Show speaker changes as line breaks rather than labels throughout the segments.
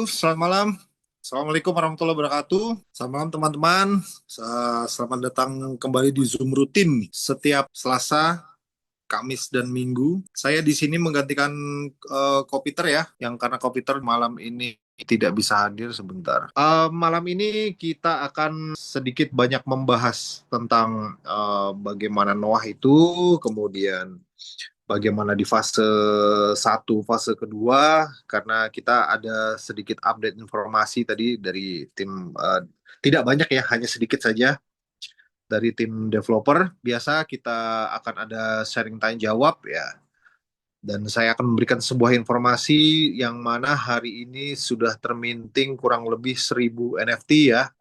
Selamat malam. Assalamualaikum warahmatullahi wabarakatuh. Selamat malam teman-teman. Selamat datang kembali di Zoom rutin setiap Selasa, Kamis, dan Minggu. Saya di sini menggantikan Kopiter ya, yang karena Kopiter malam ini tidak bisa hadir sebentar. Malam ini kita akan sedikit banyak membahas tentang bagaimana Noah itu, kemudian bagaimana di fase 1, fase kedua, karena kita ada sedikit update informasi tadi dari tim, tidak banyak ya, hanya sedikit saja dari tim developer. Biasa kita akan ada sharing tanya jawab ya, dan saya akan memberikan sebuah informasi yang mana hari ini sudah terminting kurang lebih 1.000 NFT ya.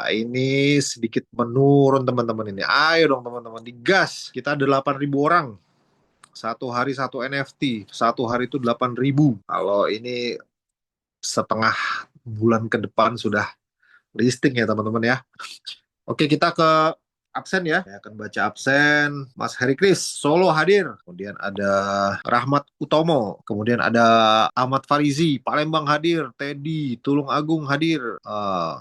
Ini sedikit menurun teman-teman ini. Ayo dong teman-teman, digas. Kita ada 8.000 orang. Satu hari satu NFT, satu hari itu 8.000. Kalau ini setengah bulan ke depan sudah listing ya teman-teman ya. Oke, kita ke absen ya. Saya akan baca absen. Mas Heri Kris, Solo hadir. Kemudian ada Rahmat Utomo. Kemudian ada Ahmad Farizi, Palembang hadir. Teddy, Tulung Agung hadir.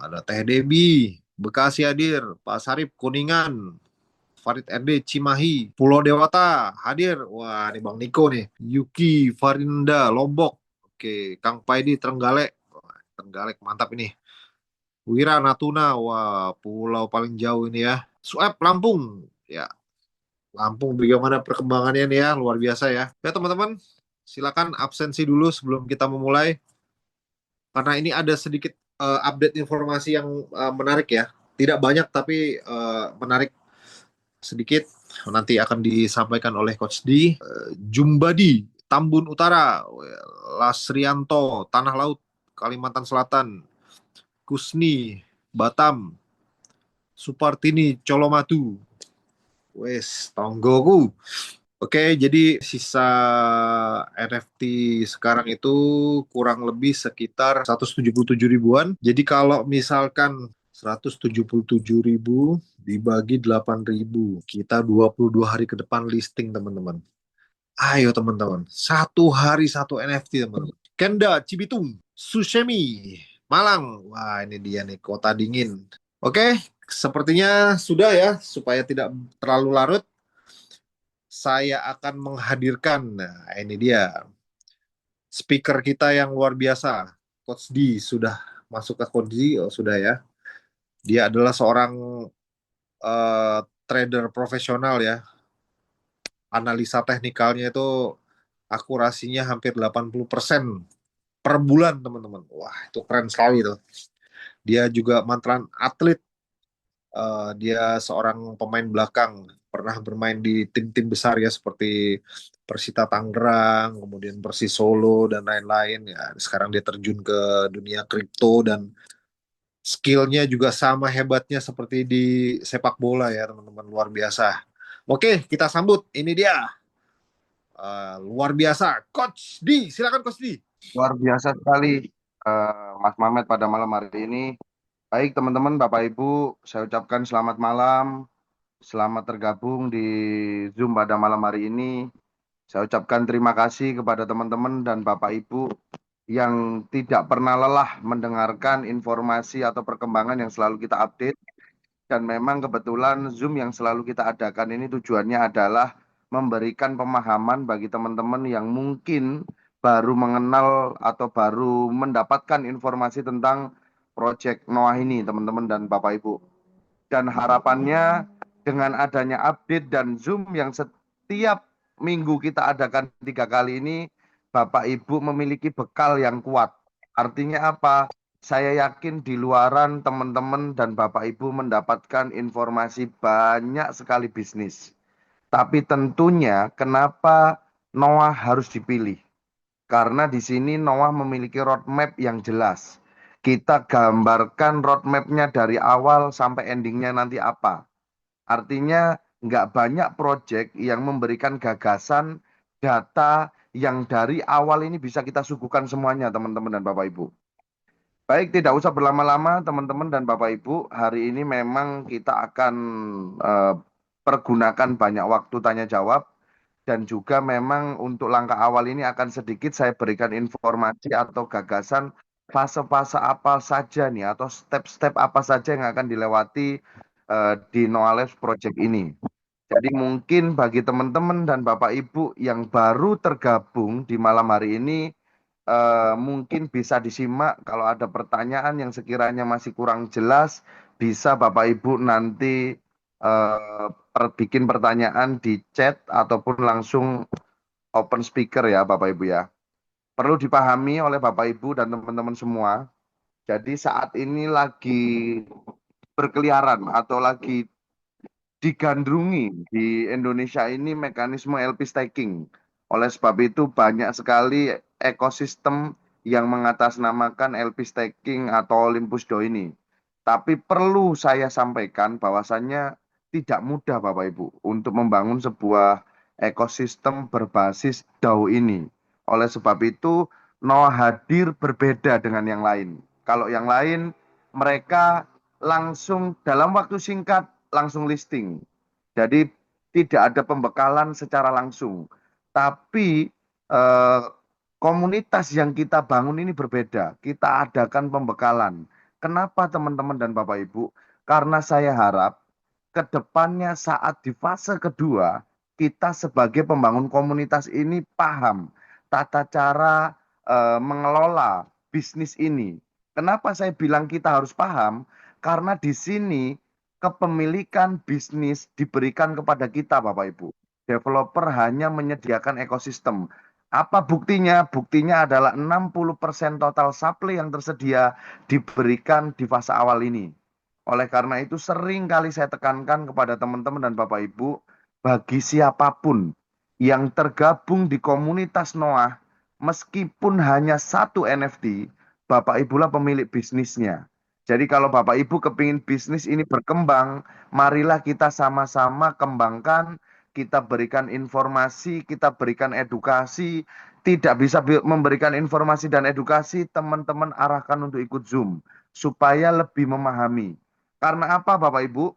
Ada Teh Debi, Bekasi hadir. Pak Sarip, Kuningan. Farid RD Cimahi, Pulau Dewata hadir. Wah, ini Bang Niko nih. Yuki Farinda Lombok. Oke, Kang Paidi Trenggalek. Wah, Trenggalek mantap ini. Wira Natuna, wah pulau paling jauh ini ya. Sueb Lampung, ya Lampung bagaimana perkembangannya nih ya, luar biasa ya. Ya teman-teman, silakan absensi dulu sebelum kita memulai. Karena ini ada sedikit update informasi yang menarik ya. Tidak banyak tapi menarik sedikit, nanti akan disampaikan oleh Coach D. Jumbadi, Tambun Utara, Lasrianto, Tanah Laut, Kalimantan Selatan, Kusni, Batam, Supartini, Colomadu, wes, tonggoku. Oke, jadi sisa NFT sekarang itu kurang lebih sekitar 177 ribuan. Jadi kalau misalkan 177 ribu dibagi 8.000, kita 22 hari ke depan listing teman-teman. Ayo teman-teman, satu hari satu NFT teman-teman. Kenda, Cibitung, Sushemi, Malang. Wah ini dia nih kota dingin. Oke, sepertinya sudah ya, supaya tidak terlalu larut. Saya akan menghadirkan, nah ini dia, speaker kita yang luar biasa. Coach D sudah masuk ke Coach D, oh, sudah ya. Dia adalah seorang eh, trader profesional ya. Analisa teknikalnya itu akurasinya hampir 80% per bulan teman-teman. Wah itu keren sekali tuh. Dia juga mantan atlet. Dia seorang pemain belakang, pernah bermain di tim-tim besar ya seperti Persita Tangerang, kemudian Persis Solo dan lain-lain ya. Sekarang dia terjun ke dunia kripto dan skillnya juga sama hebatnya seperti di sepak bola ya teman-teman, luar biasa. Oke, kita sambut. Ini dia luar biasa, Coach D. Silakan Coach D.
Luar biasa sekali, Mas Mamet pada malam hari ini. Baik teman-teman, Bapak Ibu, saya ucapkan selamat malam, selamat tergabung di Zoom pada malam hari ini. Saya ucapkan terima kasih kepada teman-teman dan Bapak Ibu yang tidak pernah lelah mendengarkan informasi atau perkembangan yang selalu kita update. Dan memang kebetulan Zoom yang selalu kita adakan ini tujuannya adalah memberikan pemahaman bagi teman-teman yang mungkin baru mengenal atau baru mendapatkan informasi tentang Project Noah ini, teman-teman dan Bapak Ibu. Dan harapannya dengan adanya update dan Zoom yang setiap minggu kita adakan 3 kali ini, Bapak Ibu memiliki bekal yang kuat. Artinya apa? Saya yakin di luaran teman-teman dan Bapak Ibu mendapatkan informasi banyak sekali bisnis. Tapi tentunya kenapa Noah harus dipilih? Karena di sini Noah memiliki roadmap yang jelas. Kita gambarkan roadmap-nya dari awal sampai endingnya nanti apa. Artinya nggak banyak proyek yang memberikan gagasan, data yang dari awal ini bisa kita suguhkan semuanya teman-teman dan Bapak Ibu. Baik, tidak usah berlama-lama teman-teman dan Bapak Ibu. Hari ini memang kita akan eh, pergunakan banyak waktu tanya jawab. Dan juga memang untuk langkah awal ini akan sedikit saya berikan informasi atau gagasan fase-fase apa saja nih atau step-step apa saja yang akan dilewati di Noah Labs Project ini. Jadi mungkin bagi teman-teman dan Bapak Ibu yang baru tergabung di malam hari ini, mungkin bisa disimak kalau ada pertanyaan yang sekiranya masih kurang jelas, bisa Bapak Ibu nanti bikin pertanyaan di chat ataupun langsung open speaker ya Bapak Ibu ya. Perlu dipahami oleh Bapak Ibu dan teman-teman semua. Jadi saat ini lagi berkeliaran atau lagi digandrungi di Indonesia ini mekanisme LP staking. Oleh sebab itu banyak sekali ekosistem yang mengatasnamakan LP staking atau Olympus Do ini. Tapi perlu saya sampaikan bahwasannya tidak mudah Bapak Ibu untuk membangun sebuah ekosistem berbasis DAO ini. Oleh sebab itu Noah hadir berbeda dengan yang lain. Kalau yang lain mereka langsung dalam waktu singkat langsung listing. Jadi tidak ada pembekalan secara langsung. Tapi eh, komunitas yang kita bangun ini berbeda. Kita adakan pembekalan. Kenapa teman-teman dan Bapak Ibu? Karena saya harap ke depannya saat di fase kedua, kita sebagai pembangun komunitas ini paham tata cara mengelola bisnis ini. Kenapa saya bilang kita harus paham? Karena di sini kepemilikan bisnis diberikan kepada kita, Bapak Ibu. Developer hanya menyediakan ekosistem. Apa buktinya? Buktinya adalah 60% total supply yang tersedia diberikan di fase awal ini. Oleh karena itu sering kali saya tekankan kepada teman-teman dan Bapak Ibu, bagi siapapun yang tergabung di komunitas Noah, meskipun hanya satu NFT, Bapak Ibulah pemilik bisnisnya. Jadi kalau Bapak Ibu kepingin bisnis ini berkembang, marilah kita sama-sama kembangkan, kita berikan informasi, kita berikan edukasi. Tidak bisa memberikan informasi dan edukasi, teman-teman arahkan untuk ikut Zoom supaya lebih memahami. Karena apa Bapak Ibu?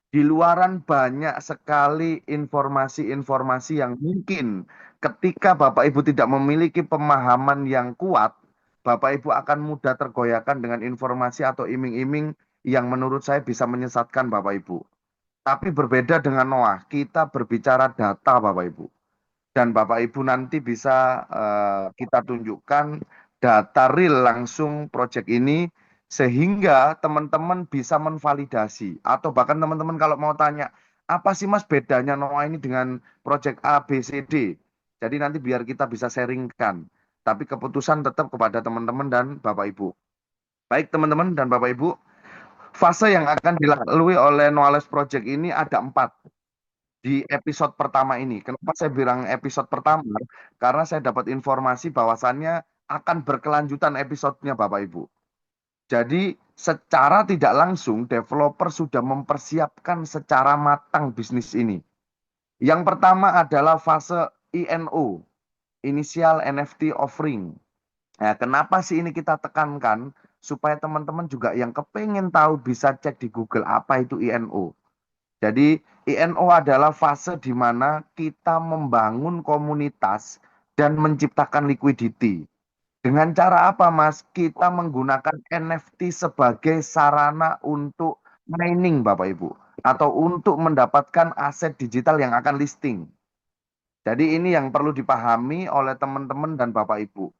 Di luaran banyak sekali informasi-informasi yang mungkin ketika Bapak Ibu tidak memiliki pemahaman yang kuat, Bapak Ibu akan mudah tergoyahkan dengan informasi atau iming-iming yang menurut saya bisa menyesatkan Bapak Ibu. Tapi berbeda dengan Noah, kita berbicara data Bapak Ibu. Dan Bapak Ibu nanti bisa kita tunjukkan data real langsung proyek ini sehingga teman-teman bisa menvalidasi atau bahkan teman-teman kalau mau tanya apa sih Mas bedanya Noah ini dengan proyek A, B, C, D. Jadi nanti biar kita bisa sharingkan. Tapi keputusan tetap kepada teman-teman dan Bapak Ibu. Baik teman-teman dan Bapak Ibu, fase yang akan dilalui oleh Knowledge Project ini ada 4 di episode pertama ini. Kenapa saya bilang episode pertama? Karena saya dapat informasi bahwasannya akan berkelanjutan episodenya Bapak Ibu. Jadi secara tidak langsung developer sudah mempersiapkan secara matang bisnis ini. Yang pertama adalah fase INO, Initial NFT Offering. Nah, kenapa sih ini kita tekankan? Supaya teman-teman juga yang kepengen tahu bisa cek di Google apa itu INO. Jadi INO adalah fase di mana kita membangun komunitas dan menciptakan liquidity. Dengan cara apa, Mas? Kita menggunakan NFT sebagai sarana untuk mining, Bapak Ibu, atau untuk mendapatkan aset digital yang akan listing. Jadi ini yang perlu dipahami oleh teman-teman dan Bapak Ibu.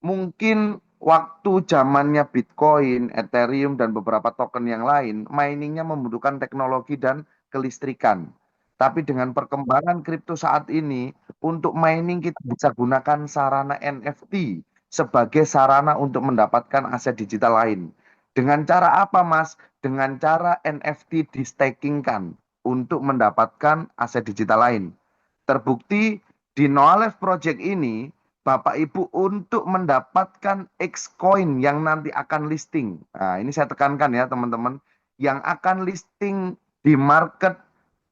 Mungkin waktu zamannya Bitcoin, Ethereum, dan beberapa token yang lain, miningnya membutuhkan teknologi dan kelistrikan. Tapi dengan perkembangan kripto saat ini, untuk mining kita bisa gunakan sarana NFT sebagai sarana untuk mendapatkan aset digital lain. Dengan cara apa, Mas? Dengan cara NFT di-stakingkan untuk mendapatkan aset digital lain. Terbukti di Noalef Project ini, Bapak Ibu untuk mendapatkan Xcoin yang nanti akan listing. Nah, ini saya tekankan ya teman-teman. Yang akan listing di market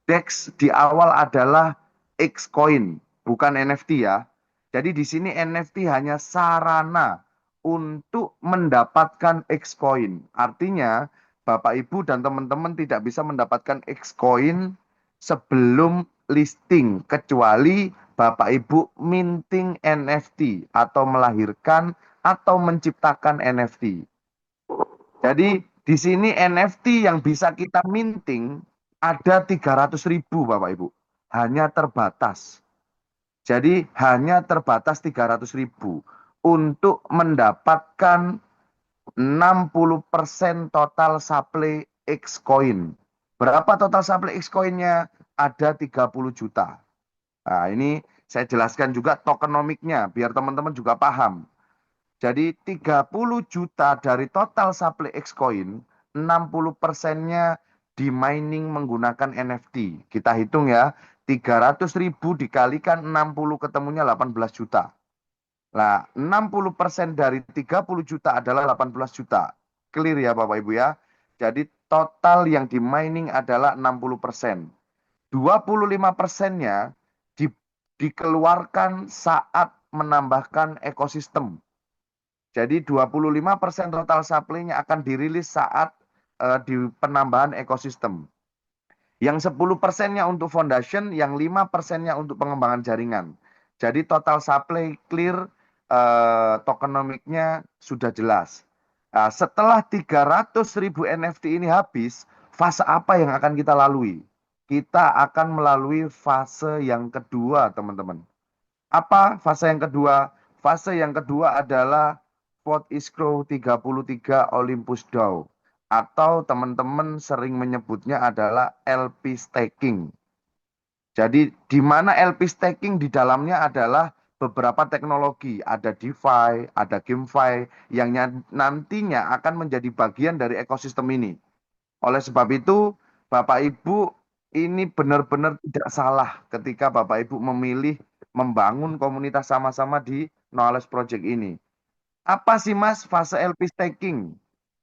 DEX di awal adalah Xcoin, bukan NFT ya. Jadi di sini NFT hanya sarana untuk mendapatkan Xcoin. Artinya Bapak Ibu dan teman-teman tidak bisa mendapatkan Xcoin sebelum listing kecuali Bapak Ibu minting NFT atau melahirkan atau menciptakan NFT. Jadi di sini NFT yang bisa kita minting ada 300.000 Bapak Ibu. Hanya terbatas. Jadi hanya terbatas 300.000 untuk mendapatkan 60% total supply Xcoin. Berapa total supply Xcoinnya? Ada 30 juta. Nah, ini saya jelaskan juga tokenomiknya biar teman-teman juga paham. Jadi 30 juta dari total supply Xcoin, 60%-nya di mining menggunakan NFT. Kita hitung ya, 300.000 dikalikan 60 ketemunya 18 juta. Nah, 60% dari 30 juta adalah 18 juta. Clear ya Bapak Ibu ya. Jadi total yang di mining adalah 60%. 25%-nya dikeluarkan saat menambahkan ekosistem. Jadi 25% total supply-nya akan dirilis saat di penambahan ekosistem. Yang 10%-nya untuk foundation, yang 5%-nya untuk pengembangan jaringan. Jadi total supply clear, tokenomiknya sudah jelas. Nah, setelah 300.000 NFT ini habis, fase apa yang akan kita lalui? Kita akan melalui fase yang kedua, teman-teman. Apa fase yang kedua? Fase yang kedua adalah Vote Escrow 33 Olympus DAO. Atau teman-teman sering menyebutnya adalah LP staking. Jadi di mana LP staking di dalamnya adalah beberapa teknologi, ada DeFi, ada GameFi yang nantinya akan menjadi bagian dari ekosistem ini. Oleh sebab itu, Bapak Ibu ini benar-benar tidak salah ketika Bapak Ibu memilih membangun komunitas sama-sama di Knowledge Project ini. Apa sih Mas fase LP staking?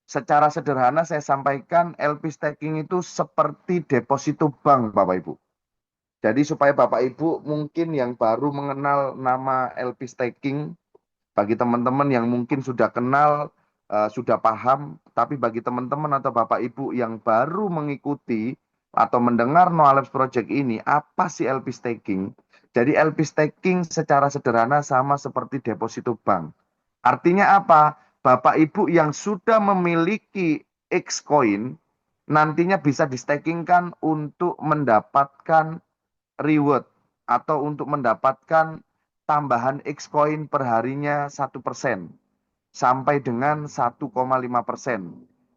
Secara sederhana saya sampaikan LP staking itu seperti deposito bank Bapak Ibu. Jadi supaya Bapak Ibu mungkin yang baru mengenal nama LP staking, bagi teman-teman yang mungkin sudah kenal, sudah paham, tapi bagi teman-teman atau Bapak Ibu yang baru mengikuti atau mendengar No Labs Project ini, apa sih LP staking? Jadi LP staking secara sederhana sama seperti deposito bank. Artinya apa? Bapak Ibu yang sudah memiliki Xcoin nantinya bisa di stakingkan untuk mendapatkan reward atau untuk mendapatkan tambahan Xcoin per harinya 1% sampai dengan 1,5%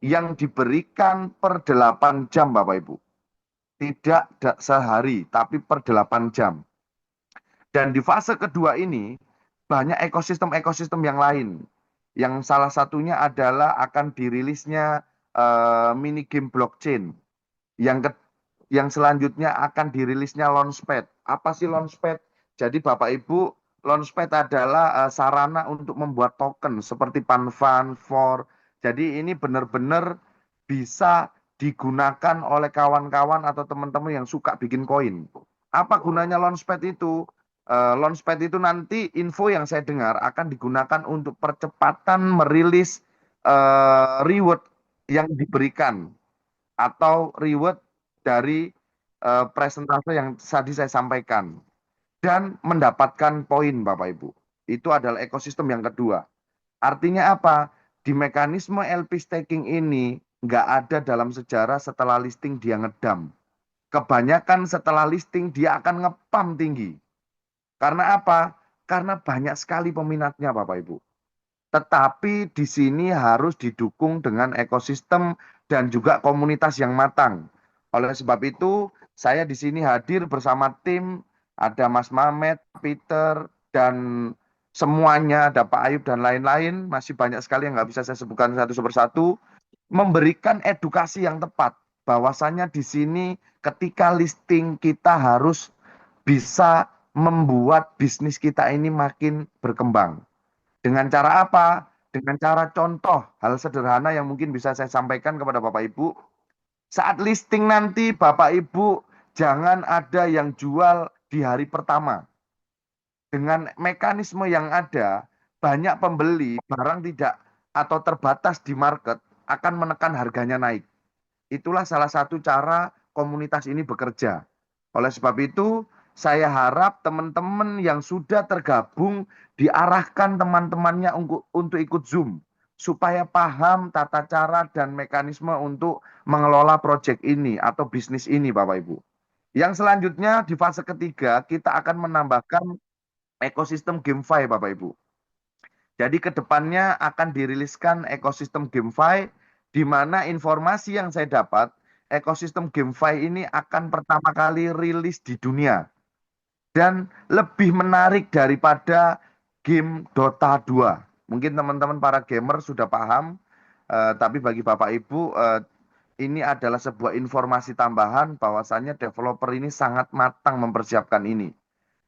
yang diberikan per 8 jam Bapak Ibu. Tidak sehari, tapi per 8 jam. Dan di fase kedua ini, banyak ekosistem-ekosistem yang lain. Yang salah satunya adalah akan dirilisnya mini game blockchain. Yang selanjutnya akan dirilisnya Launchpad. Apa sih Launchpad? Jadi Bapak Ibu, Launchpad adalah sarana untuk membuat token seperti Panfan, For. Jadi ini benar-benar bisa digunakan oleh kawan-kawan atau teman-teman yang suka bikin koin. Apa gunanya Launchpad itu? Launchpad itu nanti info yang saya dengar akan digunakan untuk percepatan merilis reward yang diberikan atau reward dari presentase yang tadi saya sampaikan dan mendapatkan poin Bapak Ibu. Itu adalah ekosistem yang kedua. Artinya apa? Di mekanisme LP staking ini nggak ada dalam sejarah setelah listing dia ngedam. Kebanyakan setelah listing dia akan ngepam tinggi. Karena apa? Karena banyak sekali peminatnya Bapak Ibu. Tetapi di sini harus didukung dengan ekosistem dan juga komunitas yang matang. Oleh sebab itu, saya di sini hadir bersama tim, ada Mas Mamet, Peter, dan semuanya, ada Pak Ayub dan lain-lain, masih banyak sekali yang nggak bisa saya sebutkan satu persatu, memberikan edukasi yang tepat. Bahwasannya di sini ketika listing kita harus bisa membuat bisnis kita ini makin berkembang. Dengan cara apa? Dengan cara contoh hal sederhana yang mungkin bisa saya sampaikan kepada Bapak Ibu. Saat listing nanti Bapak Ibu jangan ada yang jual di hari pertama. Dengan mekanisme yang ada, banyak pembeli barang tidak atau terbatas di market akan menekan harganya naik. Itulah salah satu cara komunitas ini bekerja. Oleh sebab itu, saya harap teman-teman yang sudah tergabung diarahkan teman-temannya untuk ikut Zoom supaya paham tata cara dan mekanisme untuk mengelola proyek ini atau bisnis ini, Bapak Ibu. Yang selanjutnya di fase ketiga kita akan menambahkan ekosistem GameFi, Bapak Ibu. Jadi ke depannya akan diriliskan ekosistem GameFi di mana informasi yang saya dapat, ekosistem GameFi ini akan pertama kali rilis di dunia dan lebih menarik daripada game Dota 2. Mungkin teman-teman para gamer sudah paham, tapi bagi Bapak Ibu ini adalah sebuah informasi tambahan bahwasannya developer ini sangat matang mempersiapkan ini.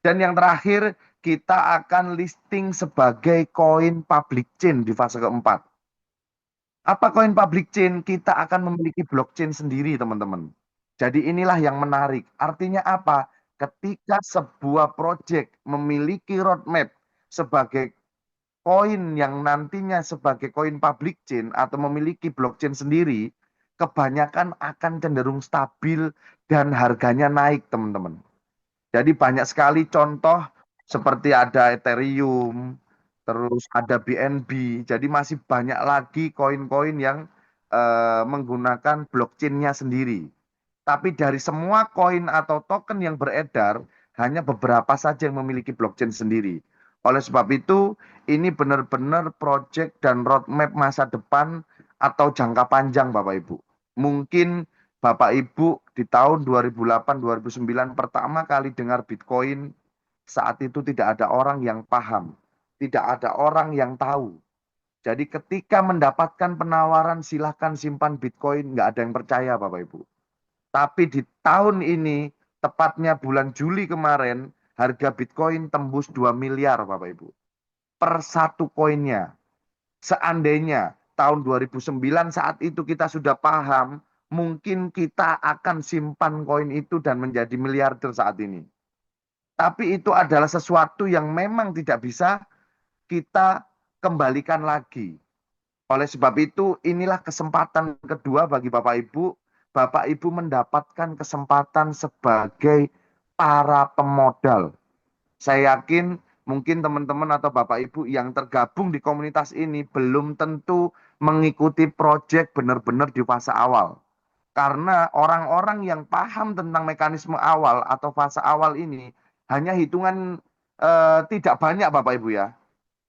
Dan yang terakhir, kita akan listing sebagai koin public chain di fase keempat. Apa koin public chain? Kita akan memiliki blockchain sendiri, teman-teman. Jadi inilah yang menarik. Artinya apa? Ketika sebuah project memiliki roadmap sebagai koin yang nantinya sebagai koin public chain atau memiliki blockchain sendiri, kebanyakan akan cenderung stabil dan harganya naik, teman-teman. Jadi banyak sekali contoh seperti ada Ethereum, terus ada BNB. Jadi masih banyak lagi koin-koin yang menggunakan blockchain-nya sendiri. Tapi dari semua koin atau token yang beredar, hanya beberapa saja yang memiliki blockchain sendiri. Oleh sebab itu, ini benar-benar project dan roadmap masa depan atau jangka panjang, Bapak Ibu. Mungkin Bapak Ibu di tahun 2008-2009 pertama kali dengar Bitcoin, saat itu tidak ada orang yang paham, tidak ada orang yang tahu. Jadi ketika mendapatkan penawaran silahkan simpan Bitcoin, nggak ada yang percaya Bapak Ibu. Tapi di tahun ini, tepatnya bulan Juli kemarin, harga Bitcoin tembus 2 miliar Bapak Ibu. Per satu koinnya. Seandainya tahun 2009 saat itu kita sudah paham, mungkin kita akan simpan koin itu dan menjadi miliarder saat ini. Tapi itu adalah sesuatu yang memang tidak bisa kita kembalikan lagi. Oleh sebab itu, inilah kesempatan kedua bagi Bapak Ibu. Bapak Ibu mendapatkan kesempatan sebagai para pemodal. Saya yakin mungkin teman-teman atau Bapak Ibu yang tergabung di komunitas ini belum tentu mengikuti proyek benar-benar di fase awal. Karena orang-orang yang paham tentang mekanisme awal atau fase awal ini hanya hitungan tidak banyak Bapak Ibu ya.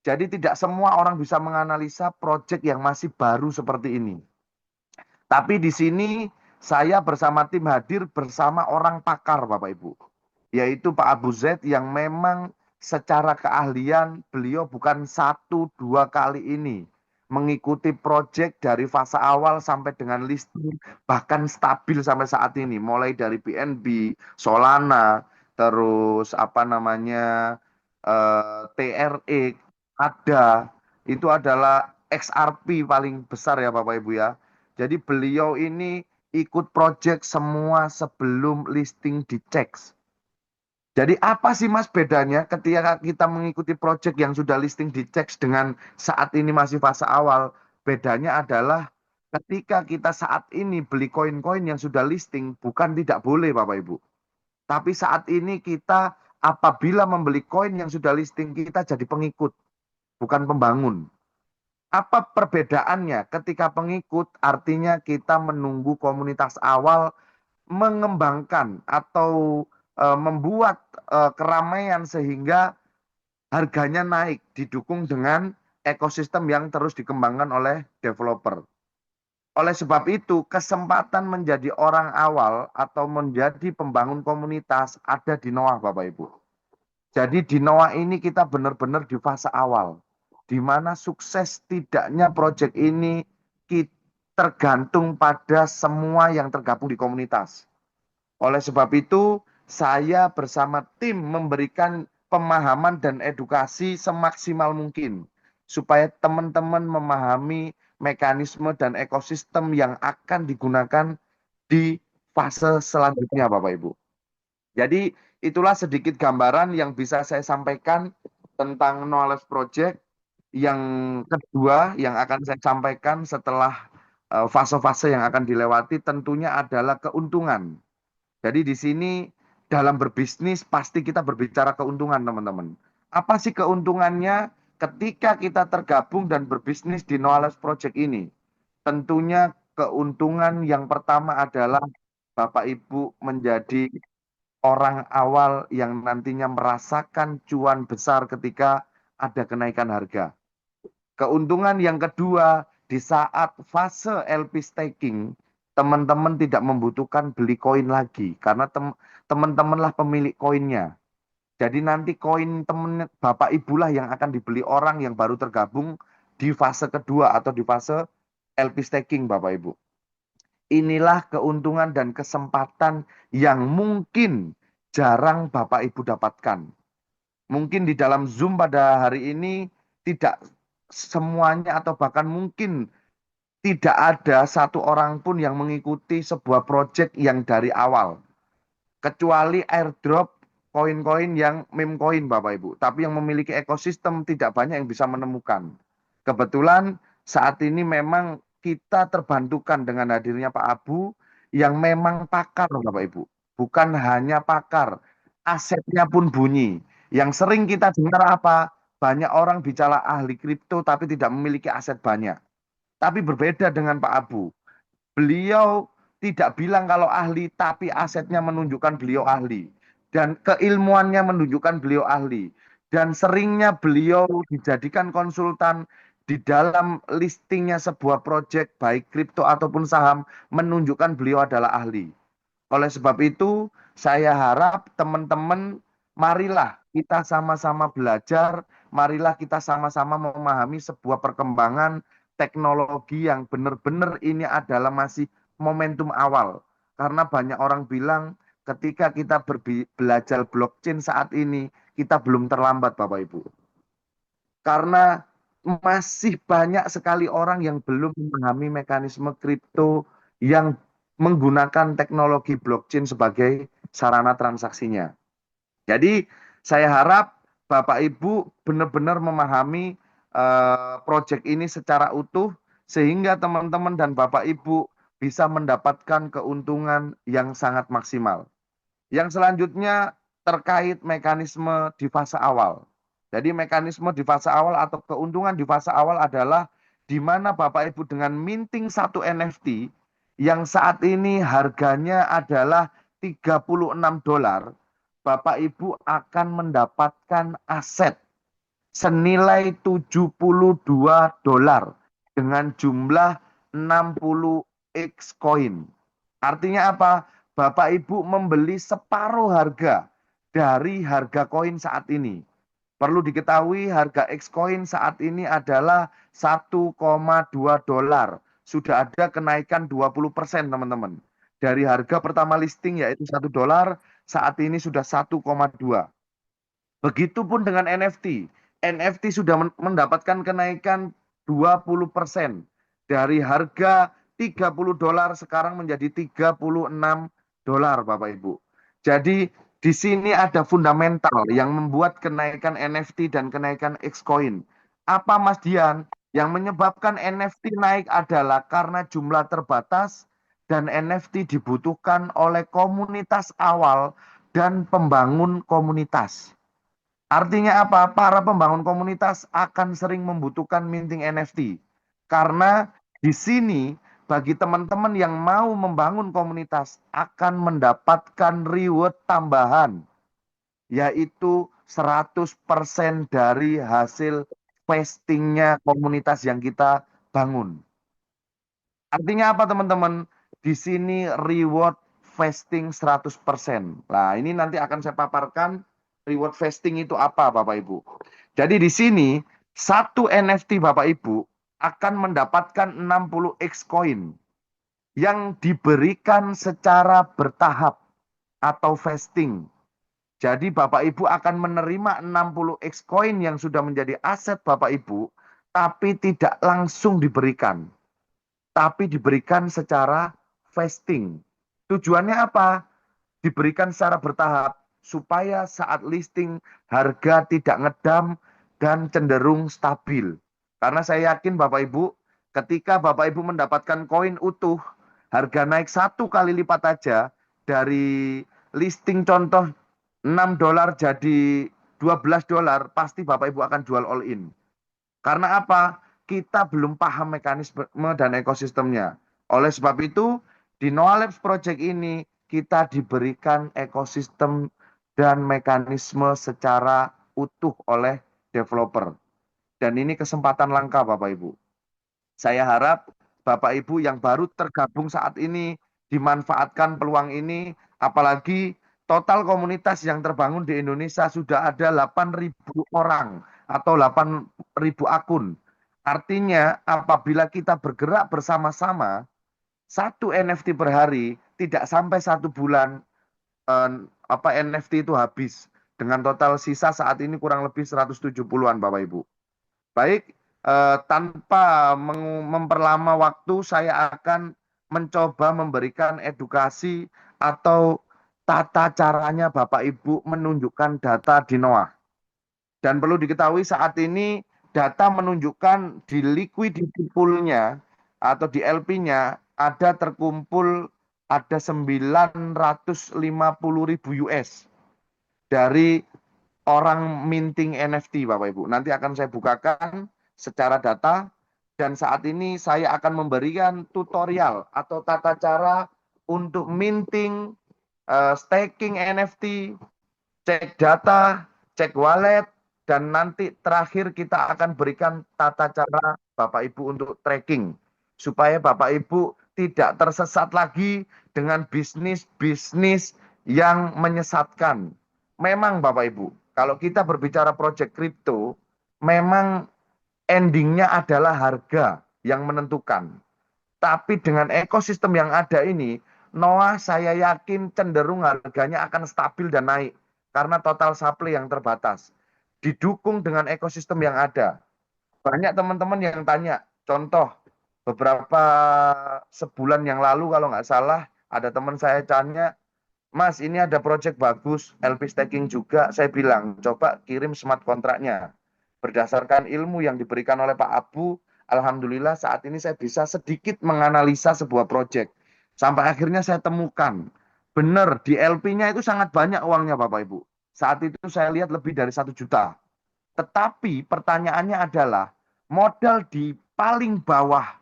Jadi tidak semua orang bisa menganalisa proyek yang masih baru seperti ini. Tapi di sini saya bersama tim hadir bersama orang pakar Bapak Ibu. Yaitu Pak Abu Zaid yang memang secara keahlian beliau bukan satu dua kali ini mengikuti proyek dari fase awal sampai dengan listing bahkan stabil sampai saat ini mulai dari BNB, Solana, terus apa namanya TRE ada itu adalah XRP paling besar ya Bapak Ibu ya. Jadi beliau ini ikut proyek semua sebelum listing dicek. Jadi apa sih Mas bedanya ketika kita mengikuti proyek yang sudah listing dicek dengan saat ini masih fase awal? Bedanya adalah ketika kita saat ini beli koin-koin yang sudah listing bukan tidak boleh Bapak Ibu. Tapi saat ini kita apabila membeli koin yang sudah listing kita jadi pengikut, bukan pembangun. Apa perbedaannya? Ketika pengikut artinya kita menunggu komunitas awal mengembangkan atau membuat keramaian sehingga harganya naik didukung dengan ekosistem yang terus dikembangkan oleh developer. Oleh sebab itu, kesempatan menjadi orang awal atau menjadi pembangun komunitas ada di Noah, Bapak Ibu. Jadi di Noah ini kita benar-benar di fase awal, di mana sukses tidaknya proyek ini tergantung pada semua yang tergabung di komunitas. Oleh sebab itu, saya bersama tim memberikan pemahaman dan edukasi semaksimal mungkin supaya teman-teman memahami mekanisme dan ekosistem yang akan digunakan di fase selanjutnya Bapak Ibu. Jadi itulah sedikit gambaran yang bisa saya sampaikan tentang Knowledge Project. Yang kedua yang akan saya sampaikan setelah fase-fase yang akan dilewati tentunya adalah keuntungan. Jadi di sini dalam berbisnis pasti kita berbicara keuntungan, teman-teman. Apa sih keuntungannya ketika kita tergabung dan berbisnis di Knowledge Project ini? Tentunya keuntungan yang pertama adalah Bapak Ibu menjadi orang awal yang nantinya merasakan cuan besar ketika ada kenaikan harga. Keuntungan yang kedua, di saat fase LP staking, teman-teman tidak membutuhkan beli koin lagi karena teman-teman lah pemilik koinnya. Jadi nanti koin temen Bapak Ibu lah yang akan dibeli orang yang baru tergabung di fase kedua atau di fase LP staking, Bapak Ibu. Inilah keuntungan dan kesempatan yang mungkin jarang Bapak Ibu dapatkan. Mungkin di dalam Zoom pada hari ini tidak semuanya atau bahkan mungkin tidak ada satu orang pun yang mengikuti sebuah project yang dari awal. Kecuali airdrop koin-koin yang meme coin Bapak Ibu. Tapi yang memiliki ekosistem tidak banyak yang bisa menemukan. Kebetulan saat ini memang kita terbantukan dengan hadirnya Pak Abu yang memang pakar Bapak Ibu. Bukan hanya pakar, asetnya pun bunyi. Yang sering kita dengar apa? Banyak orang bicara ahli kripto tapi tidak memiliki aset banyak. Tapi berbeda dengan Pak Abu. Beliau tidak bilang kalau ahli, tapi asetnya menunjukkan beliau ahli. Dan keilmuannya menunjukkan beliau ahli. Dan seringnya beliau dijadikan konsultan di dalam listingnya sebuah proyek, baik kripto ataupun saham, menunjukkan beliau adalah ahli. Oleh sebab itu, saya harap teman-teman, marilah kita sama-sama belajar, marilah kita sama-sama memahami sebuah perkembangan teknologi yang benar-benar ini adalah masih momentum awal. Karena banyak orang bilang ketika kita belajar blockchain saat ini, kita belum terlambat Bapak Ibu. Karena masih banyak sekali orang yang belum memahami mekanisme kripto yang menggunakan teknologi blockchain sebagai sarana transaksinya. Jadi saya harap Bapak Ibu benar-benar memahami proyek ini secara utuh sehingga teman-teman dan Bapak Ibu bisa mendapatkan keuntungan yang sangat maksimal. Yang selanjutnya terkait mekanisme di fase awal. Jadi mekanisme di fase awal atau keuntungan di fase awal adalah di mana Bapak Ibu dengan minting satu NFT yang saat ini harganya adalah $36, Bapak Ibu akan mendapatkan aset senilai $72 dengan jumlah 60x koin. Artinya apa? Bapak Ibu membeli separuh harga dari harga koin saat ini. Perlu diketahui harga X koin saat ini adalah $1,2. Sudah ada kenaikan 20% teman-teman. Dari harga pertama listing yaitu $1, saat ini sudah 1,2. Begitupun dengan NFT. NFT sudah mendapatkan kenaikan 20%. Dari harga $30 sekarang menjadi $36 Bapak Ibu. Jadi di sini ada fundamental yang membuat kenaikan NFT dan kenaikan Xcoin. Apa Mas Dian? Yang menyebabkan NFT naik adalah karena jumlah terbatas dan NFT dibutuhkan oleh komunitas awal dan pembangun komunitas. Artinya apa? Para pembangun komunitas akan sering membutuhkan minting NFT. Karena di sini bagi teman-teman yang mau membangun komunitas akan mendapatkan reward tambahan, yaitu 100% dari hasil vestingnya komunitas yang kita bangun. Artinya apa teman-teman? Di sini reward vesting 100%. Nah ini nanti akan saya paparkan reward vesting itu apa Bapak Ibu. Jadi di sini satu NFT Bapak Ibu akan mendapatkan 60x koin yang diberikan secara bertahap atau vesting. Jadi Bapak Ibu akan menerima 60x koin yang sudah menjadi aset Bapak Ibu, tapi tidak langsung diberikan. Tapi diberikan secara vesting. Tujuannya apa? Diberikan secara bertahap supaya saat listing harga tidak ngedam dan cenderung stabil. Karena saya yakin Bapak Ibu, ketika Bapak Ibu mendapatkan koin utuh, harga naik 1 kali lipat aja dari listing contoh $6 jadi $12, pasti Bapak Ibu akan jual all in. Karena apa? Kita belum paham mekanisme dan ekosistemnya. Oleh sebab itu, di Noah Labs Project ini kita diberikan ekosistem dan mekanisme secara utuh oleh developer. Dan ini kesempatan langka Bapak Ibu. Saya harap Bapak Ibu yang baru tergabung saat ini dimanfaatkan peluang ini, apalagi total komunitas yang terbangun di Indonesia sudah ada 8.000 orang atau 8.000 akun. Artinya apabila kita bergerak bersama-sama, satu NFT per hari tidak sampai 1 bulan NFT itu habis. Dengan total sisa saat ini kurang lebih 170-an Bapak Ibu. Baik, tanpa memperlama waktu, saya akan mencoba memberikan edukasi atau tata caranya Bapak Ibu menunjukkan data di Noah. Dan perlu diketahui saat ini data menunjukkan di liquidity pool-nya atau di LP-nya ada terkumpul ada 950.000 US dari orang minting NFT Bapak Ibu. Nanti akan saya bukakan secara data dan saat ini saya akan memberikan tutorial atau tata cara untuk minting, staking NFT, cek data, cek wallet, dan nanti terakhir kita akan berikan tata cara Bapak Ibu untuk tracking supaya Bapak Ibu tidak tersesat lagi dengan bisnis-bisnis yang menyesatkan. Memang Bapak Ibu, kalau kita berbicara proyek kripto, memang endingnya adalah harga yang menentukan. Tapi dengan ekosistem yang ada ini, Noah saya yakin cenderung harganya akan stabil dan naik karena total supply yang terbatas. Didukung dengan ekosistem yang ada. Banyak teman-teman yang tanya, contoh beberapa sebulan yang lalu kalau nggak salah, ada teman saya tanya, Mas, ini ada project bagus, LP staking juga. Saya bilang, coba kirim smart kontraknya. Berdasarkan ilmu yang diberikan oleh Pak Abu, alhamdulillah saat ini saya bisa sedikit menganalisa sebuah project. Sampai akhirnya saya temukan, benar di LP-nya itu sangat banyak uangnya Bapak Ibu. Saat itu saya lihat lebih dari 1 juta. Tetapi pertanyaannya adalah, modal di paling bawah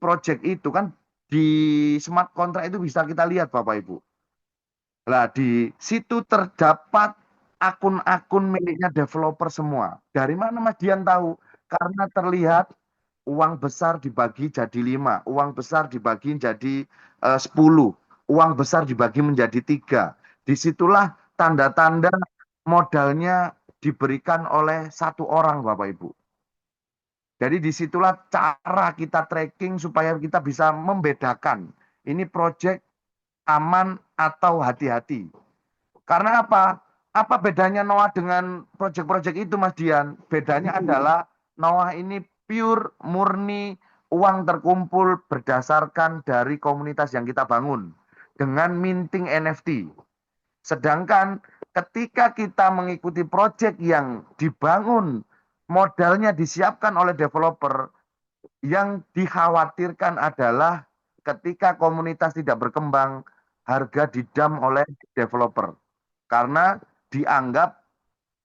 project itu kan di smart contract itu bisa kita lihat Bapak Ibu. Nah, di situ terdapat akun-akun miliknya developer semua. Dari mana Mas Dian tahu? Karena terlihat uang besar dibagi jadi 5, uang besar dibagi jadi 10, uang besar dibagi menjadi 3. Disitulah tanda-tanda modalnya diberikan oleh satu orang Bapak Ibu. Jadi disitulah cara kita tracking supaya kita bisa membedakan ini project aman atau hati-hati. Karena apa? Apa bedanya Noah dengan proyek-proyek itu Mas Dian? Bedanya adalah Noah ini pure, murni, uang terkumpul berdasarkan dari komunitas yang kita bangun dengan minting NFT. Sedangkan ketika kita mengikuti proyek yang dibangun, modalnya disiapkan oleh developer, yang dikhawatirkan adalah ketika komunitas tidak berkembang, harga didam oleh developer. Karena dianggap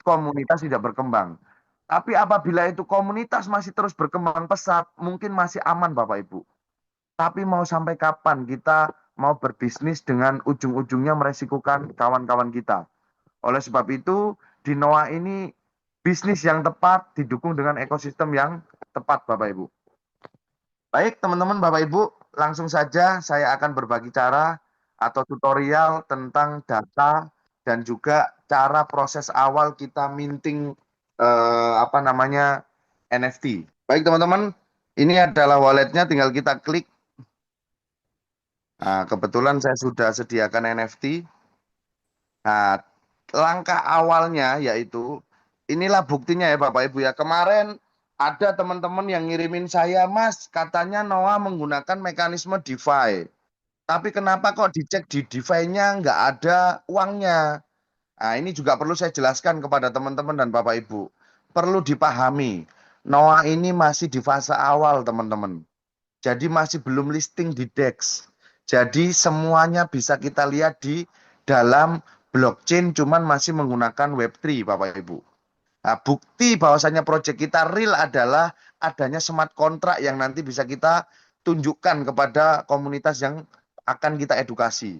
komunitas tidak berkembang. Tapi apabila itu komunitas masih terus berkembang pesat, mungkin masih aman Bapak Ibu. Tapi mau sampai kapan kita mau berbisnis dengan ujung-ujungnya meresikukan kawan-kawan kita. Oleh sebab itu, di Noah ini bisnis yang tepat didukung dengan ekosistem yang tepat Bapak Ibu. Baik teman-teman Bapak Ibu, langsung saja saya akan berbagi cara atau tutorial tentang data dan juga cara proses awal kita minting NFT. Baik teman-teman, ini adalah walletnya, tinggal kita klik. Nah, kebetulan saya sudah sediakan NFT. Nah, langkah awalnya yaitu inilah buktinya ya Bapak Ibu ya. Kemarin ada teman-teman yang ngirimin saya, Mas, katanya Noah menggunakan mekanisme DeFi. Tapi kenapa kok dicek di DeFi-nya nggak ada uangnya? Nah, ini juga perlu saya jelaskan kepada teman-teman dan Bapak Ibu. Perlu dipahami, Noah ini masih di fase awal, teman-teman. Jadi masih belum listing di DEX. Jadi semuanya bisa kita lihat di dalam blockchain cuman masih menggunakan Web3 Bapak Ibu. Nah, bukti bahwasanya proyek kita real adalah adanya smart contract yang nanti bisa kita tunjukkan kepada komunitas yang akan kita edukasi.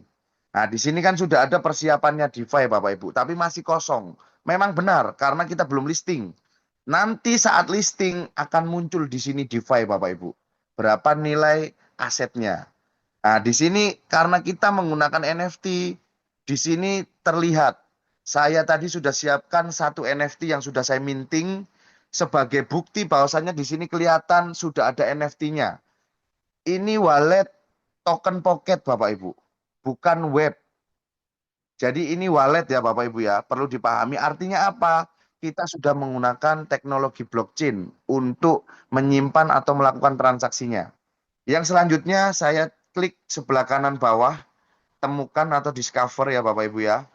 Nah, di sini kan sudah ada persiapannya DeFi Bapak Ibu, tapi masih kosong. Memang benar karena kita belum listing. Nanti saat listing akan muncul di sini DeFi Bapak Ibu. Berapa nilai asetnya. Nah, di sini karena kita menggunakan NFT, di sini terlihat. Saya tadi sudah siapkan satu NFT yang sudah saya minting sebagai bukti bahwasannya di sini kelihatan sudah ada NFT-nya. Ini wallet token pocket Bapak Ibu, bukan web. Jadi ini wallet ya Bapak Ibu ya, perlu dipahami artinya apa? Kita sudah menggunakan teknologi blockchain untuk menyimpan atau melakukan transaksinya. Yang selanjutnya saya klik sebelah kanan bawah, temukan atau discover ya Bapak Ibu ya.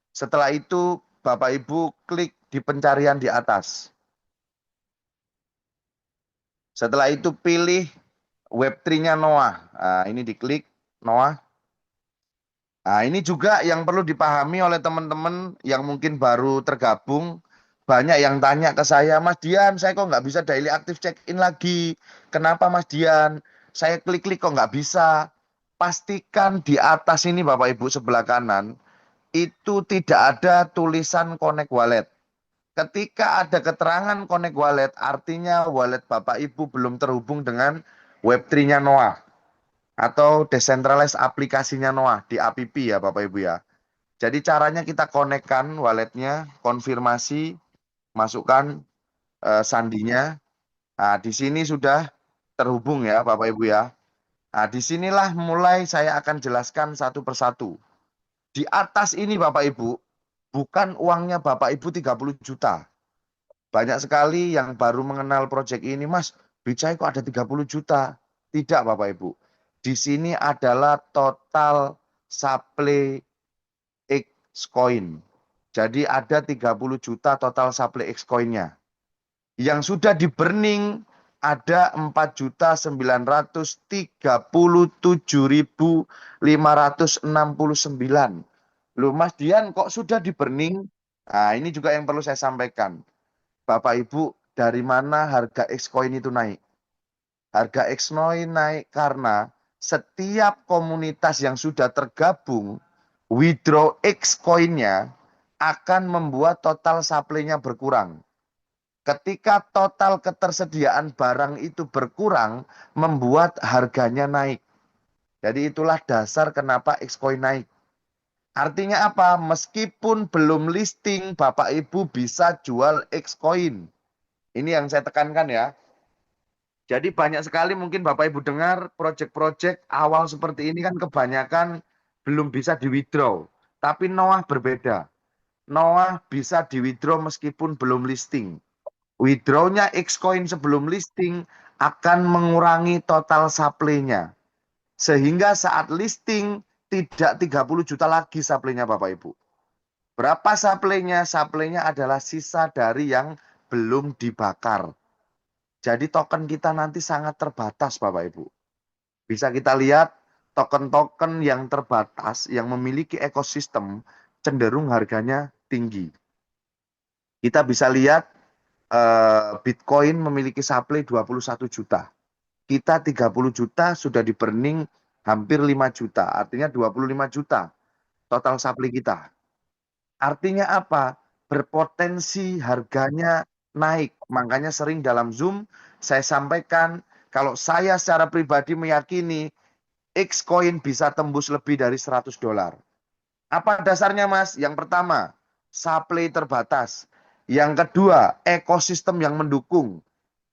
Setelah itu Bapak Ibu klik di pencarian di atas. Setelah itu pilih Web3-nya Noah. Nah, ini diklik Noah. Nah, ini juga yang perlu dipahami oleh teman-teman yang mungkin baru tergabung. Banyak yang tanya ke saya, Mas Dian, saya kok nggak bisa daily active check-in lagi. Kenapa Mas Dian? Saya klik-klik kok nggak bisa. Pastikan di atas ini Bapak Ibu sebelah kanan, itu tidak ada tulisan connect wallet. Ketika ada keterangan connect wallet, artinya wallet Bapak Ibu belum terhubung dengan Web3-nya Noah atau decentralized aplikasinya Noah di app ya Bapak Ibu ya. Jadi caranya kita konekkan walletnya, konfirmasi, masukkan sandinya. Nah, di sini sudah terhubung ya Bapak Ibu ya. Nah, disinilah mulai saya akan jelaskan satu persatu. Di atas ini Bapak Ibu, bukan uangnya Bapak Ibu 30 juta. Banyak sekali yang baru mengenal proyek ini, Mas, Bicai kok ada 30 juta. Tidak Bapak Ibu. Di sini adalah total supply Xcoin. Jadi ada 30 juta total supply Xcoin-nya. Yang sudah di burning ada 4.937.569. Loh Mas Dian kok sudah di burning? Nah ini juga yang perlu saya sampaikan. Bapak Ibu, dari mana harga Xcoin itu naik? Harga Xcoin naik karena setiap komunitas yang sudah tergabung, withdraw Xcoin-nya akan membuat total supply-nya berkurang. Ketika total ketersediaan barang itu berkurang, membuat harganya naik. Jadi itulah dasar kenapa Xcoin naik. Artinya apa? Meskipun belum listing, Bapak Ibu bisa jual Xcoin. Ini yang saya tekankan ya. Jadi banyak sekali mungkin Bapak Ibu dengar proyek-proyek awal seperti ini kan kebanyakan belum bisa di-withdraw. Tapi Noah berbeda. Noah bisa di-withdraw meskipun belum listing. Withdraw-nya Xcoin sebelum listing akan mengurangi total supply-nya. Sehingga saat listing tidak 30 juta lagi supply-nya Bapak Ibu. Berapa supply-nya? Supply-nya adalah sisa dari yang belum dibakar. Jadi token kita nanti sangat terbatas Bapak Ibu. Bisa kita lihat token-token yang terbatas yang memiliki ekosistem cenderung harganya tinggi. Kita bisa lihat Bitcoin memiliki supply 21 juta. Kita 30 juta sudah di burning hampir 5 juta. Artinya 25 juta total supply kita. Artinya apa? Berpotensi harganya naik. Makanya sering dalam Zoom saya sampaikan kalau saya secara pribadi meyakini Xcoin bisa tembus lebih dari 100 dolar. Apa dasarnya Mas? Yang pertama, supply terbatas. Yang kedua, ekosistem yang mendukung,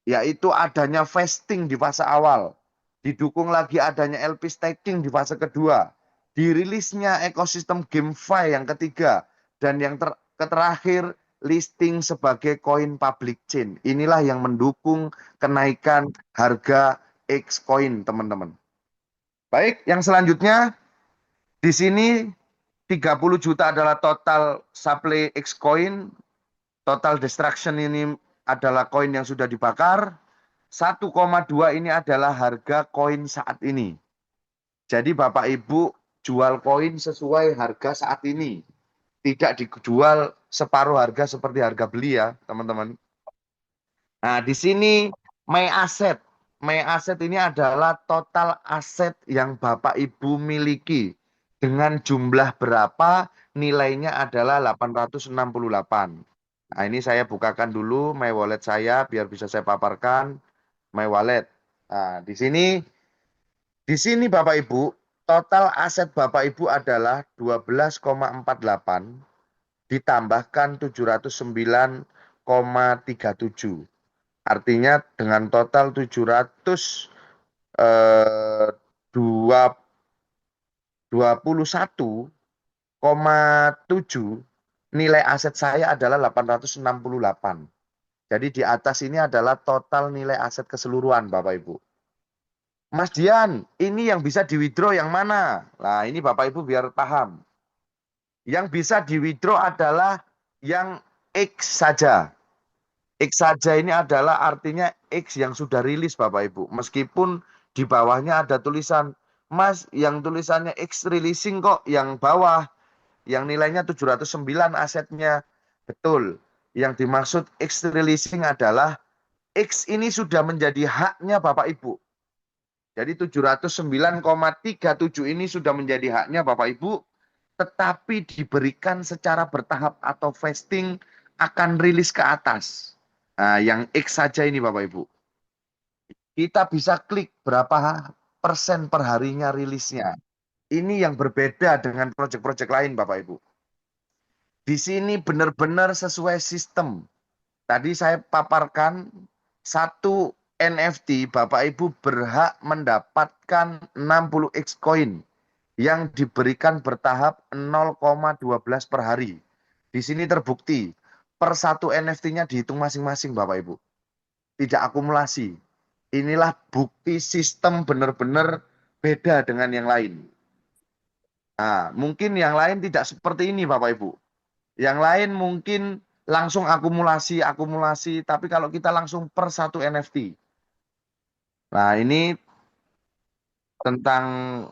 yaitu adanya vesting di fase awal. Didukung lagi adanya LP staking di fase kedua. Dirilisnya ekosistem GameFi yang ketiga. Dan yang terakhir, listing sebagai koin public chain. Inilah yang mendukung kenaikan harga Xcoin, teman-teman. Baik, yang selanjutnya, di sini 30 juta adalah total supply Xcoin. Total destruction ini adalah koin yang sudah dibakar. 1,2 ini adalah harga koin saat ini. Jadi Bapak Ibu jual koin sesuai harga saat ini. Tidak dijual separuh harga seperti harga beli ya, teman-teman. Nah, di sini My Asset. My Asset ini adalah total aset yang Bapak Ibu miliki. Dengan jumlah berapa, nilainya adalah 868. Nah, ini saya bukakan dulu My Wallet saya biar bisa saya paparkan. My Wallet. Nah, di sini Bapak Ibu, total aset Bapak Ibu adalah 12,48 ditambahkan 709,37. Artinya dengan total 721,7 nilai aset saya adalah 868. Jadi di atas ini adalah total nilai aset keseluruhan Bapak Ibu. Mas Dian, ini yang bisa di withdraw yang mana? Nah, ini Bapak Ibu biar paham. Yang bisa di withdraw adalah yang X saja. X saja ini adalah artinya X yang sudah rilis Bapak Ibu. Meskipun di bawahnya ada tulisan, Mas yang tulisannya X releasing kok yang bawah. Yang nilainya 709 asetnya. Betul. Yang dimaksud X releasing adalah X ini sudah menjadi haknya Bapak Ibu. Jadi 709,37 ini sudah menjadi haknya Bapak Ibu, tetapi diberikan secara bertahap atau vesting akan rilis ke atas. Nah, yang X saja ini Bapak Ibu. Kita bisa klik berapa persen per harinya rilisnya. Ini yang berbeda dengan proyek-proyek lain Bapak Ibu. Di sini benar-benar sesuai sistem. Tadi saya paparkan satu NFT Bapak Ibu berhak mendapatkan 60x koin yang diberikan bertahap 0,12 per hari. Di sini terbukti per satu NFT-nya dihitung masing-masing Bapak Ibu. Tidak akumulasi. Inilah bukti sistem benar-benar beda dengan yang lain. Nah, mungkin yang lain tidak seperti ini Bapak Ibu. Yang lain mungkin langsung akumulasi, tapi kalau kita langsung per satu NFT. Nah, ini tentang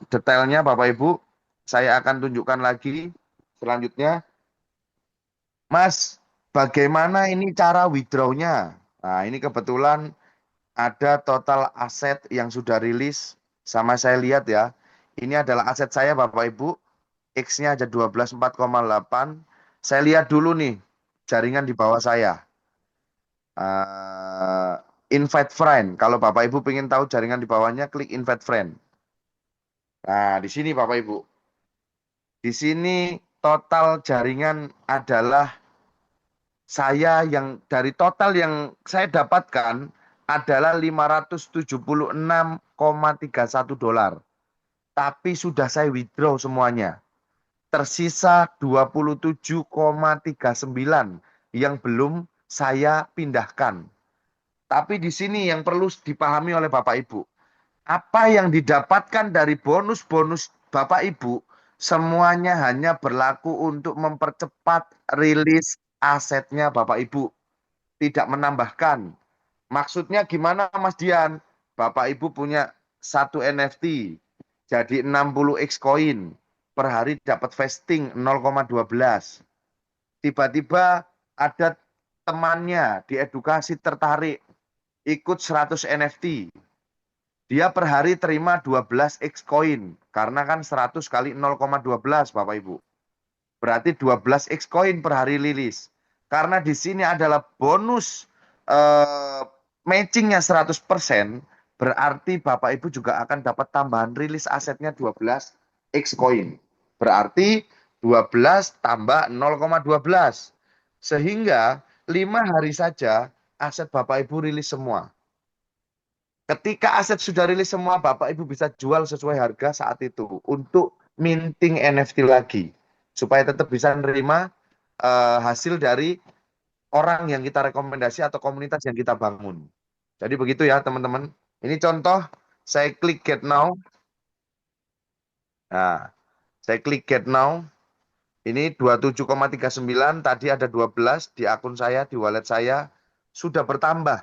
detailnya Bapak Ibu, saya akan tunjukkan lagi selanjutnya. Mas, bagaimana ini cara withdraw-nya? Nah, ini kebetulan ada total aset yang sudah rilis, sama saya lihat ya. Ini adalah aset saya Bapak Ibu, X-nya aja 12,4,8. Saya lihat dulu nih, jaringan di bawah saya. Invite friend. Kalau Bapak Ibu ingin tahu jaringan di bawahnya, klik invite friend. Nah, di sini Bapak Ibu. Di sini total jaringan adalah saya yang dari total yang saya dapatkan adalah 576,31 dolar. Tapi sudah saya withdraw semuanya. Tersisa 27,39 yang belum saya pindahkan. Tapi di sini yang perlu dipahami oleh Bapak Ibu, apa yang didapatkan dari bonus-bonus Bapak Ibu, semuanya hanya berlaku untuk mempercepat rilis asetnya Bapak Ibu, tidak menambahkan. Maksudnya gimana Mas Dian? Bapak Ibu punya satu NFT, jadi 60x koin, per hari dapat vesting 0,12. Tiba-tiba ada temannya diedukasi tertarik, ikut 100 NFT. Dia per hari terima 12x koin. Karena kan 100 kali 0,12 Bapak Ibu. Berarti 12x koin per hari rilis. Karena di sini adalah bonus matchingnya 100%. Berarti Bapak Ibu juga akan dapat tambahan rilis asetnya 12x koin. Berarti 12 tambah 0,12. Sehingga 5 hari saja aset Bapak Ibu rilis semua. Ketika aset sudah rilis semua, Bapak Ibu bisa jual sesuai harga saat itu untuk minting NFT lagi. Supaya tetap bisa menerima hasil dari orang yang kita rekomendasi atau komunitas yang kita bangun. Jadi begitu ya teman-teman. Ini contoh, saya klik get now. Nah, saya klik get now. Ini 27,39, tadi ada 12 di akun saya, di wallet saya. Sudah bertambah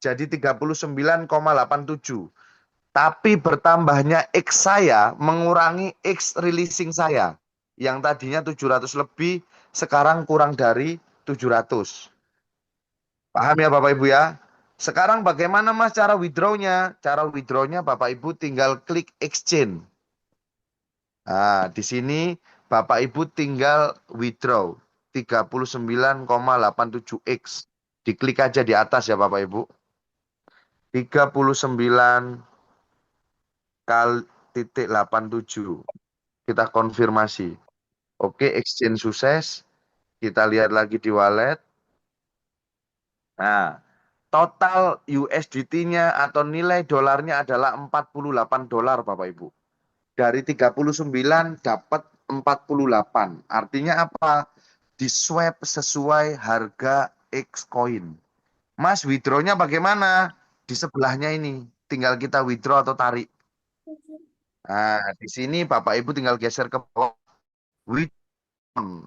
jadi 39,87. Tapi bertambahnya X saya mengurangi X releasing saya. Yang tadinya 700 lebih, sekarang kurang dari 700. Paham ya Bapak Ibu ya? Sekarang bagaimana Mas cara withdraw-nya? Cara withdraw-nya Bapak Ibu tinggal klik exchange. Nah, di sini Bapak Ibu tinggal withdraw 39,87 X. Diklik aja di atas ya Bapak Ibu. 39 kali titik 87. Kita konfirmasi. Oke, exchange sukses. Kita lihat lagi di wallet. Nah, total USDT-nya atau nilai dolarnya adalah $48 Bapak Ibu. Dari 39 dapat 48. Artinya apa? Di swap sesuai harga X coin. Mas, withdraw-nya bagaimana? Di sebelahnya ini. Tinggal kita withdraw atau tarik. Nah, di sini Bapak Ibu tinggal geser ke bawah.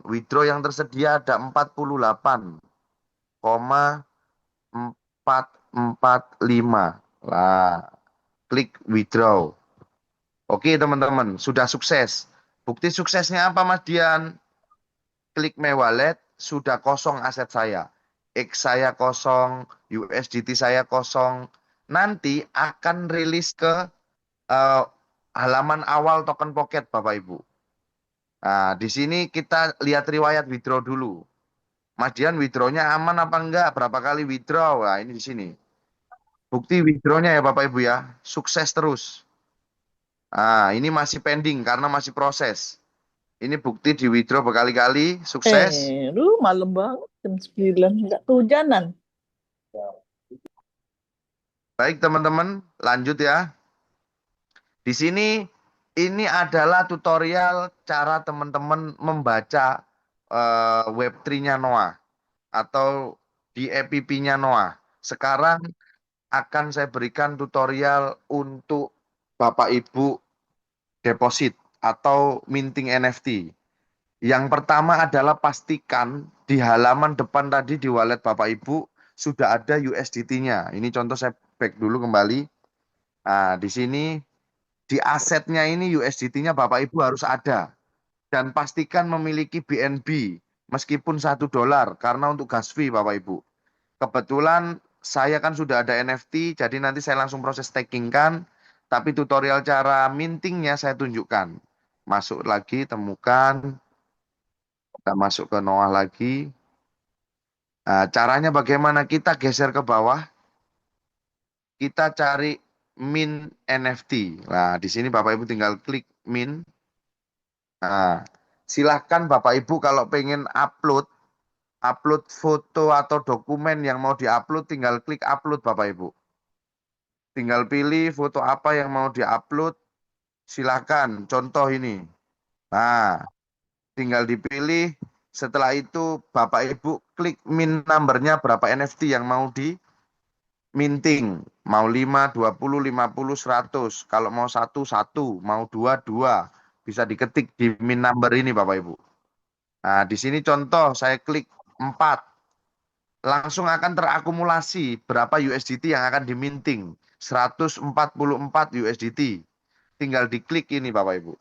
Withdraw yang tersedia ada 48,445. Lah, klik withdraw. Oke, teman-teman, sudah sukses. Bukti suksesnya apa, Mas Dian? Klik My Wallet, sudah kosong aset saya. X saya kosong, USDT saya kosong. Nanti akan rilis ke eh, halaman awal token pocket, Bapak Ibu. Nah, di sini kita lihat riwayat withdraw dulu. Mas Dian withdraw-nya aman apa enggak? Berapa kali withdraw? Nah, ini di sini. Bukti withdraw-nya ya Bapak Ibu ya. Sukses terus. Nah, ini masih pending karena masih proses. Ini bukti di withdraw berkali-kali, sukses.
Lu malam banget jam 9 nggak kehujanan.
Baik teman-teman, lanjut ya. Di sini ini adalah tutorial cara teman-teman membaca Web3-nya Noah atau di app-nya Noah. Sekarang akan saya berikan tutorial untuk Bapak Ibu deposit atau minting NFT. Yang pertama adalah pastikan di halaman depan tadi di wallet Bapak Ibu sudah ada USDT-nya. Ini contoh saya back dulu kembali. Nah, di sini di asetnya ini USDT-nya Bapak Ibu harus ada. Dan pastikan memiliki BNB meskipun $1 karena untuk gas fee Bapak Ibu. Kebetulan saya kan sudah ada NFT, jadi nanti saya langsung proses staking kan. Tapi tutorial cara mintingnya saya tunjukkan. Masuk lagi, temukan. Kita masuk ke Noah lagi. Nah, caranya bagaimana? Kita geser ke bawah. Kita cari min NFT. Nah, di sini Bapak Ibu tinggal klik min. Nah, silahkan Bapak Ibu kalau pengen upload foto atau dokumen yang mau diupload, tinggal klik upload Bapak Ibu. Tinggal pilih foto apa yang mau diupload, silakan. Contoh ini. Nah, tinggal dipilih. Setelah itu Bapak Ibu klik min numbernya berapa NFT yang mau di minting. Mau 5, 20, 50, 100. Kalau mau 1, 1. Mau 2, 2. Bisa diketik di min number ini Bapak Ibu. Nah, di sini contoh saya klik 4. Langsung akan terakumulasi berapa USDT yang akan diminting. 144 USDT. Tinggal diklik ini Bapak Ibu.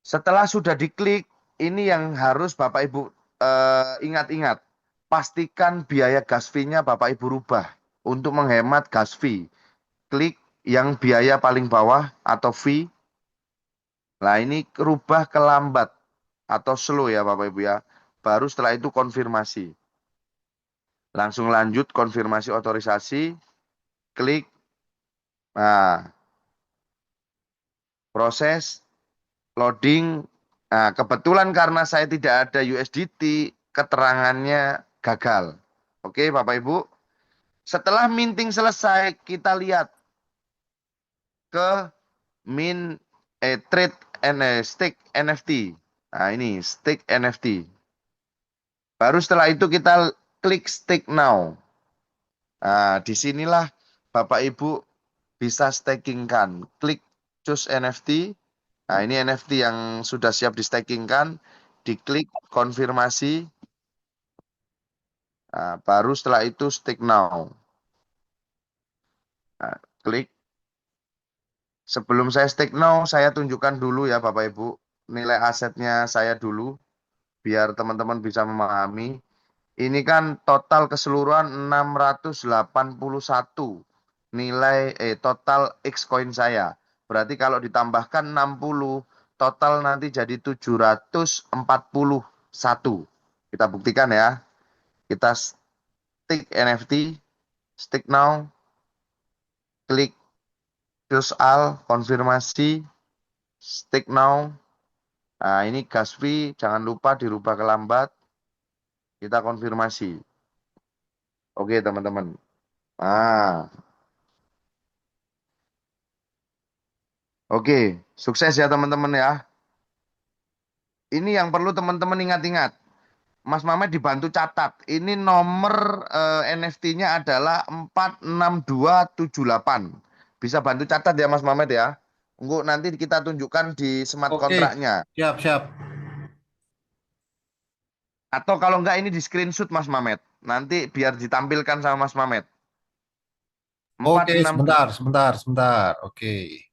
Setelah sudah diklik, ini yang harus Bapak Ibu ingat-ingat. Pastikan biaya gas fee-nya Bapak Ibu rubah untuk menghemat gas fee. Klik yang biaya paling bawah atau fee. Nah ini rubah ke lambat atau slow ya Bapak Ibu ya. Baru setelah itu konfirmasi. Langsung lanjut konfirmasi otorisasi. Klik. Nah, proses loading. Nah, kebetulan karena saya tidak ada USDT, keterangannya gagal. Oke, Bapak Ibu. Setelah minting selesai, kita lihat ke trade stake NFT. Nah, ini stake NFT. Baru setelah itu kita klik stake now. Nah, disinilah Bapak Ibu bisa stakingkan. Klik choose NFT. Nah, ini NFT yang sudah siap di stakingkan. Diklik konfirmasi. Nah, baru setelah itu stake now. Nah, klik. Sebelum saya stake now, saya tunjukkan dulu ya Bapak Ibu, nilai asetnya saya dulu, biar teman-teman bisa memahami. Ini kan total keseluruhan 681 nilai total Xcoin saya. Berarti kalau ditambahkan 60, total nanti jadi 741. Kita buktikan ya. Kita stake NFT, stake now, klik choose all, konfirmasi, stake now. Nah, ini gas fee, jangan lupa dirubah ke lambat. Kita konfirmasi. Oke, teman-teman. Nah, oke, sukses ya teman-teman ya. Ini yang perlu teman-teman ingat-ingat. Mas Mamet dibantu catat. Ini nomor NFT-nya adalah 46278. Bisa bantu catat ya Mas Mamet ya. Untuk nanti kita tunjukkan di smart
Oke,
kontraknya.
siap.
Atau kalau enggak ini di screenshot Mas Mamet. Nanti biar ditampilkan sama Mas Mamet.
Oke,
462.
sebentar. Oke,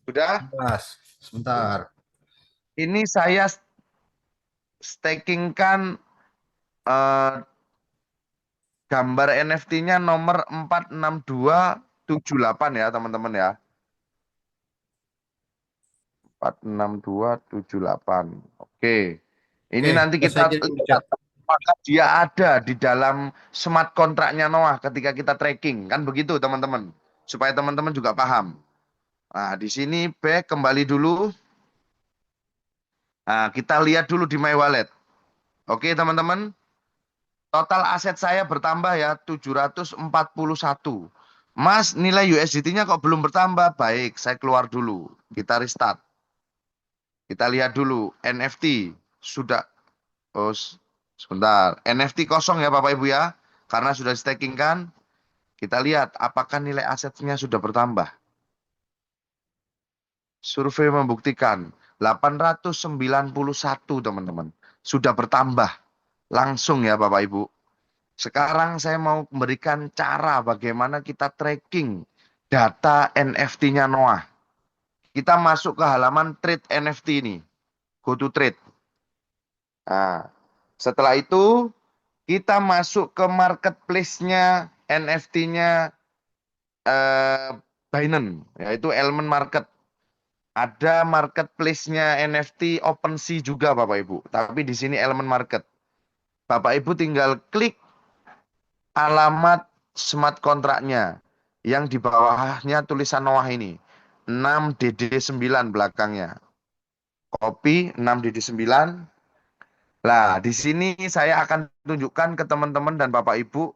Sudah?
Mas, sebentar.
Ini saya stakingkan eh, gambar NFT-nya nomor 46278 ya teman-teman ya. 46278. Oke. Ini
Oke,
nanti
saya
kita
kirim di
lihat
chat.
apakah dia ada di dalam smart kontraknya Noah ketika kita tracking. Kan begitu teman-teman. Supaya teman-teman juga paham. Nah, di sini back kembali dulu. Nah, kita lihat dulu di My Wallet. Oke, teman-teman. Total aset saya bertambah ya 741. Mas, nilai USDT-nya kok belum bertambah? Baik, saya keluar dulu. Kita restart. Kita lihat dulu NFT sudah oh sebentar. NFT kosong ya Bapak Ibu ya. Karena sudah staking kan. Kita lihat apakah nilai asetnya sudah bertambah. Survei membuktikan 891 teman-teman. Sudah bertambah langsung ya Bapak Ibu. Sekarang saya mau memberikan cara bagaimana kita tracking data NFT-nya Noah. Kita masuk ke halaman trade NFT ini. Go to trade. Nah, setelah itu kita masuk ke marketplace-nya NFT-nya Binance, yaitu Element Market. Ada marketplace-nya NFT OpenSea juga Bapak Ibu. Tapi di sini Element Market. Bapak Ibu tinggal klik alamat smart kontraknya yang di bawahnya tulisan Noah ini 6DD9 belakangnya, copy 6DD9. Lah di sini saya akan tunjukkan ke teman-teman dan Bapak Ibu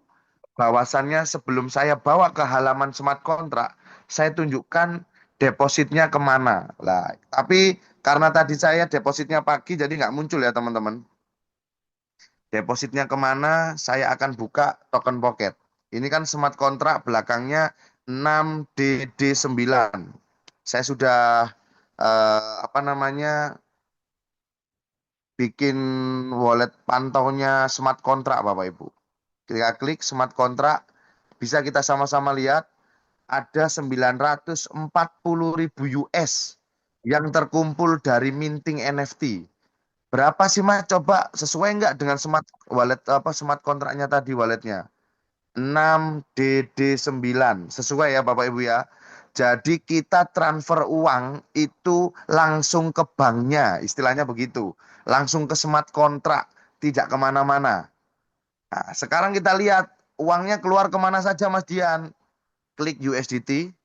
bahwasannya sebelum saya bawa ke halaman smart kontrak, saya tunjukkan depositnya kemana. Lah tapi karena tadi saya depositnya pagi jadi nggak muncul ya teman-teman. Depositnya kemana, saya akan buka token pocket. Ini kan smart kontrak belakangnya 6DD9. Saya sudah bikin wallet pantaunya smart kontrak Bapak Ibu. Kita klik smart kontrak, bisa kita sama-sama lihat ada 940.000 US yang terkumpul dari minting NFT. Berapa sih Mas? Coba sesuai nggak dengan smart wallet smart kontraknya tadi walletnya? 6DD9. Sesuai ya Bapak Ibu ya. Jadi kita transfer uang itu langsung ke banknya, istilahnya begitu. Langsung ke smart kontrak, tidak kemana-mana. Nah, sekarang kita lihat uangnya keluar kemana saja Mas Dian. Klik USDT,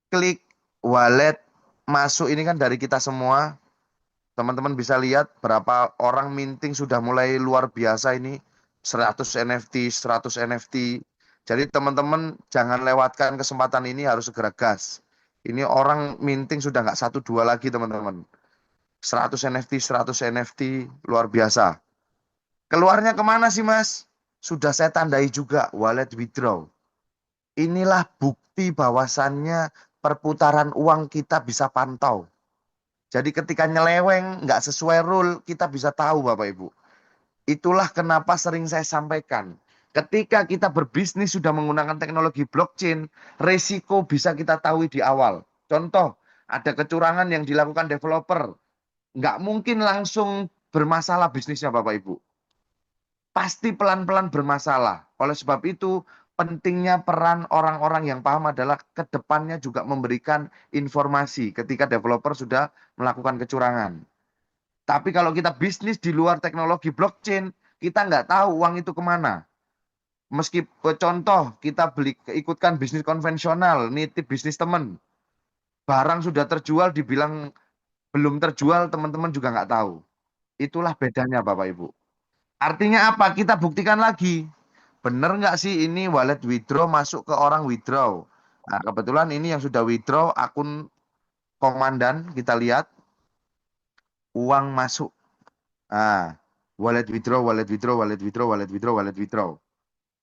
klik wallet, masuk ini kan dari kita semua. Teman-teman bisa lihat berapa orang minting sudah mulai luar biasa ini. 100 NFT, 100 NFT. Jadi teman-teman jangan lewatkan kesempatan ini, harus segera gas. Ini orang minting sudah nggak satu dua lagi teman-teman. 100 NFT, 100 NFT, luar biasa. Keluarnya kemana sih Mas? Sudah saya tandai juga, wallet withdraw. Inilah bukti bahwasannya perputaran uang kita bisa pantau. Jadi ketika nyeleweng, nggak sesuai rule, kita bisa tahu Bapak Ibu. Itulah kenapa sering saya sampaikan. Ketika kita berbisnis sudah menggunakan teknologi blockchain, resiko bisa kita tahu di awal. Contoh, ada kecurangan yang dilakukan developer. Nggak mungkin langsung bermasalah bisnisnya Bapak Ibu. Pasti pelan-pelan bermasalah. Oleh sebab itu, pentingnya peran orang-orang yang paham adalah ke depannya juga memberikan informasi ketika developer sudah melakukan kecurangan. Tapi kalau kita bisnis di luar teknologi blockchain, kita nggak tahu uang itu kemana. Meskipun contoh kita ikutkan bisnis konvensional, nitip bisnis teman, barang sudah terjual dibilang belum terjual, teman-teman juga nggak tahu. Itulah bedanya Bapak Ibu. Artinya apa? Kita buktikan lagi. Benar nggak sih ini wallet withdraw masuk ke orang withdraw? Nah, kebetulan ini yang sudah withdraw akun komandan, kita lihat uang masuk. Nah, wallet withdraw, wallet withdraw, wallet withdraw, wallet withdraw, wallet withdraw.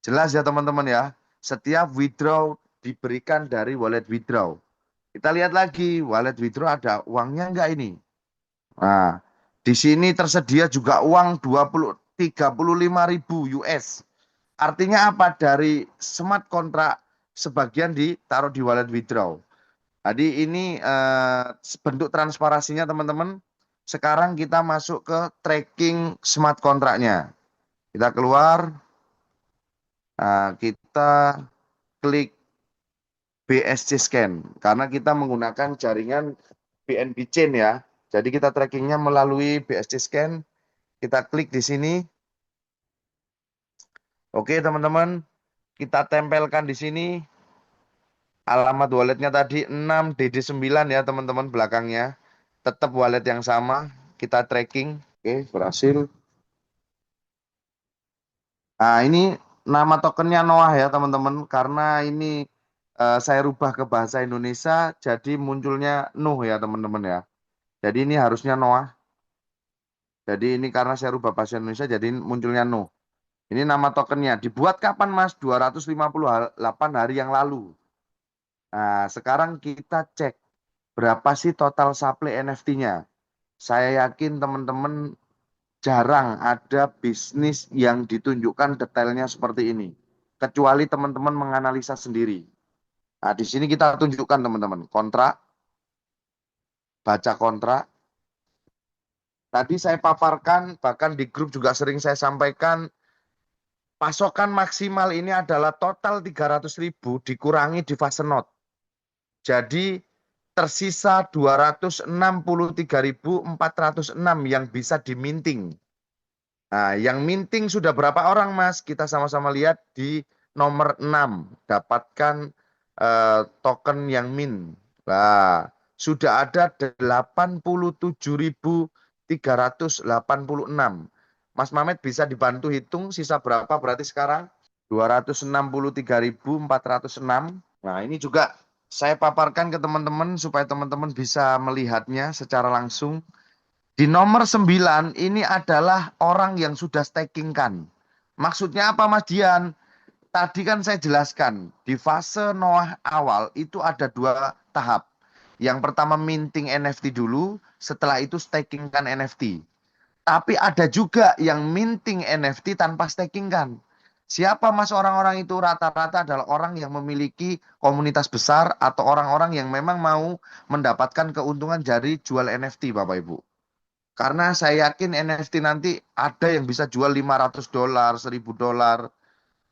Jelas ya teman-teman ya. Setiap withdraw diberikan dari wallet withdraw. Kita lihat lagi, wallet withdraw ada uangnya enggak ini? Nah, di sini tersedia juga uang 35.000 US. Artinya apa? Dari smart contract sebagian ditaruh di wallet withdraw. Jadi ini bentuk transparansinya teman-teman. Sekarang kita masuk ke tracking smart contract-nya. Kita keluar. Nah, kita klik BSC Scan karena kita menggunakan jaringan BNB Chain ya. Jadi kita trackingnya melalui BSC Scan. Kita klik di sini. Oke teman-teman, kita tempelkan di sini alamat walletnya tadi 6DD9 ya teman-teman belakangnya. Tetap wallet yang sama. Kita tracking. Oke, berhasil. Nah ini nama tokennya Noah ya teman-teman. Karena ini saya rubah ke bahasa Indonesia, jadi munculnya Nuh ya teman-teman ya. Jadi ini harusnya Noah. Jadi ini karena saya rubah bahasa Indonesia, jadi munculnya Nuh. Ini nama tokennya. Dibuat kapan Mas? 258 hari yang lalu. Nah sekarang kita cek berapa sih total supply NFT-nya. Saya yakin teman-teman jarang ada bisnis yang ditunjukkan detailnya seperti ini. Kecuali teman-teman menganalisa sendiri. Nah, di sini kita tunjukkan teman-teman, kontrak, baca kontrak. Tadi saya paparkan, bahkan di grup juga sering saya sampaikan, pasokan maksimal ini adalah total 300.000 dikurangi di fase not. Jadi tersisa 263.406 yang bisa diminting. Nah, yang minting sudah berapa orang Mas? Kita sama-sama lihat di nomor 6, dapatkan token yang min. Nah, sudah ada 87.386. Mas Mamet bisa dibantu hitung sisa berapa berarti sekarang? 263.406. Nah, ini juga saya paparkan ke teman-teman supaya teman-teman bisa melihatnya secara langsung. Di nomor 9 ini adalah orang yang sudah stakingkan. Maksudnya apa Mas Dian? Tadi kan saya jelaskan, di fase Noah awal itu ada 2 tahap. Yang pertama minting NFT dulu, setelah itu stakingkan NFT. Tapi ada juga yang minting NFT tanpa stakingkan. Siapa Mas orang-orang itu? Rata-rata adalah orang yang memiliki komunitas besar atau orang-orang yang memang mau mendapatkan keuntungan dari jual NFT Bapak Ibu. Karena saya yakin NFT nanti ada yang bisa jual $500, $1.000.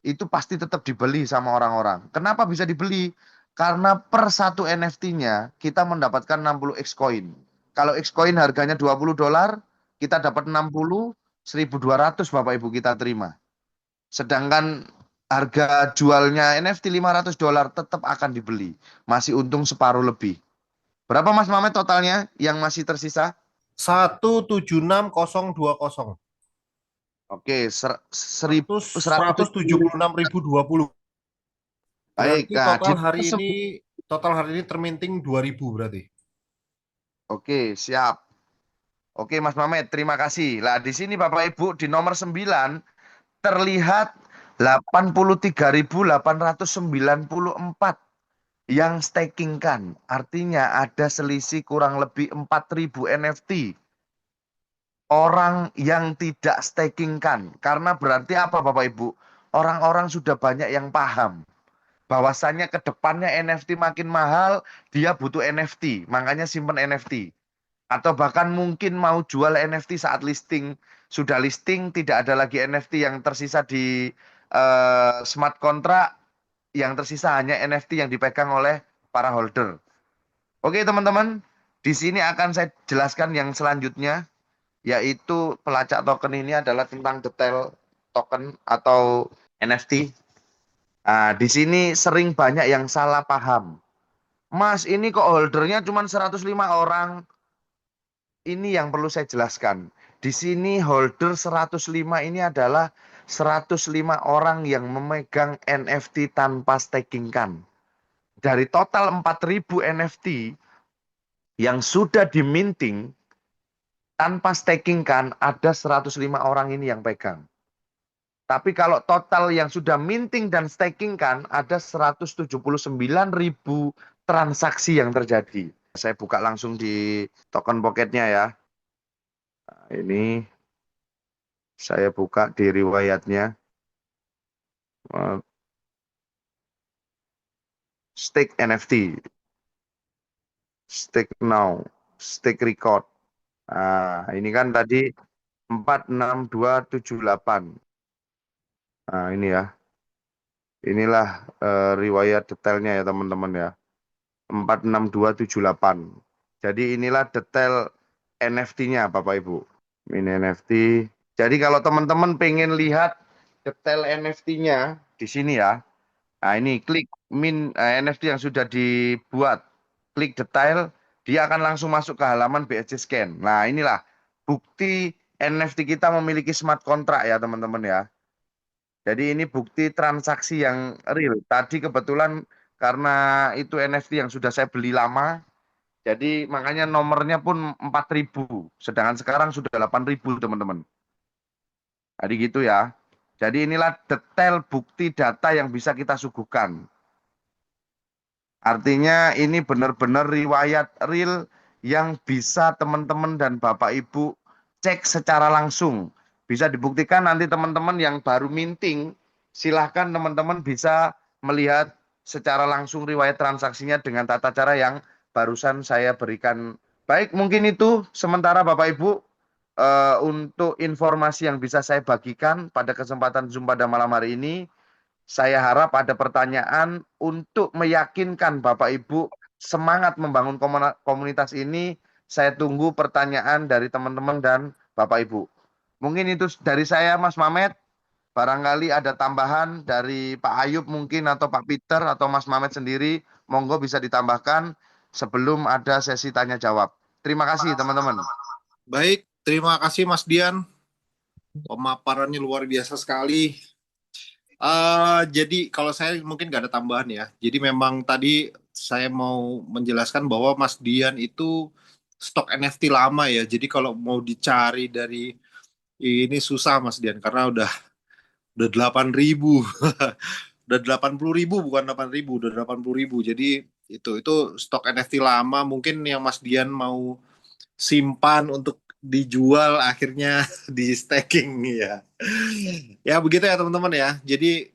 Itu pasti tetap dibeli sama orang-orang. Kenapa bisa dibeli? Karena per satu NFT-nya kita mendapatkan 60 X-Coin. Kalau X-Coin harganya $20, kita dapat 60, 1.200 Bapak Ibu kita terima. Sedangkan harga jualnya NFT $500 tetap akan dibeli. Masih untung separuh lebih. Berapa Mas Mamet totalnya yang masih tersisa?
176.020.
Oke,
176.020.
Baik,
Berarti
nah,
total hari ini terminting 2.000 berarti.
Oke, siap. Oke, Mas Mamet, terima kasih. Lah, di sini Bapak Ibu di nomor 9 terlihat 83.894 yang stakingkan. Artinya ada selisih kurang lebih 4.000 NFT. Orang yang tidak stakingkan. Karena berarti apa Bapak Ibu? orang-orang sudah banyak yang paham bahwasannya ke depannya NFT makin mahal, dia butuh NFT, makanya simpen NFT. Atau bahkan mungkin mau jual NFT saat listing, sudah listing, tidak ada lagi NFT yang tersisa di smart contract, yang tersisa hanya NFT yang dipegang oleh para holder. Oke teman-teman, di sini akan saya jelaskan yang selanjutnya, yaitu pelacak token ini adalah tentang detail token atau NFT. Nah, di sini sering banyak yang salah paham. Mas, ini kok holdernya cuma 105 orang. Ini yang perlu saya jelaskan. Di sini holder 105 ini adalah 105 orang yang memegang NFT tanpa stakingkan. Dari total 4.000 NFT yang sudah diminting tanpa stakingkan, ada 105 orang ini yang pegang. Tapi kalau total yang sudah minting dan staking kan ada 179.000 transaksi yang terjadi. Saya buka langsung di token pocketnya ya. Nah, ini saya buka di riwayatnya. Stake NFT. Stake now. Stake record. Nah, ini kan tadi 46278. Nah, ini ya. Inilah riwayat detailnya ya teman-teman ya. 46278. Jadi inilah detail NFT-nya Bapak Ibu. Ini NFT. Jadi kalau teman-teman pengen lihat detail NFT-nya di sini ya. Nah ini klik NFT yang sudah dibuat. Klik detail, dia akan langsung masuk ke halaman BSC Scan. Nah inilah bukti NFT kita memiliki smart contract ya teman-teman ya. Jadi ini bukti transaksi yang real. Tadi kebetulan karena itu NFT yang sudah saya beli lama, jadi makanya nomornya pun 4.000. Sedangkan sekarang sudah 8.000 teman-teman. Jadi gitu ya. Jadi inilah detail bukti data yang bisa kita suguhkan. Artinya ini benar-benar riwayat real yang bisa teman-teman dan Bapak Ibu cek secara langsung. Bisa dibuktikan nanti teman-teman yang baru minting, silahkan teman-teman bisa melihat secara langsung riwayat transaksinya dengan tata cara yang barusan saya berikan. Baik, mungkin itu sementara Bapak Ibu untuk informasi yang bisa saya bagikan pada kesempatan Zoom pada malam hari ini. Saya harap ada pertanyaan untuk meyakinkan Bapak Ibu semangat membangun komunitas ini. Saya tunggu pertanyaan dari teman-teman dan Bapak Ibu. Mungkin itu dari saya Mas Mamet. Barangkali ada tambahan dari Pak Ayub mungkin atau Pak Peter atau Mas Mamet sendiri. Monggo bisa ditambahkan sebelum ada sesi tanya jawab. Terima kasih teman-teman.
Baik, terima kasih Mas Dian. Pemaparannya luar biasa sekali. Jadi kalau saya mungkin nggak ada tambahan ya. Jadi memang tadi saya mau menjelaskan bahwa Mas Dian itu stok NFT lama ya. Jadi kalau mau dicari dari ini susah Mas Dian karena udah 8.000. Udah 80.000 bukan 8.000, udah 80.000. Jadi itu stok NFT lama mungkin yang Mas Dian mau simpan untuk dijual akhirnya di staking ya. Ya begitu ya teman-teman ya. Jadi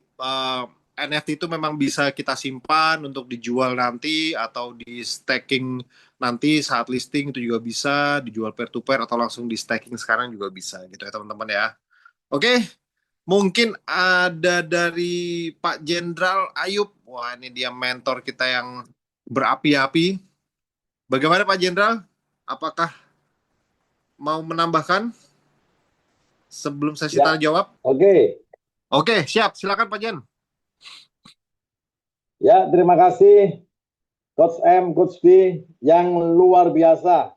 NFT itu memang bisa kita simpan untuk dijual nanti atau di staking nanti saat listing itu juga bisa dijual peer to peer atau langsung di staking sekarang juga bisa gitu ya teman-teman ya. Oke, mungkin ada dari Pak Jenderal Ayub. Wah ini dia mentor kita yang berapi-api. Bagaimana Pak Jenderal? Apakah mau menambahkan sebelum sesi
Ya,
tanya jawab?
oke.
Oke, siap. Silakan Pak Jen.
Ya, terima kasih Coach M, Coach B yang luar biasa.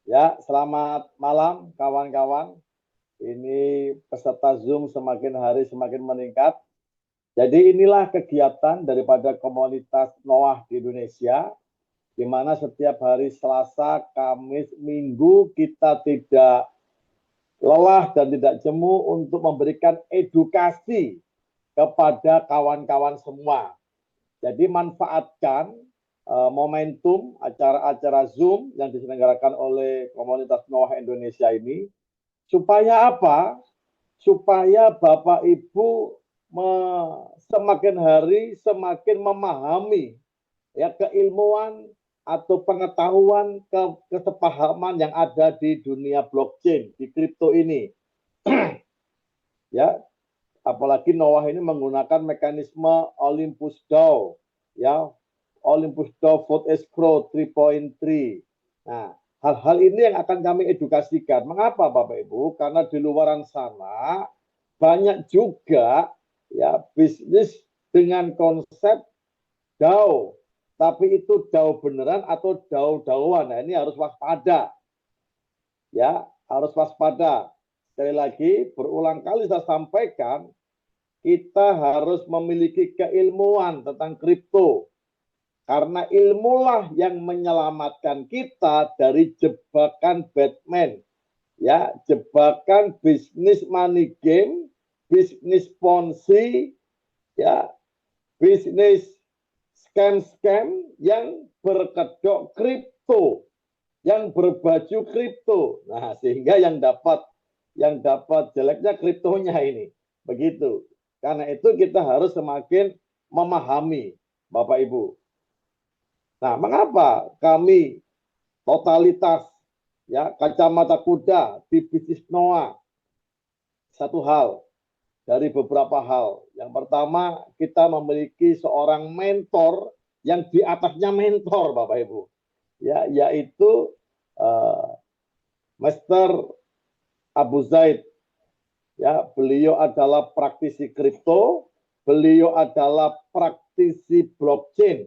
Ya, selamat malam kawan-kawan. Ini peserta Zoom semakin hari semakin meningkat. Jadi inilah kegiatan daripada komunitas Noah di Indonesia, di mana setiap hari Selasa, Kamis, Minggu kita tidak lelah dan tidak jemu untuk memberikan edukasi kepada kawan-kawan semua. Jadi manfaatkan momentum acara-acara Zoom yang diselenggarakan oleh komunitas Noah Indonesia ini supaya apa? Supaya Bapak Ibu semakin hari semakin memahami ya keilmuan atau pengetahuan kesepahaman yang ada di dunia blockchain, di kripto ini. Ya, apalagi Noah ini menggunakan mekanisme Olympus DAO, ya, Olympus DAO Vote Escrow 3.3. Nah, hal-hal ini yang akan kami edukasikan. Mengapa Bapak Ibu? Karena di luaran sana banyak juga ya bisnis dengan konsep DAO, tapi itu DAO beneran atau DAO-DAOan. Nah, ini harus waspada. Ya, harus waspada. Sekali lagi, berulang kali saya sampaikan, kita harus memiliki keilmuan tentang kripto. Karena ilmulah yang menyelamatkan kita dari jebakan Batman. Ya, jebakan bisnis money game, bisnis Ponzi, ya, bisnis scam-scam yang berkedok kripto, yang berbaju kripto. Nah, sehingga yang dapat jeleknya kriptonya ini. Begitu. Karena itu kita harus semakin memahami, Bapak Ibu. Nah, mengapa kami totalitas ya kacamata kuda di bisnis Noah? Satu hal dari beberapa hal. Yang pertama, kita memiliki seorang mentor yang di atasnya mentor, Bapak Ibu. Ya, yaitu Master Abu Zaid. Ya, beliau adalah praktisi kripto, beliau adalah praktisi blockchain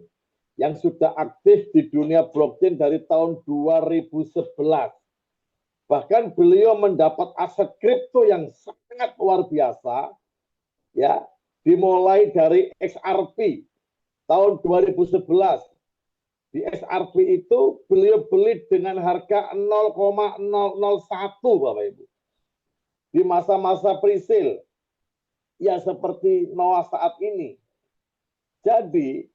yang sudah aktif di dunia blockchain dari tahun 2011. Bahkan beliau mendapat aset kripto yang sangat luar biasa, ya, dimulai dari XRP tahun 2011. Di XRP itu beliau beli dengan harga 0,001, Bapak Ibu. Di masa-masa pre-sale, ya seperti Noah saat ini. Jadi,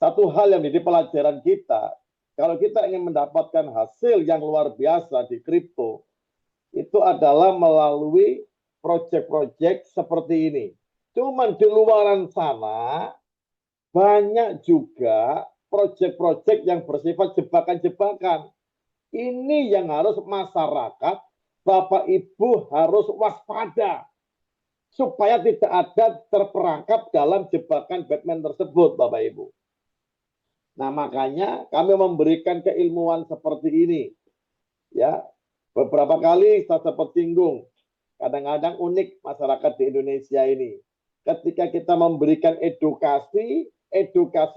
satu hal yang menjadi pelajaran kita, kalau kita ingin mendapatkan hasil yang luar biasa di kripto, itu adalah melalui proyek-proyek seperti ini. Cuman di luaran sana, banyak juga proyek-proyek yang bersifat jebakan-jebakan. Ini yang harus masyarakat, Bapak Ibu harus waspada. Supaya tidak ada terperangkap dalam jebakan Batman tersebut, Bapak Ibu. Nah, makanya kami memberikan keilmuan seperti ini. Ya, beberapa kali saya sempat singgung. Kadang-kadang unik masyarakat di Indonesia ini. Ketika kita memberikan edukasi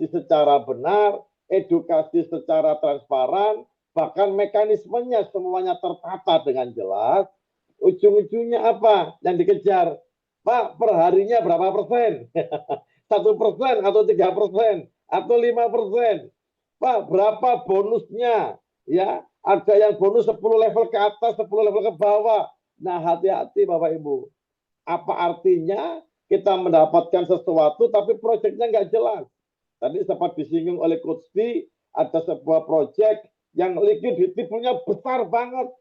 secara benar, edukasi secara transparan, bahkan mekanismenya semuanya tertata dengan jelas, ujung-ujungnya apa yang dikejar? Pak, perharinya berapa persen? 1% atau 3%? Atau 5%. Pak, berapa bonusnya? Ya, ada yang bonus 10 level ke atas, 10 level ke bawah. Nah, hati-hati Bapak Ibu. Apa artinya kita mendapatkan sesuatu tapi proyeknya nggak jelas? Tadi sempat disinggung oleh Coach D, ada sebuah proyek yang liquidity punya besar banget.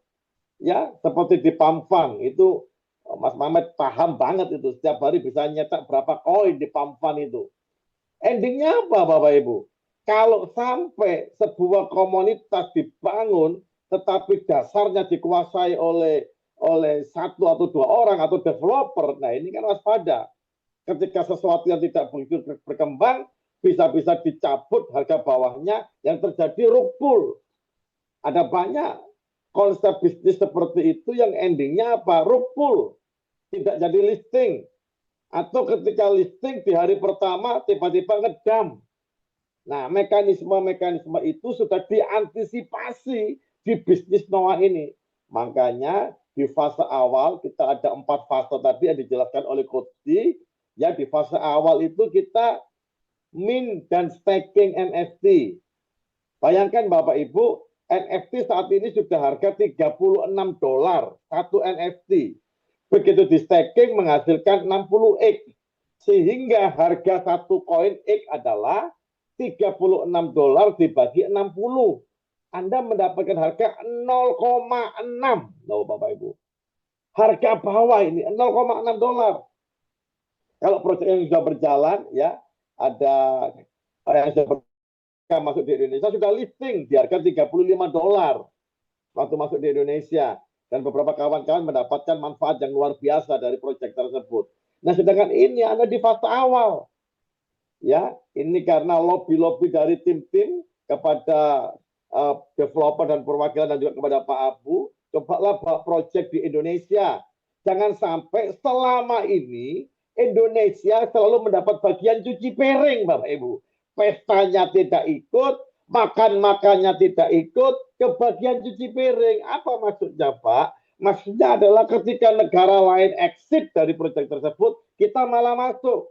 Ya, seperti di Pamfan itu Mas Mamet paham banget itu. Setiap hari bisa nyetak berapa koin di Pamfan itu. Endingnya apa Bapak Ibu? Kalau sampai sebuah komunitas dibangun, tetapi dasarnya dikuasai oleh satu atau dua orang atau developer, nah ini kan waspada. Ketika sesuatu yang tidak begitu berkembang, bisa-bisa dicabut harga bawahnya, yang terjadi rug pull. Ada banyak konsep bisnis seperti itu yang endingnya apa? Rug pull. Tidak jadi listing. Atau ketika listing di hari pertama tiba-tiba ngedam. Nah, mekanisme-mekanisme itu sudah diantisipasi di bisnis Noah ini. Makanya di fase awal kita ada 4 fase tadi yang dijelaskan oleh Coach D. Ya, di fase awal itu kita mint dan staking NFT. Bayangkan Bapak Ibu, NFT saat ini sudah harga $36 satu NFT. Begitu di staking menghasilkan 60x. Sehingga harga satu koin X adalah $36 dibagi 60. Anda mendapatkan harga 0,6. Loh Bapak Ibu. Harga bawah ini $0,6. Kalau proyek yang sudah berjalan, ya ada yang sudah masuk di Indonesia sudah listing di harga $35 waktu masuk di Indonesia, dan beberapa kawan-kawan mendapatkan manfaat yang luar biasa dari proyek tersebut. Nah, sedangkan ini Anda di fase awal, ya ini karena lobby-lobby dari tim-tim kepada developer dan perwakilan dan juga kepada Pak Abu, cobalah buat proyek di Indonesia. Jangan sampai selama ini Indonesia selalu mendapat bagian cuci piring, Bapak Ibu. Pestanya tidak ikut, makan-makannya tidak ikut, kebagian cuci piring. Apa maksudnya, Pak? Maksudnya adalah ketika negara lain exit dari proyek tersebut, kita malah masuk.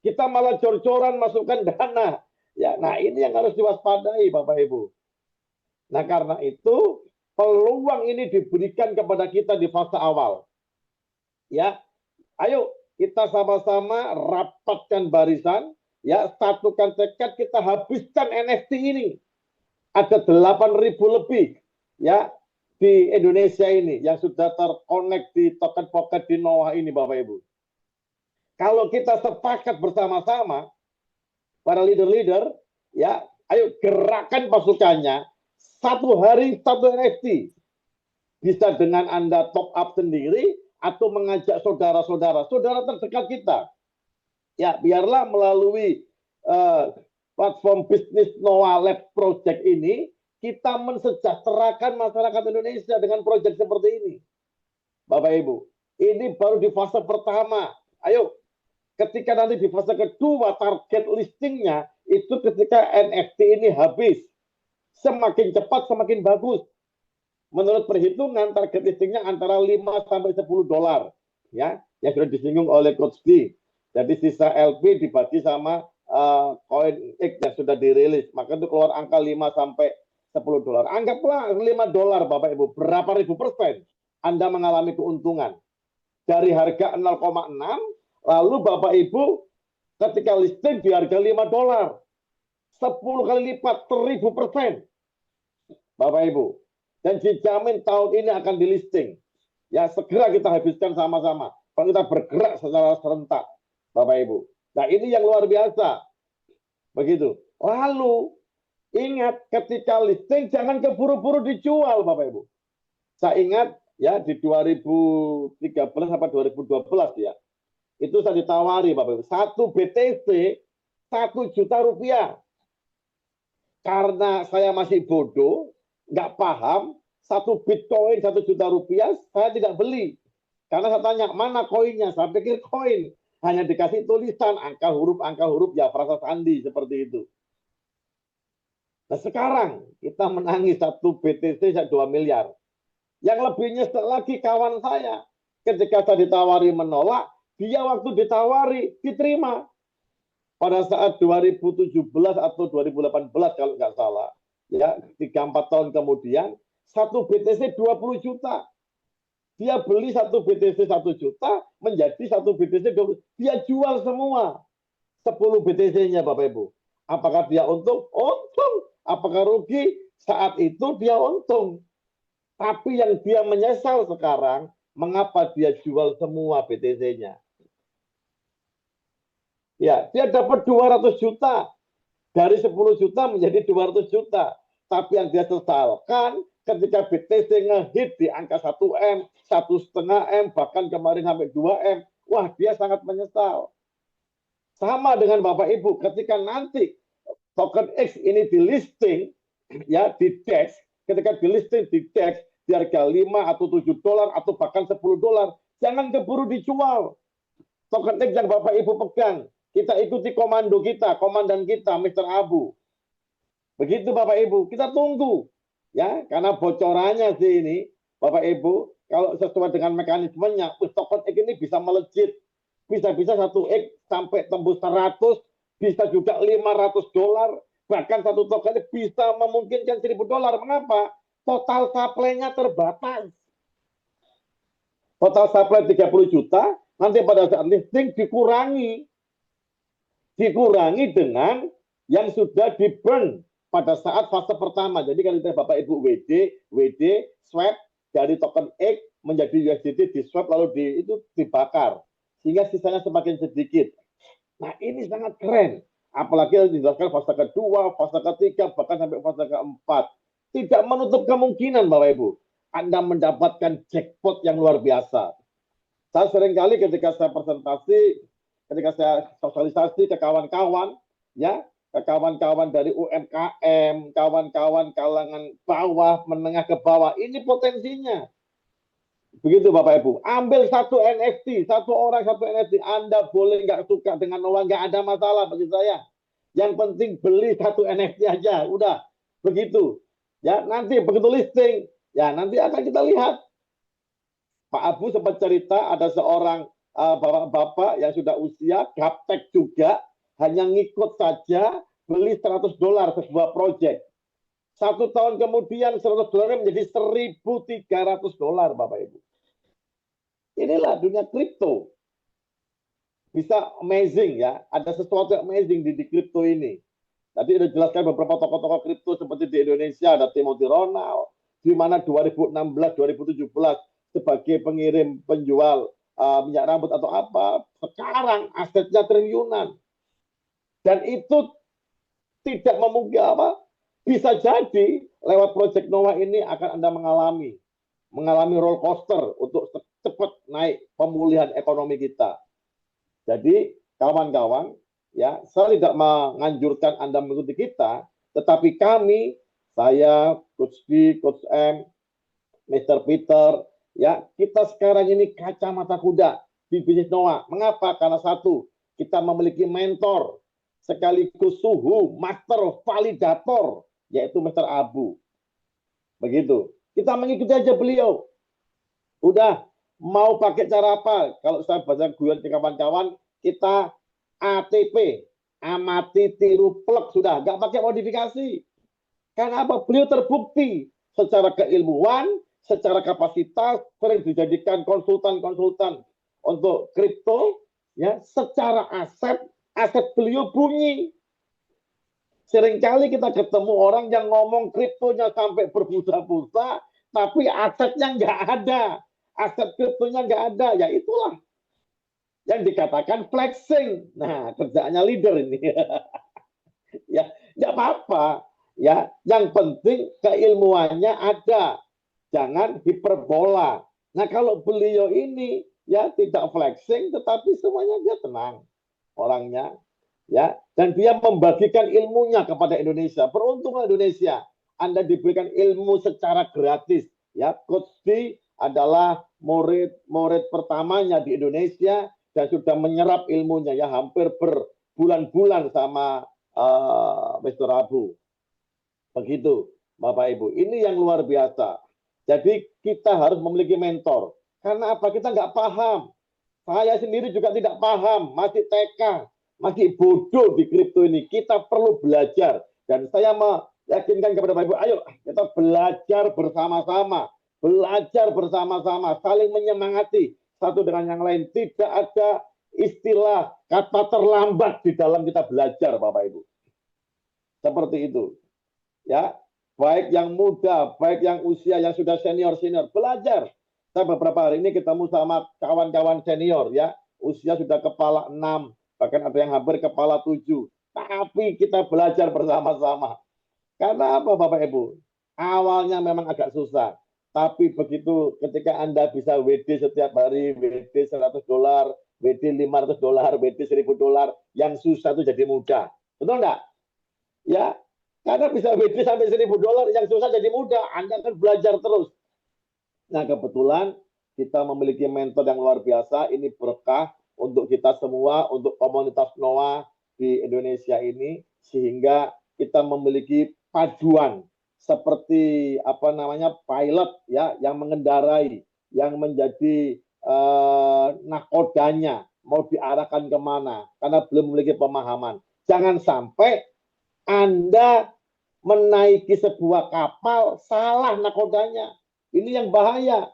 Kita malah jor-joran masukkan dana. Ya, nah ini yang harus diwaspadai, Bapak Ibu. Nah, karena itu peluang ini diberikan kepada kita di fase awal. Ya, ayo kita sama-sama rapatkan barisan, ya, satukan tekad, kita habiskan NFT ini. Ada 8.000 lebih, ya, di Indonesia ini yang sudah terkonek di token pocket di Noah ini, Bapak Ibu. Kalau kita sepakat bersama-sama, para leader-leader, ya, ayo gerakan pasukannya, satu hari satu NFT. Bisa dengan Anda top up sendiri, atau mengajak saudara-saudara terdekat kita. Ya, biarlah melalui platform bisnis Noah Lab Project ini, kita mensejahterakan masyarakat Indonesia dengan proyek seperti ini. Bapak Ibu, ini baru di fase pertama. Ayo, ketika nanti di fase kedua, target listingnya itu ketika NFT ini habis. Semakin cepat, semakin bagus. Menurut perhitungan, target listingnya antara 5-10 dolar. Ya, yang sudah disinggung oleh Coach D. Jadi sisa LP dibagi sama koin X yang sudah dirilis. Maka itu keluar angka 5-10 dolar. Anggaplah 5 dolar, Bapak Ibu. Berapa ribu persen Anda mengalami keuntungan? Dari harga 0,6, lalu Bapak Ibu ketika listing di harga 5 dolar. 10 kali lipat, 1000%. Bapak Ibu. Dan dijamin tahun ini akan di listing. Ya, segera kita habiskan sama-sama. Kalau kita bergerak secara serentak, Bapak Ibu. Nah, ini yang luar biasa. Begitu. Lalu, ingat ketika listing jangan keburu-buru dijual, Bapak Ibu. Saya ingat ya di 2013 sampai 2012 ya. Itu saya ditawari, Bapak Ibu. Satu BTC 1 juta rupiah. Karena saya masih bodoh, nggak paham, 1 Bitcoin 1 juta rupiah, saya tidak beli. Karena saya tanya, mana koinnya? Saya pikir koin. Hanya dikasih tulisan, angka huruf, ya frasa sandi, seperti itu. Nah sekarang, kita menangis 1 BTC 2 miliar. Yang lebih nyesek lagi kawan saya. Ketika saya ditawari menolak, dia waktu ditawari, diterima. Pada saat 2017 atau 2018 kalau nggak salah, ya 3-4 tahun kemudian, 1 BTC 20 juta. Dia beli 1 BTC 1 juta menjadi 1 BTC 20. Dia jual semua 10 BTC-nya, Bapak Ibu. Apakah dia untung? Untung. Apakah rugi? Saat itu dia untung. Tapi yang dia menyesal sekarang, mengapa dia jual semua BTC-nya? Ya, dia dapat 200 juta. Dari 10 juta menjadi 200 juta. Tapi yang dia sesalkan ketika BTC ngehit di angka 1M, 1,5M, bahkan kemarin sampai 2M. Wah, dia sangat menyesal. Sama dengan Bapak Ibu, ketika nanti token X ini di listing, ya di DEX, ketika di listing di DEX, di harga 5 atau 7 dolar atau bahkan 10 dolar, jangan keburu dijual. Token X yang Bapak Ibu pegang, kita ikuti komando kita, komandan kita, Mr. Abu. Begitu Bapak Ibu, kita tunggu. Ya, karena bocorannya sih ini, Bapak Ibu, kalau sesuai dengan mekanismenya, token X ini bisa melejit. Bisa-bisa 1X sampai tembus 100, bisa juga 500 dolar, bahkan satu token bisa memungkinkan 1.000 dolar. Mengapa? Total supply-nya terbatas. Total supply 30 juta, nanti pada saat listing dikurangi dengan yang sudah di burn pada saat fase pertama. Jadi kalau Bapak Ibu WD, swap dari token X menjadi USDT, di swap lalu itu dibakar. sehingga sisanya semakin sedikit. Nah, ini sangat keren. Apalagi dijelaskan fase kedua, fase ketiga, bahkan sampai fase keempat. Tidak menutup kemungkinan, Bapak Ibu, Anda mendapatkan jackpot yang luar biasa. Saya seringkali ketika saya presentasi, ketika saya sosialisasi ke kawan-kawan, ya, ke kawan-kawan dari UMKM, kawan-kawan kalangan bawah, menengah ke bawah, ini potensinya. Begitu Bapak Ibu, ambil satu NFT, satu orang satu NFT, Anda boleh nggak suka dengan uang, nggak ada masalah bagi saya. Yang penting beli satu NFT aja, udah begitu. Ya nanti begitu listing, ya nanti akan kita lihat. Pak Abu sempat cerita ada seorang bapak-bapak yang sudah usia, gaptek juga, hanya ngikut saja beli $100 sebuah proyek. 1 tahun kemudian $100 menjadi $1.300, Bapak Ibu. Inilah dunia kripto. Bisa amazing ya, ada sesuatu yang amazing di kripto ini. Tadi sudah jelaskan beberapa tokoh-tokoh kripto seperti di Indonesia ada Timothy Ronald, di mana 2016-2017 sebagai pengirim penjual minyak rambut atau apa, sekarang asetnya triliunan. Dan itu tidak memungkinkan apa, bisa jadi lewat Project Noah ini akan Anda mengalami roller coaster untuk cepat naik pemulihan ekonomi kita. Jadi kawan-kawan, ya saya tidak menganjurkan Anda mengikuti kita, tetapi kami, saya, Coach B, Coach M, Mr. Peter, ya kita sekarang ini kacamata kuda di bisnis Noah. Mengapa? Karena satu, kita memiliki mentor sekaligus suhu, master, validator, yaitu Mr. Abu. Begitu. Kita mengikuti aja beliau. Udah, mau pakai cara apa? Kalau saya baca guyon ke kawan-kawan, kita ATP, amati, tiru, plek, sudah. Nggak pakai modifikasi. Karena apa? Beliau terbukti secara keilmuan, secara kapasitas, sering dijadikan konsultan-konsultan untuk kripto, ya, secara aset beliau bunyi. Seringkali kita ketemu orang yang ngomong kriptonya sampai berbusa-busa, tapi asetnya nggak ada. Aset kriptonya nggak ada. Ya itulah yang dikatakan flexing. Nah, kerjaannya leader ini. Ya, nggak apa-apa. Ya, yang penting keilmuannya ada. Jangan hiperbola. Nah, kalau beliau ini ya tidak flexing, tetapi semuanya dia tenang orangnya. Ya, dan dia membagikan ilmunya kepada Indonesia. Beruntunglah Indonesia, Anda diberikan ilmu secara gratis. Ya, Coach D adalah murid pertamanya di Indonesia dan sudah menyerap ilmunya ya hampir berbulan-bulan sama Mr. Abu. Begitu, Bapak Ibu. Ini yang luar biasa. Jadi kita harus memiliki mentor. Karena apa? Kita nggak paham. Saya sendiri juga tidak paham, masih TK. Masih bodoh di kripto ini. Kita perlu belajar. Dan saya meyakinkan kepada Bapak Ibu, ayo kita belajar bersama-sama. Belajar bersama-sama. Saling menyemangati satu dengan yang lain. Tidak ada istilah kata terlambat di dalam kita belajar, Bapak Ibu. Seperti itu. Ya, baik yang muda, baik yang usia, yang sudah senior-senior. Belajar. Saya beberapa hari ini ketemu sama kawan-kawan senior, ya. Usia sudah kepala 6. Bahkan ada yang hampir kepala 7. Tapi kita belajar bersama-sama. Karena apa Bapak Ibu? Awalnya memang agak susah. Tapi begitu ketika Anda bisa WD setiap hari, WD $100, WD $500, WD $1000, yang susah itu jadi mudah. Betul enggak? Ya, karena bisa WD sampai $1000, yang susah jadi mudah. Anda akan belajar terus. Nah, kebetulan kita memiliki mentor yang luar biasa. Ini berkah untuk kita semua, untuk komunitas Noah di Indonesia ini, sehingga kita memiliki paduan seperti apa namanya pilot ya yang mengendarai, yang menjadi nakodanya, mau diarahkan kemana, karena belum memiliki pemahaman. Jangan sampai Anda menaiki sebuah kapal salah nakodanya. Ini yang bahaya.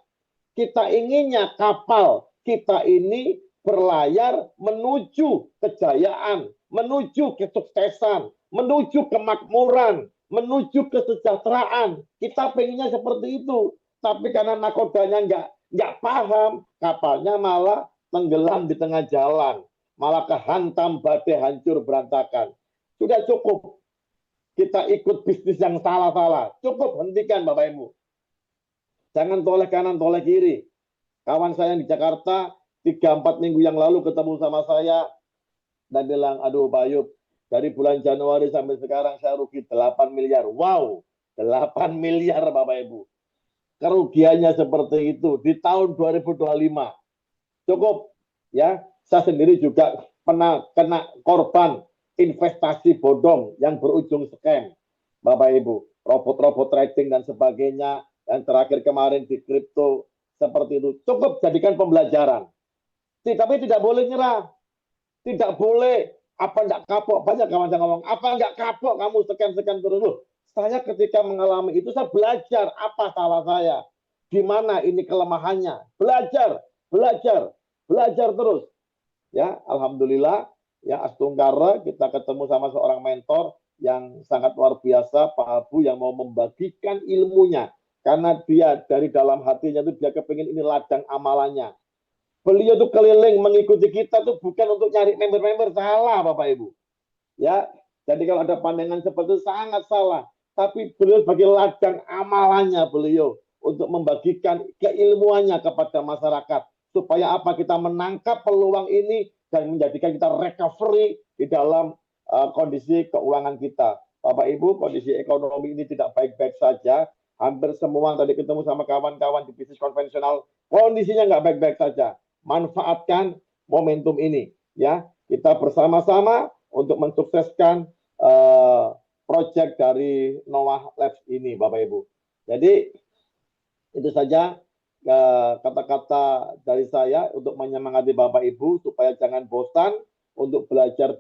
Kita inginnya kapal kita ini berlayar menuju kejayaan, menuju kesuksesan, menuju kemakmuran, menuju kesejahteraan. Kita pengennya seperti itu. Tapi karena nakodanya nggak paham, kapalnya malah tenggelam di tengah jalan, malah kehantam badai hancur berantakan. Sudah cukup kita ikut bisnis yang salah-salah. Cukup, hentikan Bapak Ibu. Jangan toleh kanan, toleh kiri. Kawan saya di Jakarta 3-4 minggu yang lalu ketemu sama saya dan bilang, aduh Pak Ayub, dari bulan Januari sampai sekarang saya rugi 8 miliar. Wow, 8 miliar Bapak Ibu. Kerugiannya seperti itu di tahun 2025. Cukup ya, saya sendiri juga pernah kena korban investasi bodong yang berujung scam, Bapak Ibu, robot-robot trading dan sebagainya, dan terakhir kemarin di kripto seperti itu. Cukup jadikan pembelajaran. Tapi tidak boleh nyerah, tidak boleh apa enggak kapok. Banyak kawan saya ngomong, apa enggak kapok kamu scam terus. Loh, saya ketika mengalami itu saya belajar apa salah saya, di mana ini kelemahannya, belajar terus. Ya, alhamdulillah ya Astungkara kita ketemu sama seorang mentor yang sangat luar biasa, Pak Abu, yang mau membagikan ilmunya karena dia dari dalam hatinya itu dia kepingin ini ladang amalannya. Beliau tuh keliling mengikuti kita tuh bukan untuk nyari member-member, salah Bapak Ibu. Ya, jadi kalau ada pandangan seperti itu sangat salah. Tapi beliau sebagai ladang amalannya beliau untuk membagikan keilmuannya kepada masyarakat supaya apa, kita menangkap peluang ini dan menjadikan kita recovery di dalam kondisi keuangan kita. Bapak Ibu, kondisi ekonomi ini tidak baik-baik saja. Hampir semua tadi ketemu sama kawan-kawan di bisnis konvensional, kondisinya nggak baik-baik saja. Manfaatkan momentum ini, ya. Kita bersama-sama untuk mensukseskan proyek dari Noah Labs ini, Bapak Ibu. Jadi itu saja kata-kata dari saya untuk menyemangati Bapak Ibu supaya jangan bosan untuk belajar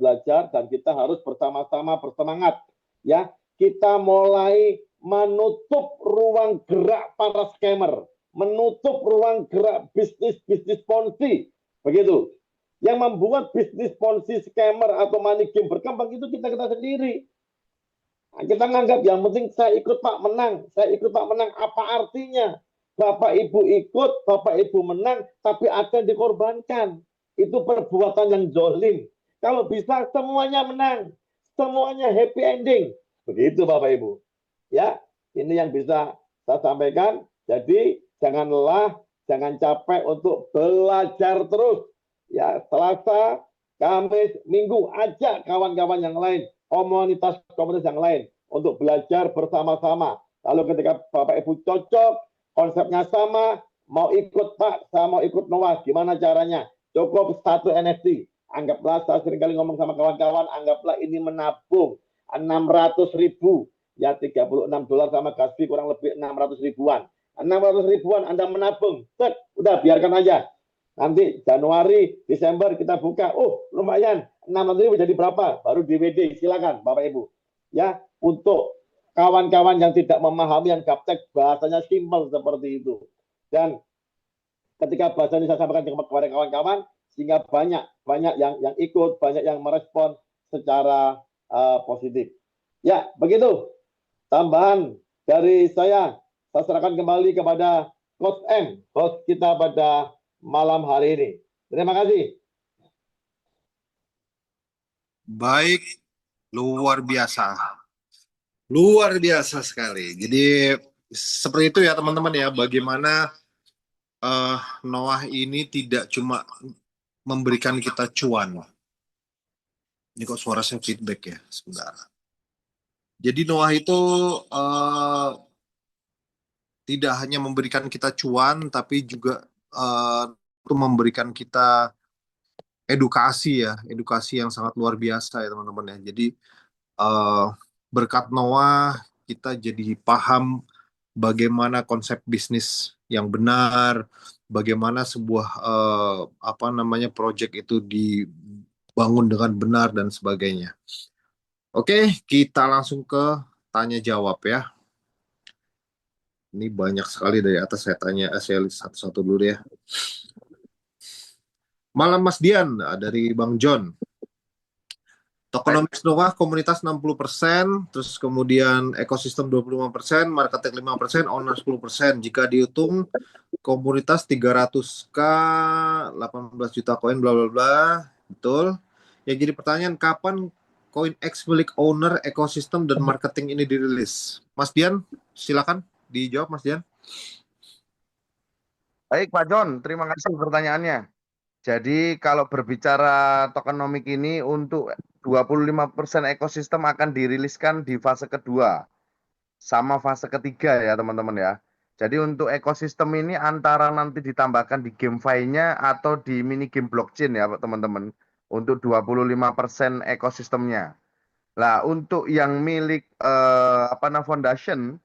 dan kita harus bersama-sama bersemangat, ya. Kita mulai menutup ruang gerak para scammer, menutup ruang gerak bisnis ponzi, begitu. Yang membuat bisnis ponzi, scammer atau money game berkembang itu kita sendiri. Nah, kita nganggap yang penting saya ikut Pak menang, apa artinya? Bapak Ibu ikut, Bapak Ibu menang, tapi ada yang dikorbankan. Itu perbuatan yang zolim. Kalau bisa semuanya menang, semuanya happy ending. Begitu Bapak Ibu. Ya, ini yang bisa saya sampaikan. Jadi jangan lelah, jangan capek untuk belajar terus. Ya, Selasa, Kamis, Minggu, ajak kawan-kawan yang lain, komunitas yang lain untuk belajar bersama-sama. Lalu ketika Bapak Ibu cocok, konsepnya sama, mau ikut Pak, saya mau ikut Noah, gimana caranya? Cukup 1 NFT. Anggaplah, saya seringkali ngomong sama kawan-kawan, anggaplah ini menabung 600.000, ya $36 sama gas fee kurang lebih 600 ribuan. 600 ribuan Anda menabung, udah biarkan aja. Nanti Januari, Desember kita buka, lumayan, 600 ribu jadi berapa? Baru DVD, silakan Bapak Ibu. Ya, untuk kawan-kawan yang tidak memahami, yang gaptek, bahasanya simpel seperti itu. Dan ketika bahasa ini saya sampaikan kepada kawan-kawan, sehingga banyak yang ikut, banyak yang merespon secara positif. Ya, begitu. Tambahan dari saya serahkan kembali kepada Coach M, host kita pada malam hari ini. Terima kasih.
Baik, luar biasa. Luar biasa sekali. Jadi seperti itu ya teman-teman ya, bagaimana Noah ini tidak cuma memberikan kita cuan. Ini kok suara saya feedback ya, sebentar. Jadi Noah itu tidak hanya memberikan kita cuan, tapi juga itu memberikan kita edukasi ya, edukasi yang sangat luar biasa ya teman-teman ya. Jadi berkat Noah kita jadi paham bagaimana konsep bisnis yang benar, bagaimana sebuah proyek itu dibangun dengan benar dan sebagainya. Oke, kita langsung ke tanya jawab ya. Ini banyak sekali dari atas, saya tanya, saya lihat satu-satu dulu ya. Malam Mas Dian dari Bang John. Tokenomics doang komunitas 60%, terus kemudian ekosistem 25%, marketing 5%, owner 10%. Jika dihitung komunitas 300K, 18 juta koin, bla bla bla. Betul. Yang jadi pertanyaan, kapan koin X milik owner, ekosistem, dan marketing ini dirilis? Mas Dian, silakan dijawab Mas Dian.
Baik Pak John, terima kasih pertanyaannya. Jadi kalau berbicara tokenomik ini untuk 25% ekosistem akan diriliskan di fase kedua sama fase ketiga ya teman-teman ya. Jadi untuk ekosistem ini antara nanti ditambahkan di GameFi-nya atau di mini game blockchain ya teman-teman. Untuk 25% ekosistemnya. Lah untuk yang milik foundation,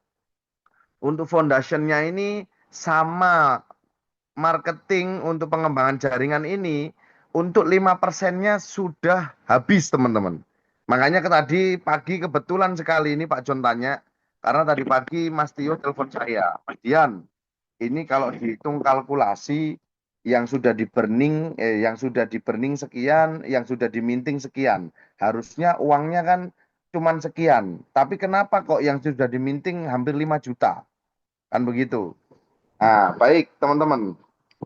untuk foundationnya ini sama marketing untuk pengembangan jaringan ini untuk 5%-nya sudah habis teman-teman. Makanya tadi pagi kebetulan sekali ini Pak John tanya, karena tadi pagi Mas Tio telepon saya, Mas Dian, ini kalau dihitung kalkulasi yang sudah di burning sekian, yang sudah diminting sekian. Harusnya uangnya kan cuman sekian. Tapi kenapa kok yang sudah diminting hampir 5 juta? Kan begitu. Nah, baik teman-teman.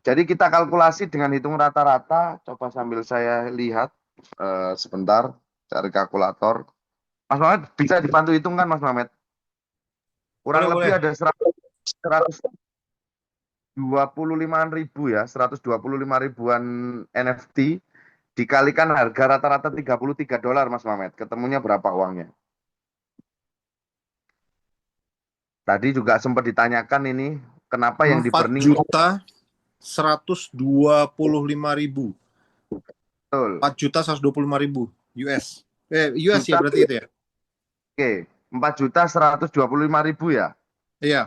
Jadi kita kalkulasi dengan hitung rata-rata. Coba sambil saya lihat sebentar cari kalkulator. Mas Mamet bisa dibantu hitung kan Mas Mamet? Kurang
Boleh,
lebih
boleh.
ada 125.000 ya, 125 ribuan NFT dikalikan harga rata-rata $33 Mas Mamet. Ketemunya berapa uangnya? Tadi juga sempat ditanyakan ini kenapa yang di
4
burning
juta 125.000.
betul.
4 juta 125.000 US. US ya
Juta,
berarti itu ya?
oke, 4.125.000 ya.
Iya.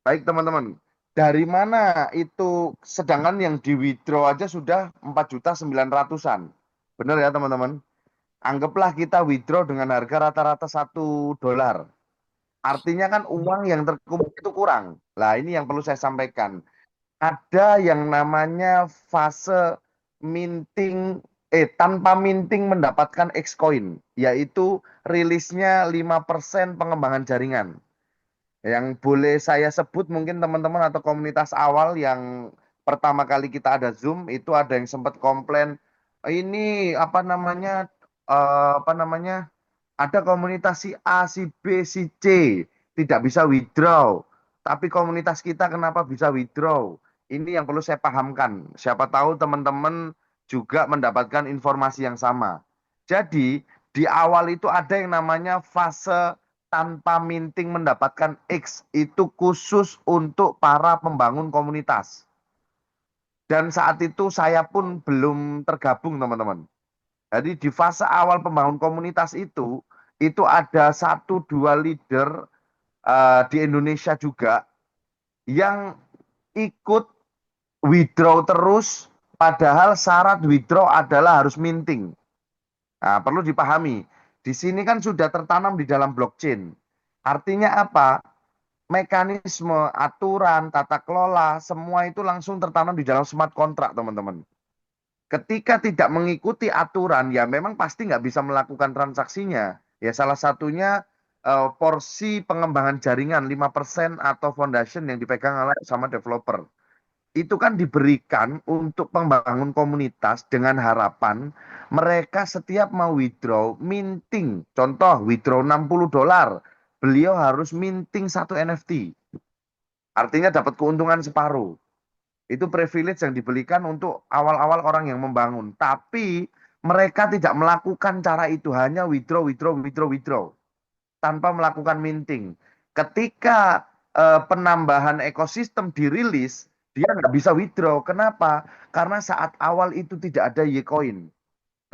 Baik teman-teman, dari mana itu sedangkan yang di withdraw aja sudah 4.900.000-an. Benar ya teman-teman? Anggaplah kita withdraw dengan harga rata-rata $1. Artinya kan uang yang terkumpul itu kurang. Lah ini yang perlu saya sampaikan. Ada yang namanya fase minting, tanpa minting mendapatkan Xcoin, yaitu rilisnya 5% pengembangan jaringan. Yang boleh saya sebut mungkin teman-teman atau komunitas awal yang pertama kali kita ada Zoom itu ada yang sempat komplain ini ada komunitas si A, si B, si C tidak bisa withdraw. Tapi komunitas kita kenapa bisa withdraw? Ini yang perlu saya pahamkan. Siapa tahu teman-teman juga mendapatkan informasi yang sama. Jadi di awal itu ada yang namanya fase tanpa minting mendapatkan X. Itu khusus untuk para pembangun komunitas. Dan saat itu saya pun belum tergabung teman-teman. Jadi di fase awal pembangun komunitas itu ada 1-2 leader di Indonesia juga yang ikut withdraw terus, padahal syarat withdraw adalah harus minting. Nah, perlu dipahami, di sini kan sudah tertanam di dalam blockchain. Artinya apa? Mekanisme, aturan, tata kelola, semua itu langsung tertanam di dalam smart contract, teman-teman. Ketika tidak mengikuti aturan, ya memang pasti nggak bisa melakukan transaksinya. Ya salah satunya porsi pengembangan jaringan 5% atau foundation yang dipegang oleh sama developer. Itu kan diberikan untuk pembangun komunitas dengan harapan mereka setiap mau withdraw, minting. Contoh, withdraw $60, beliau harus minting 1 NFT. Artinya dapat keuntungan separuh. Itu privilege yang diberikan untuk awal-awal orang yang membangun. Tapi mereka tidak melakukan cara itu. Hanya withdraw. Tanpa melakukan minting. Ketika penambahan ekosistem dirilis, dia nggak bisa withdraw. Kenapa? Karena saat awal itu tidak ada Yecoin.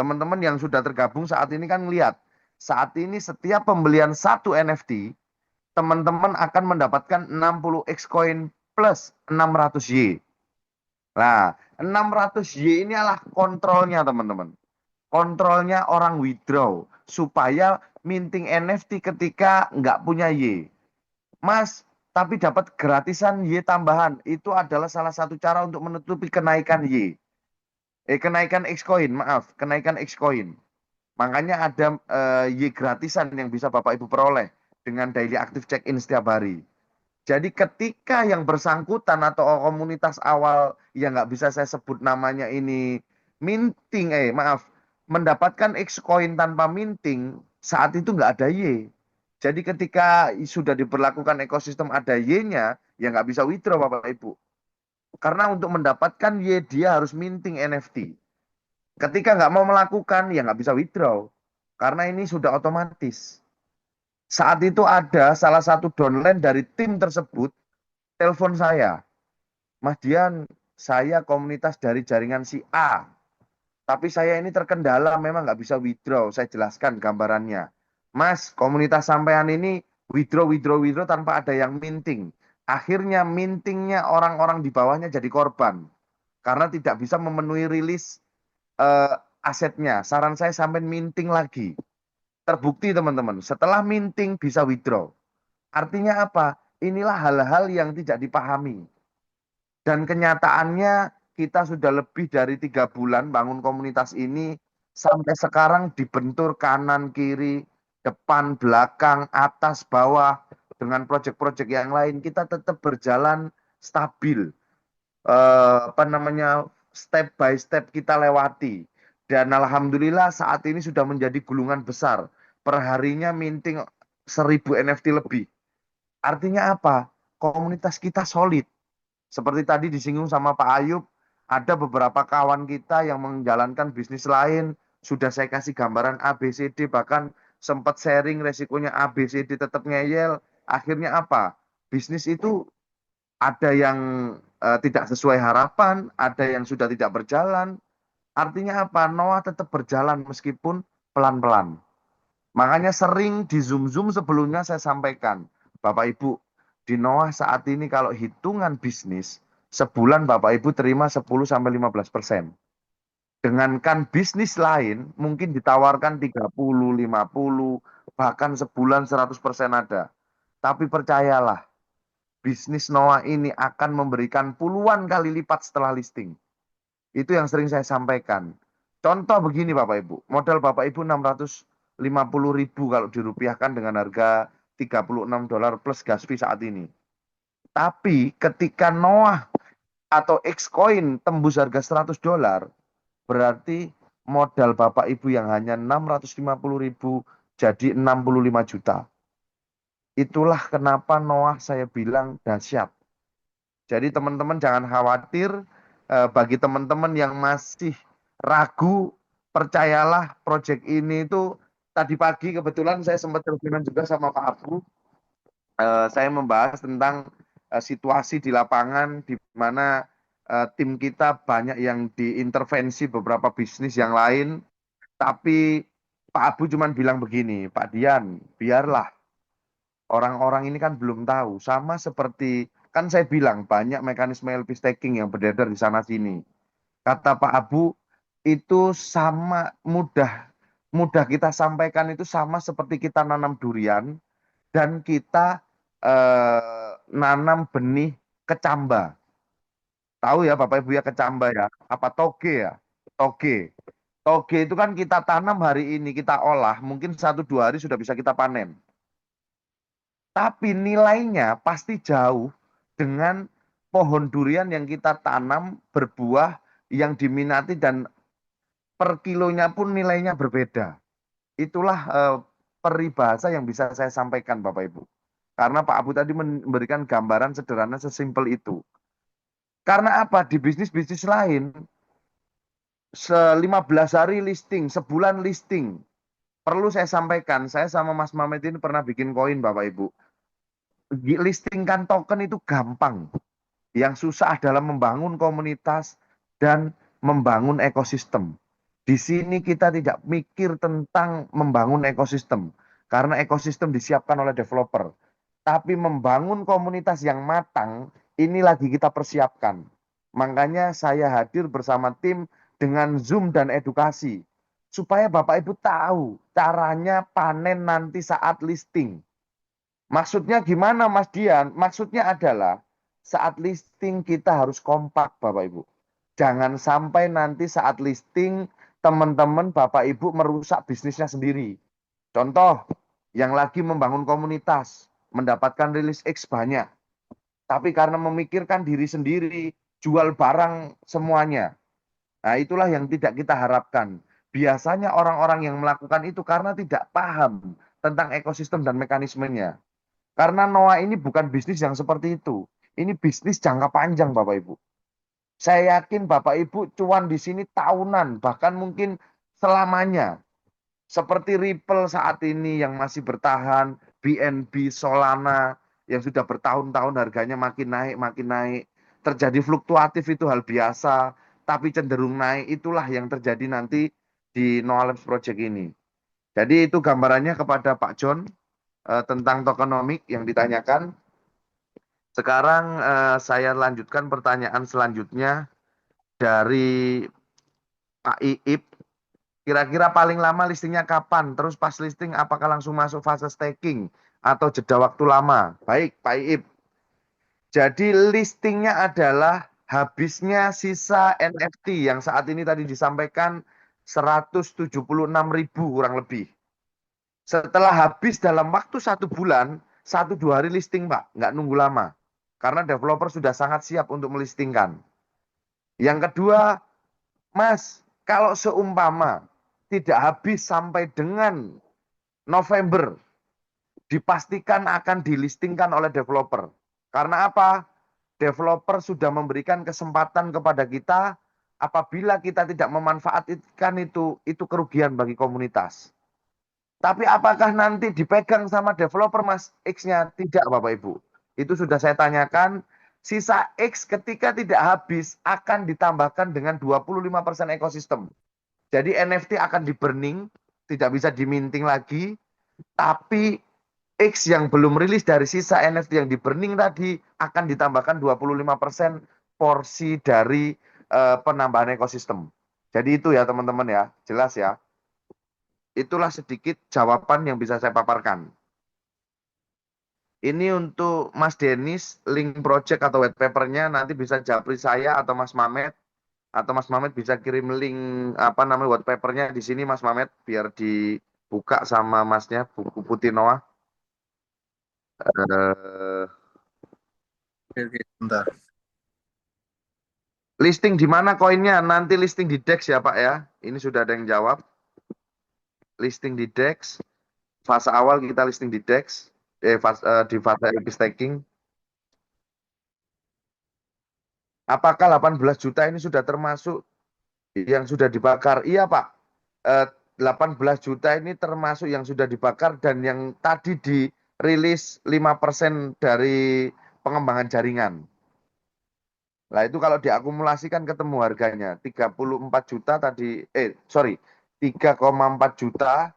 Teman-teman yang sudah tergabung saat ini kan lihat. Saat ini setiap pembelian 1 NFT, teman-teman akan mendapatkan 60 Xcoin plus 600 Y. Nah, 600 Y ini adalah kontrolnya teman-teman. Kontrolnya orang withdraw. Supaya minting NFT ketika nggak punya Y. Mas, tapi dapat gratisan Y tambahan. Itu adalah salah satu cara untuk menutupi kenaikan Y. Kenaikan Xcoin, maaf. Kenaikan Xcoin. Makanya ada Y gratisan yang bisa Bapak Ibu peroleh dengan daily active check-in setiap hari. Jadi ketika yang bersangkutan atau komunitas awal yang nggak bisa saya sebut namanya ini mendapatkan X koin tanpa minting, saat itu nggak ada Y. Jadi ketika sudah diberlakukan ekosistem ada Y-nya, ya nggak bisa withdraw Bapak Ibu. Karena untuk mendapatkan Y dia harus minting NFT. Ketika nggak mau melakukan, ya nggak bisa withdraw. Karena ini sudah otomatis. Saat itu ada salah satu downline dari tim tersebut, telepon saya. Mas Dian, saya komunitas dari jaringan si A. Tapi saya ini terkendala, memang nggak bisa withdraw. Saya jelaskan gambarannya. Mas, komunitas sampean ini withdraw tanpa ada yang minting. Akhirnya mintingnya orang-orang di bawahnya jadi korban. Karena tidak bisa memenuhi rilis asetnya. Saran saya sampai minting lagi. Terbukti teman-teman, setelah minting bisa withdraw. Artinya apa? Inilah hal-hal yang tidak dipahami. Dan kenyataannya kita sudah lebih dari 3 bulan bangun komunitas ini, sampai sekarang dibentur kanan, kiri, depan, belakang, atas, bawah, dengan proyek-proyek yang lain, kita tetap berjalan stabil. Step by step kita lewati. Dan alhamdulillah saat ini sudah menjadi gulungan besar. Perharinya minting 1000 NFT lebih. Artinya apa? Komunitas kita solid. Seperti tadi disinggung sama Pak Ayub, ada beberapa kawan kita yang menjalankan bisnis lain, sudah saya kasih gambaran ABCD, bahkan sempat sharing resikonya ABCD tetap ngeyel. Akhirnya apa? Bisnis itu ada yang tidak sesuai harapan, ada yang sudah tidak berjalan. Artinya apa? Noah tetap berjalan meskipun pelan-pelan. Makanya sering di Zoom-Zoom sebelumnya saya sampaikan, Bapak Ibu, di Noah saat ini kalau hitungan bisnis, sebulan Bapak Ibu terima 10-15%. Dengankan bisnis lain, mungkin ditawarkan 30, 50, bahkan sebulan 100% ada. Tapi percayalah, bisnis Noah ini akan memberikan puluhan kali lipat setelah listing. Itu yang sering saya sampaikan. Contoh begini Bapak Ibu, modal Bapak Ibu 650.000 kalau dirupiahkan dengan harga $36 plus gas fee saat ini. Tapi ketika Noah atau Xcoin tembus harga $100, berarti modal Bapak Ibu yang hanya 650.000 jadi 65 juta. Itulah kenapa Noah saya bilang dahsyat. Jadi teman-teman jangan khawatir, bagi teman-teman yang masih ragu, percayalah proyek ini itu tadi pagi kebetulan saya sempat teleponan juga sama Pak Abu. Saya membahas tentang situasi di lapangan di mana tim kita banyak yang diintervensi beberapa bisnis yang lain. Tapi Pak Abu cuma bilang begini, Pak Dian, biarlah orang-orang ini kan belum tahu. Sama seperti, kan saya bilang banyak mekanisme LP staking yang beredar di sana sini. Kata Pak Abu, itu sama mudah kita sampaikan itu sama seperti kita nanam durian dan kita nanam benih kecamba. Tahu ya Bapak Ibu ya kecamba ya? Apa toge ya? Toge. Toge itu kan kita tanam hari ini, kita olah, mungkin 1-2 hari sudah bisa kita panen. Tapi nilainya pasti jauh dengan pohon durian yang kita tanam berbuah yang diminati dan per kilonya pun nilainya berbeda. Itulah peribahasa yang bisa saya sampaikan Bapak Ibu. Karena Pak Abu tadi memberikan gambaran sederhana sesimpel itu. Karena apa? Di bisnis-bisnis lain, 15 hari listing, sebulan listing. Perlu saya sampaikan, saya sama Mas Mamet ini pernah bikin koin Bapak Ibu. Listingkan token itu gampang. Yang susah adalah membangun komunitas dan membangun ekosistem. Di sini kita tidak mikir tentang membangun ekosistem. Karena ekosistem disiapkan oleh developer. Tapi membangun komunitas yang matang, ini lagi kita persiapkan. Makanya saya hadir bersama tim dengan Zoom dan edukasi. Supaya Bapak Ibu tahu caranya panen nanti saat listing. Maksudnya gimana Mas Dian? Maksudnya adalah saat listing kita harus kompak Bapak Ibu. Jangan sampai nanti saat listing teman-teman Bapak Ibu merusak bisnisnya sendiri. Contoh, yang lagi membangun komunitas, mendapatkan rilis X banyak. Tapi karena memikirkan diri sendiri, jual barang semuanya. Nah, itulah yang tidak kita harapkan. Biasanya orang-orang yang melakukan itu karena tidak paham tentang ekosistem dan mekanismenya. Karena Noah ini bukan bisnis yang seperti itu. Ini bisnis jangka panjang, Bapak Ibu. Saya yakin Bapak Ibu cuan di sini tahunan, bahkan mungkin selamanya. Seperti Ripple saat ini yang masih bertahan, BNB, Solana yang sudah bertahun-tahun harganya makin naik. Terjadi fluktuatif itu hal biasa, tapi cenderung naik. Itulah yang terjadi nanti di Noah Labs Project ini. Jadi itu gambarannya kepada Pak John tentang tokenomics yang ditanyakan. Sekarang saya lanjutkan pertanyaan selanjutnya dari Pak Iip. Kira-kira paling lama listingnya kapan? Terus pas listing apakah langsung masuk fase staking atau jeda waktu lama? Baik, Pak Iip. Jadi listingnya adalah habisnya sisa NFT yang saat ini tadi disampaikan 176.000 kurang lebih. Setelah habis dalam waktu 1 bulan, 1-2 hari listing, Pak. Nggak nunggu lama. Karena developer sudah sangat siap untuk melistingkan. Yang kedua, Mas, kalau seumpama tidak habis sampai dengan November, dipastikan akan dilistingkan oleh developer. Karena apa? Developer sudah memberikan kesempatan kepada kita, apabila kita tidak memanfaatkan itu kerugian bagi komunitas. Tapi apakah nanti dipegang sama developer, Mas, X-nya? Tidak, Bapak Ibu. Itu sudah saya tanyakan. Sisa X ketika tidak habis akan ditambahkan dengan 25% ekosistem. Jadi NFT akan di-burning, tidak bisa diminting lagi. Tapi X yang belum rilis dari sisa NFT yang di-burning tadi akan ditambahkan 25% porsi dari penambahan ekosistem. Jadi itu ya teman-teman ya, jelas ya. Itulah sedikit jawaban yang bisa saya paparkan. Ini untuk Mas Denis, link project atau white papernya nanti bisa japri saya atau Mas Mamet. Atau Mas Mamet bisa kirim link white papernya di sini Mas Mamet biar dibuka sama Masnya, buku putih Noah.
Oke, bentar.
Listing di mana koinnya? Nanti listing di DEX ya Pak ya. Ini sudah ada yang jawab. Listing di DEX. Fase awal kita listing di DEX. Di fase LP staking. Apakah 18 juta ini sudah termasuk yang sudah dibakar? Iya Pak. 18 juta ini termasuk yang sudah dibakar dan yang tadi dirilis 5% dari pengembangan jaringan. Nah itu kalau diakumulasikan ketemu harganya 34 juta tadi, 3,4 juta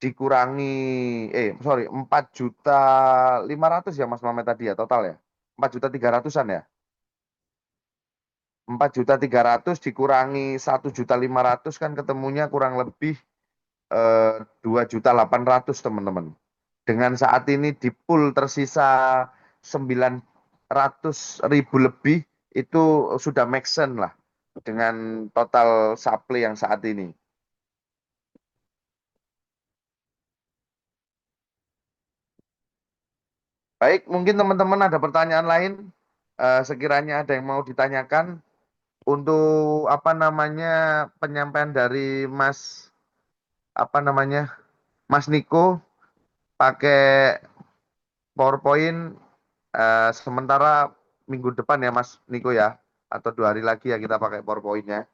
dikurangi, 4.500.000 ya Mas Mamet tadi ya total ya, 4.300.000-an ya. 4.300.000 dikurangi 1.500.000 kan ketemunya kurang lebih 2.800.000 teman-teman. Dengan saat ini di pool tersisa 900.000 lebih, itu sudah make sense lah dengan total supply yang saat ini. Baik, mungkin teman-teman ada pertanyaan lain, sekiranya ada yang mau ditanyakan untuk penyampaian dari Mas Mas Niko pakai PowerPoint sementara minggu depan ya Mas Niko ya, atau 2 hari lagi ya kita pakai PowerPoint-nya.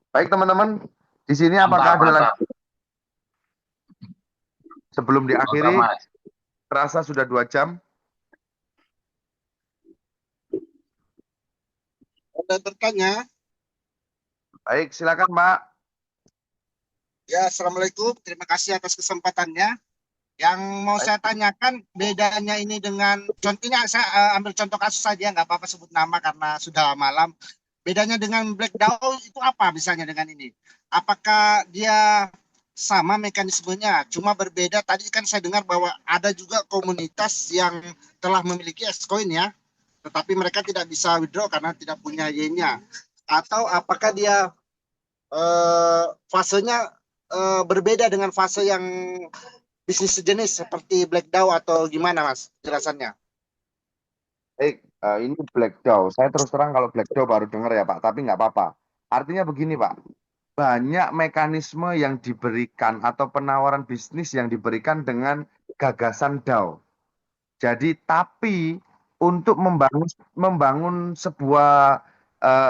Baik teman-teman, di sini apakah ada lagi sebelum diakhiri? Terasa sudah 2 jam.
Ada bertanya?
Baik, silakan Pak.
Ya, Assalamualaikum. Terima kasih atas kesempatannya. Yang mau saya tanyakan bedanya ini dengan, contohnya saya ambil contoh kasus saja, nggak apa-apa sebut nama karena sudah malam. Bedanya dengan Black DAO itu apa misalnya dengan ini? Apakah dia sama mekanismenya, cuma berbeda? Tadi kan saya dengar bahwa ada juga komunitas yang telah memiliki X-Coin ya, tetapi mereka tidak bisa withdraw karena tidak punya Y-nya. Atau apakah dia fasenya berbeda dengan fase yang bisnis sejenis seperti Black DAO atau gimana Mas jelasannya?
Ini Black DAO. Saya terus terang kalau Black DAO baru dengar ya Pak, tapi nggak apa-apa. Artinya begini Pak, banyak mekanisme yang diberikan atau penawaran bisnis yang diberikan dengan gagasan DAO. Jadi tapi untuk membangun sebuah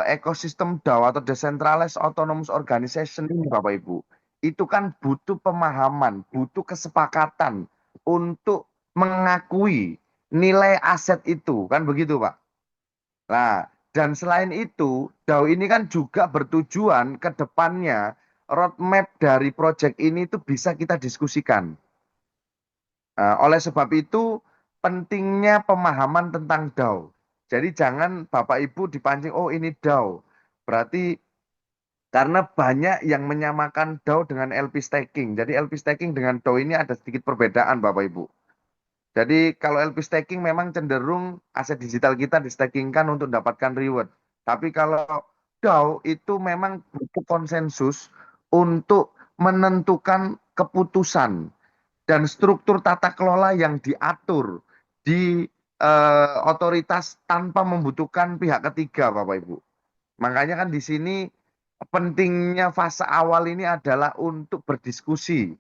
ekosistem DAO atau Decentralized Autonomous Organization ini Bapak Ibu, itu kan butuh pemahaman, butuh kesepakatan untuk mengakui nilai aset itu, kan begitu Pak. Nah, dan selain itu, DAO ini kan juga bertujuan ke depannya roadmap dari proyek ini itu bisa kita diskusikan. Oleh sebab itu, pentingnya pemahaman tentang DAO. Jadi jangan Bapak Ibu dipancing, oh ini DAO. Berarti karena banyak yang menyamakan DAO dengan LP staking. Jadi LP staking dengan DAO ini ada sedikit perbedaan Bapak Ibu. Jadi kalau LP staking memang cenderung aset digital kita di-stakingkan untuk mendapatkan reward. Tapi kalau DAO itu memang butuh konsensus untuk menentukan keputusan dan struktur tata kelola yang diatur di otoritas tanpa membutuhkan pihak ketiga, Bapak Ibu. Makanya kan di sini pentingnya fase awal ini adalah untuk berdiskusi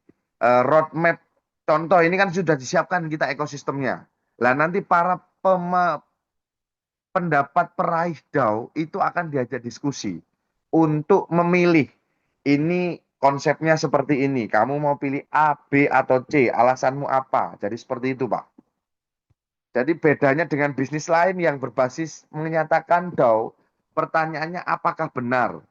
roadmap. Contoh ini kan sudah disiapkan kita ekosistemnya. Lah nanti para pendapat peraih DAO itu akan diajak diskusi untuk memilih ini konsepnya seperti ini. Kamu mau pilih A, B, atau C, alasanmu apa? Jadi seperti itu, Pak. Jadi bedanya dengan bisnis lain yang berbasis menyatakan DAO, pertanyaannya apakah benar?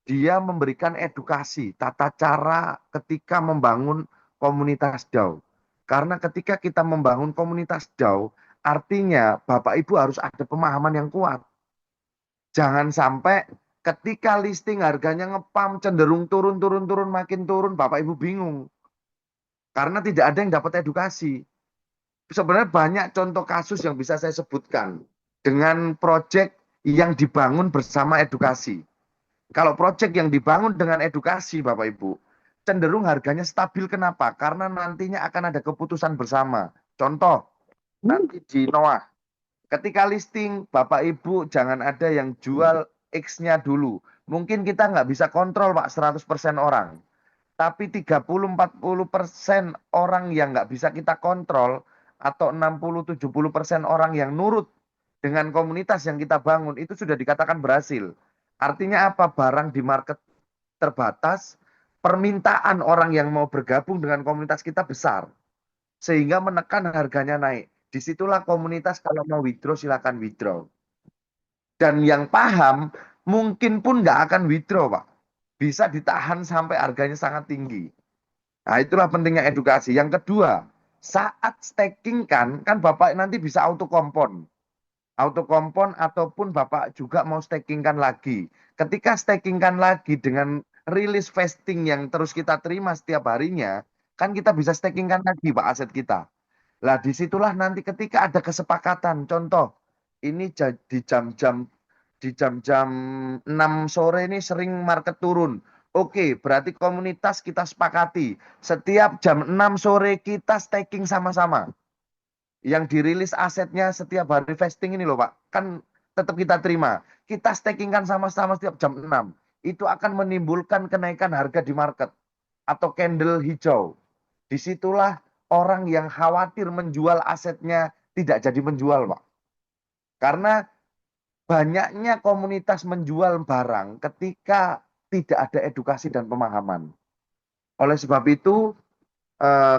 Dia memberikan edukasi, tata cara ketika membangun komunitas DAO. Karena ketika kita membangun komunitas DAO, artinya Bapak Ibu harus ada pemahaman yang kuat. Jangan sampai ketika listing harganya ngepam cenderung turun makin turun, Bapak Ibu bingung. Karena tidak ada yang dapat edukasi. Sebenarnya banyak contoh kasus yang bisa saya sebutkan dengan proyek yang dibangun bersama edukasi. Kalau proyek yang dibangun dengan edukasi, Bapak Ibu, cenderung harganya stabil. Kenapa? Karena nantinya akan ada keputusan bersama. Contoh, nanti di Noah, ketika listing, Bapak Ibu jangan ada yang jual X-nya dulu. Mungkin kita nggak bisa kontrol, Pak, 100% orang. Tapi 30-40% orang yang nggak bisa kita kontrol, atau 60-70% orang yang nurut dengan komunitas yang kita bangun, itu sudah dikatakan berhasil. Artinya apa? Barang di market terbatas, permintaan orang yang mau bergabung dengan komunitas kita besar. Sehingga menekan harganya naik. Disitulah komunitas kalau mau withdraw, silakan withdraw. Dan yang paham, mungkin pun nggak akan withdraw, Pak. Bisa ditahan sampai harganya sangat tinggi. Nah, itulah pentingnya edukasi. Yang kedua, saat staking kan Bapak nanti bisa auto kompon ataupun Bapak juga mau stakingkan lagi. Ketika stakingkan lagi dengan rilis vesting yang terus kita terima setiap harinya, kan kita bisa stakingkan lagi Pak aset kita. Lah disitulah nanti ketika ada kesepakatan, contoh ini di jam-jam 6 sore ini sering market turun. Oke, berarti komunitas kita sepakati setiap jam 6 sore kita staking sama-sama. Yang dirilis asetnya setiap hari vesting ini loh Pak, kan tetap kita terima. Kita stakingkan sama-sama setiap jam 6. Itu akan menimbulkan kenaikan harga di market atau candle hijau. Disitulah orang yang khawatir menjual asetnya tidak jadi menjual Pak. Karena banyaknya komunitas menjual barang ketika tidak ada edukasi dan pemahaman. Oleh sebab itu,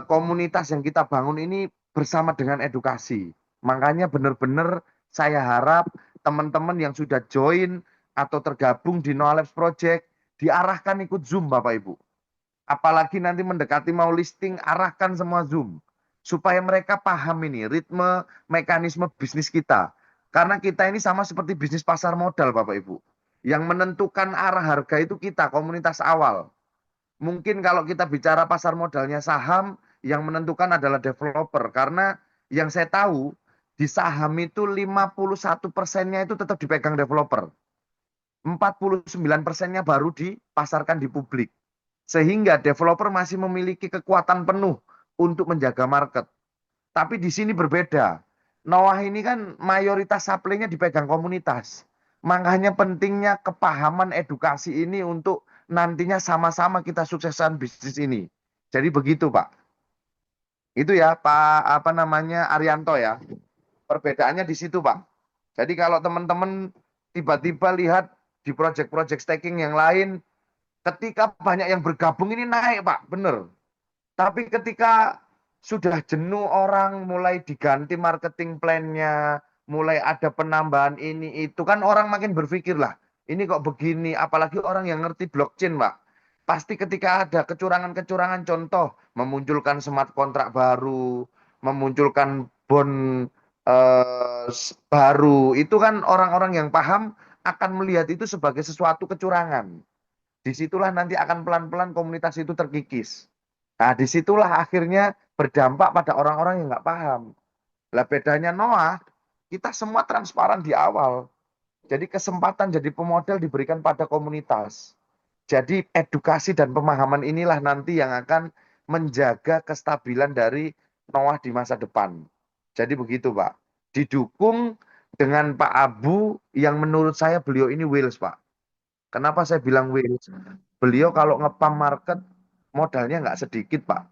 komunitas yang kita bangun ini bersama dengan edukasi. Makanya benar-benar saya harap teman-teman yang sudah join atau tergabung di Noah Labs Project diarahkan ikut Zoom Bapak Ibu. Apalagi nanti mendekati mau listing, arahkan semua Zoom. Supaya mereka paham ini ritme, mekanisme bisnis kita. Karena kita ini sama seperti bisnis pasar modal Bapak Ibu. Yang menentukan arah harga itu kita, komunitas awal. Mungkin kalau kita bicara pasar modalnya saham, yang menentukan adalah developer. Karena yang saya tahu, di saham itu 51%-nya itu tetap dipegang developer. 49%-nya baru dipasarkan di publik. Sehingga developer masih memiliki kekuatan penuh untuk menjaga market. Tapi di sini berbeda. Noah ini kan mayoritas supply-nya dipegang komunitas. Makanya pentingnya kepahaman edukasi ini untuk nantinya sama-sama kita sukseskan bisnis ini. Jadi begitu, Pak. Itu ya, Pak Arianto ya. Perbedaannya di situ, Pak. Jadi kalau teman-teman tiba-tiba lihat di project-project staking yang lain, ketika banyak yang bergabung ini naik, Pak, bener. Tapi ketika sudah jenuh orang, mulai diganti marketing plan-nya, mulai ada penambahan ini, itu kan orang makin berpikir lah, ini kok begini, apalagi orang yang ngerti blockchain, Pak. Pasti ketika ada kecurangan-kecurangan, contoh, memunculkan smart kontrak baru, memunculkan bond baru, itu kan orang-orang yang paham akan melihat itu sebagai sesuatu kecurangan. Disitulah nanti akan pelan-pelan komunitas itu terkikis. Nah, disitulah akhirnya berdampak pada orang-orang yang nggak paham. Lah bedanya Noah, kita semua transparan di awal. Jadi kesempatan jadi pemodal diberikan pada komunitas. Jadi edukasi dan pemahaman inilah nanti yang akan menjaga kestabilan dari Noah di masa depan. Jadi begitu, Pak. Didukung dengan Pak Abu yang menurut saya beliau ini wheels, Pak. Kenapa saya bilang wheels? Beliau kalau ngepam market modalnya nggak sedikit, Pak.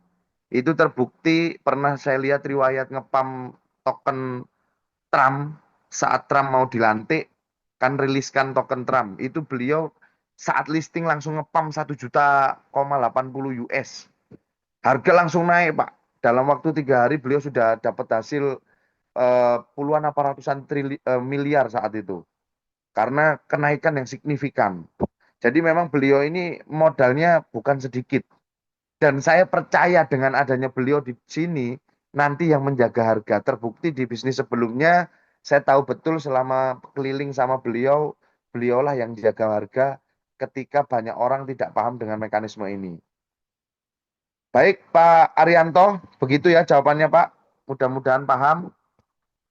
Itu terbukti pernah saya lihat riwayat ngepam token Trump saat Trump mau dilantik, kan riliskan token Trump. Itu beliau saat listing langsung ngepam 1,80 juta US. Harga langsung naik, Pak. Dalam waktu 3 hari beliau sudah dapat hasil puluhan apa ratusan miliar saat itu. Karena kenaikan yang signifikan. Jadi memang beliau ini modalnya bukan sedikit. Dan saya percaya dengan adanya beliau di sini, nanti yang menjaga harga. Terbukti di bisnis sebelumnya, saya tahu betul selama keliling sama beliau, beliaulah yang jaga harga ketika banyak orang tidak paham dengan mekanisme ini. Baik, Pak Arianto, begitu ya jawabannya, Pak. Mudah-mudahan paham.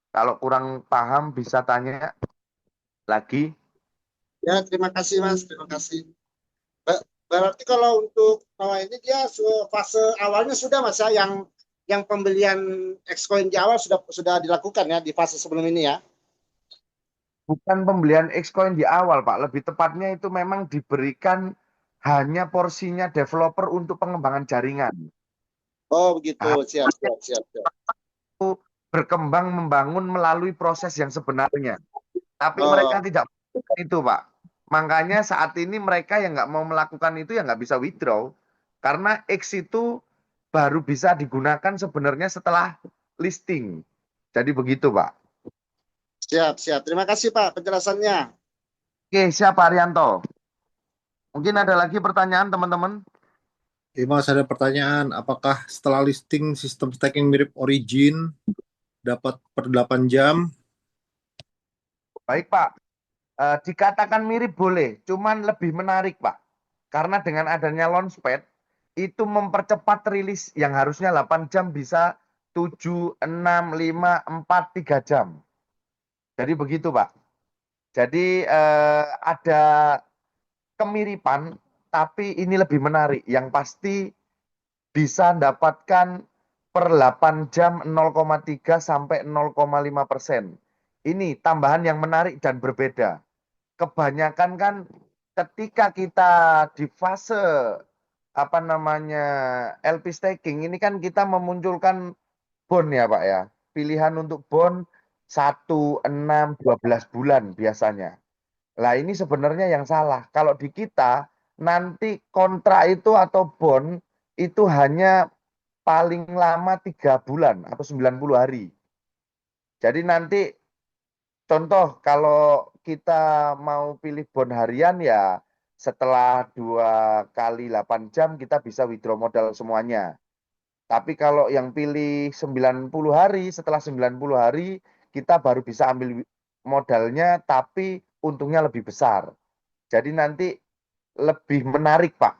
Kalau kurang paham bisa tanya lagi.
Ya, terima kasih Mas, terima kasih. Berarti kalau untuk Noah ini dia fase awalnya sudah Mas ya, yang pembelian Xcoin di awal sudah dilakukan ya di fase sebelum ini ya.
Bukan pembelian Xcoin di awal, Pak. Lebih tepatnya itu memang diberikan hanya porsinya developer untuk pengembangan jaringan.
Oh begitu,
Nah,
siap.
itu berkembang membangun melalui proses yang sebenarnya. Tapi
Oh,
mereka tidak melakukan itu, Pak. Makanya saat ini mereka yang nggak mau melakukan itu ya nggak bisa withdraw. Karena X itu baru bisa digunakan sebenarnya setelah listing. Jadi begitu, Pak.
siap. Terima kasih Pak penjelasannya.
Oke, siapa Arianto? Mungkin ada lagi pertanyaan, teman-teman?
Mas, ada pertanyaan, apakah setelah listing sistem staking mirip Origin dapat per 8 jam?
Baik, Pak. Dikatakan mirip boleh, cuman lebih menarik, Pak. Karena dengan adanya launchpad, itu mempercepat rilis yang harusnya 8 jam bisa 7, 6, 5, 4, 3 jam. Jadi begitu, Pak. Jadi ada kemiripan, tapi ini lebih menarik. Yang pasti bisa mendapatkan per 8 jam 0,3 sampai 0,5%. Ini tambahan yang menarik dan berbeda. Kebanyakan kan ketika kita di fase LP staking ini kan kita memunculkan bond ya Pak ya. Pilihan untuk bond 1, 6, 12 bulan biasanya. Lah ini sebenarnya yang salah. Kalau di kita nanti kontrak itu atau bond itu hanya paling lama 3 bulan atau 90 hari. Jadi nanti contoh kalau kita mau pilih bond harian ya setelah 2 kali 8 jam kita bisa withdraw modal semuanya. Tapi kalau yang pilih 90 hari, setelah 90 hari kita baru bisa ambil modalnya tapi untungnya lebih besar. Jadi nanti lebih menarik, Pak.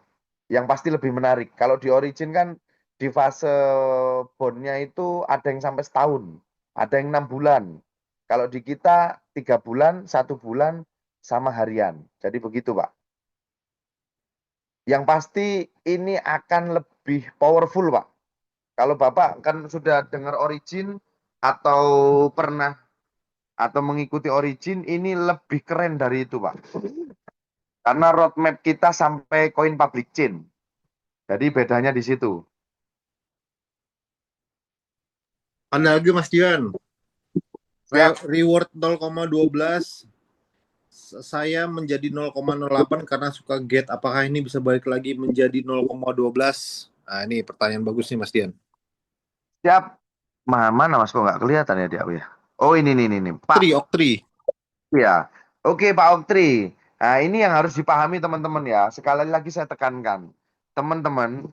Yang pasti lebih menarik. Kalau di Origin kan di fase bondnya itu ada yang sampai setahun, ada yang 6 bulan. Kalau di kita 3 bulan, 1 bulan, sama harian. Jadi begitu, Pak. Yang pasti ini akan lebih powerful, Pak. Kalau Bapak kan sudah dengar Origin atau pernah atau mengikuti Origin, ini lebih keren dari itu, Pak. Karena roadmap kita sampai koin public chain. Jadi bedanya di situ.
Ada lagi Mas Dian.
Siap.
Reward 0,12, saya menjadi 0,08 karena suka get. Apakah ini bisa balik lagi menjadi 0,12? Nah, ini pertanyaan bagus nih Mas Dian.
Siap. Mana Mas, kok nggak kelihatan ya dia ya? Oh ini Pak.
Oktri.
Ya. Oke Pak Oktri. Nah ini yang harus dipahami teman-teman ya. Sekali lagi saya tekankan. Teman-teman,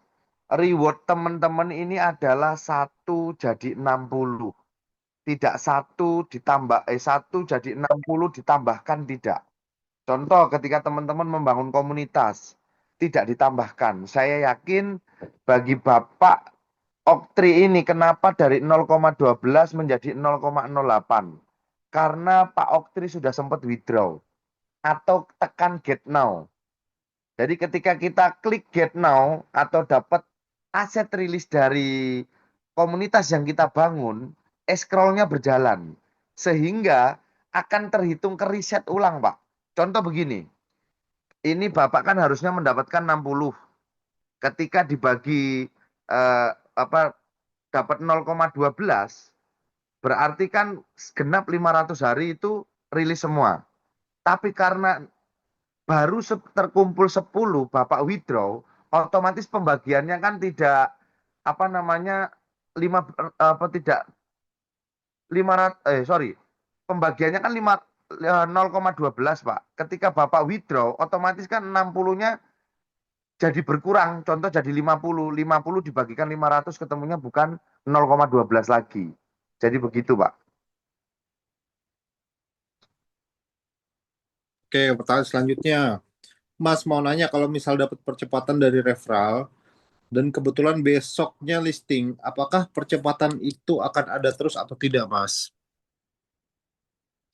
reward teman-teman ini adalah 1 jadi 60. Tidak 1 ditambah 1 jadi 60 ditambahkan, tidak. Contoh ketika teman-teman membangun komunitas, tidak ditambahkan. Saya yakin bagi Bapak Oktri ini kenapa dari 0,12 menjadi 0,08? Karena Pak Oktri sudah sempat withdraw atau tekan get now. Jadi ketika kita klik get now atau dapat aset rilis dari komunitas yang kita bangun, scroll-nya berjalan. Sehingga akan terhitung ke reset ulang, Pak. Contoh begini, ini Bapak kan harusnya mendapatkan 60. Ketika dibagi dapat 0,12, berarti kan genap 500 hari itu rilis semua. Tapi karena baru terkumpul 10 Bapak withdraw, otomatis pembagiannya kan tidak tidak 500 pembagiannya kan 0,12 Pak. Ketika Bapak withdraw, otomatis kan 60-nya jadi berkurang. Contoh jadi 50. 50 dibagikan 500 ketemunya bukan 0,12 lagi. Jadi begitu, Pak.
Oke, pertanyaan selanjutnya. Mas mau nanya, kalau misal dapat percepatan dari referral dan kebetulan besoknya listing, apakah percepatan itu akan ada terus atau tidak, Mas?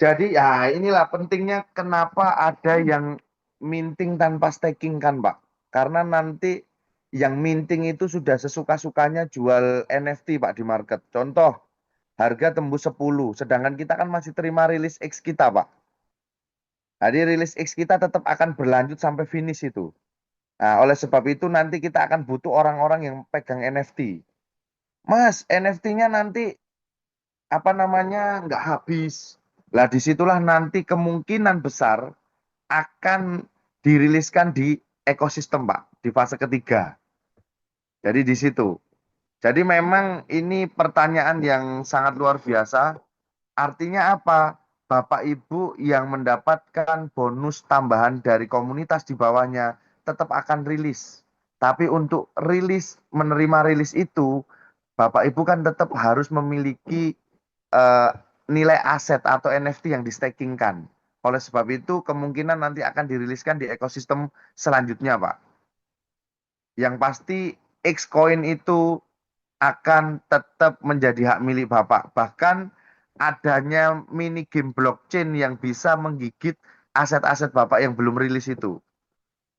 Jadi ya inilah pentingnya kenapa ada yang minting tanpa staking kan, Pak. Karena nanti yang minting itu sudah sesuka-sukanya jual NFT, Pak, di market. Contoh, harga tembus 10, sedangkan kita kan masih terima rilis X kita, Pak. Jadi rilis X kita tetap akan berlanjut sampai finish itu. Nah, oleh sebab itu nanti kita akan butuh orang-orang yang pegang NFT. Mas, NFT-nya nanti nggak habis. Lah disitulah nanti kemungkinan besar akan diriliskan di ekosistem, Pak, di fase ketiga. Jadi di situ. Jadi memang ini pertanyaan yang sangat luar biasa. Artinya apa? Bapak Ibu yang mendapatkan bonus tambahan dari komunitas di bawahnya tetap akan rilis. Tapi untuk menerima rilis itu, Bapak Ibu kan tetap harus memiliki nilai aset atau NFT yang di-stakingkan. Oleh sebab itu, kemungkinan nanti akan diriliskan di ekosistem selanjutnya, Pak. Yang pasti, Xcoin itu akan tetap menjadi hak milik Bapak. Bahkan adanya mini game blockchain yang bisa menggigit aset-aset Bapak yang belum rilis itu.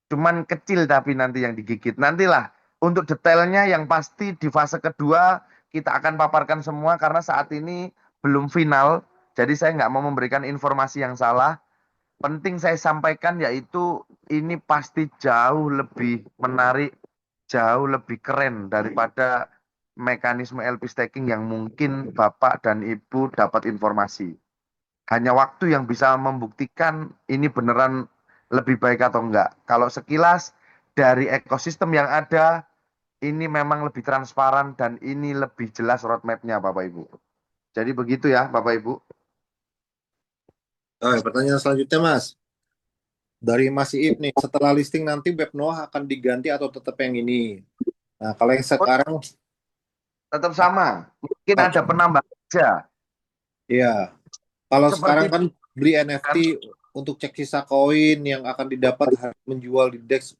Cuman kecil tapi nanti yang digigit. Nantilah untuk detailnya yang pasti di fase kedua kita akan paparkan semua karena saat ini belum final. Jadi saya nggak mau memberikan informasi yang salah. Penting saya sampaikan yaitu ini pasti jauh lebih menarik, jauh lebih keren daripada mekanisme LP staking yang mungkin Bapak dan Ibu dapat informasi. Hanya waktu yang bisa membuktikan ini beneran lebih baik atau enggak. Kalau sekilas dari ekosistem yang ada, ini memang lebih transparan dan ini lebih jelas roadmap-nya Bapak Ibu. Jadi begitu ya Bapak Ibu.
Pertanyaan selanjutnya, Mas. Dari Mas Iip nih, setelah listing nanti Web Noah akan diganti atau tetap yang ini? Nah, kalau yang sekarang
tetap sama. Mungkin ada penambahan saja.
Iya. Kalau
Seperti
sekarang kan beli NFT untuk cek sisa koin yang akan didapat menjual di DEX.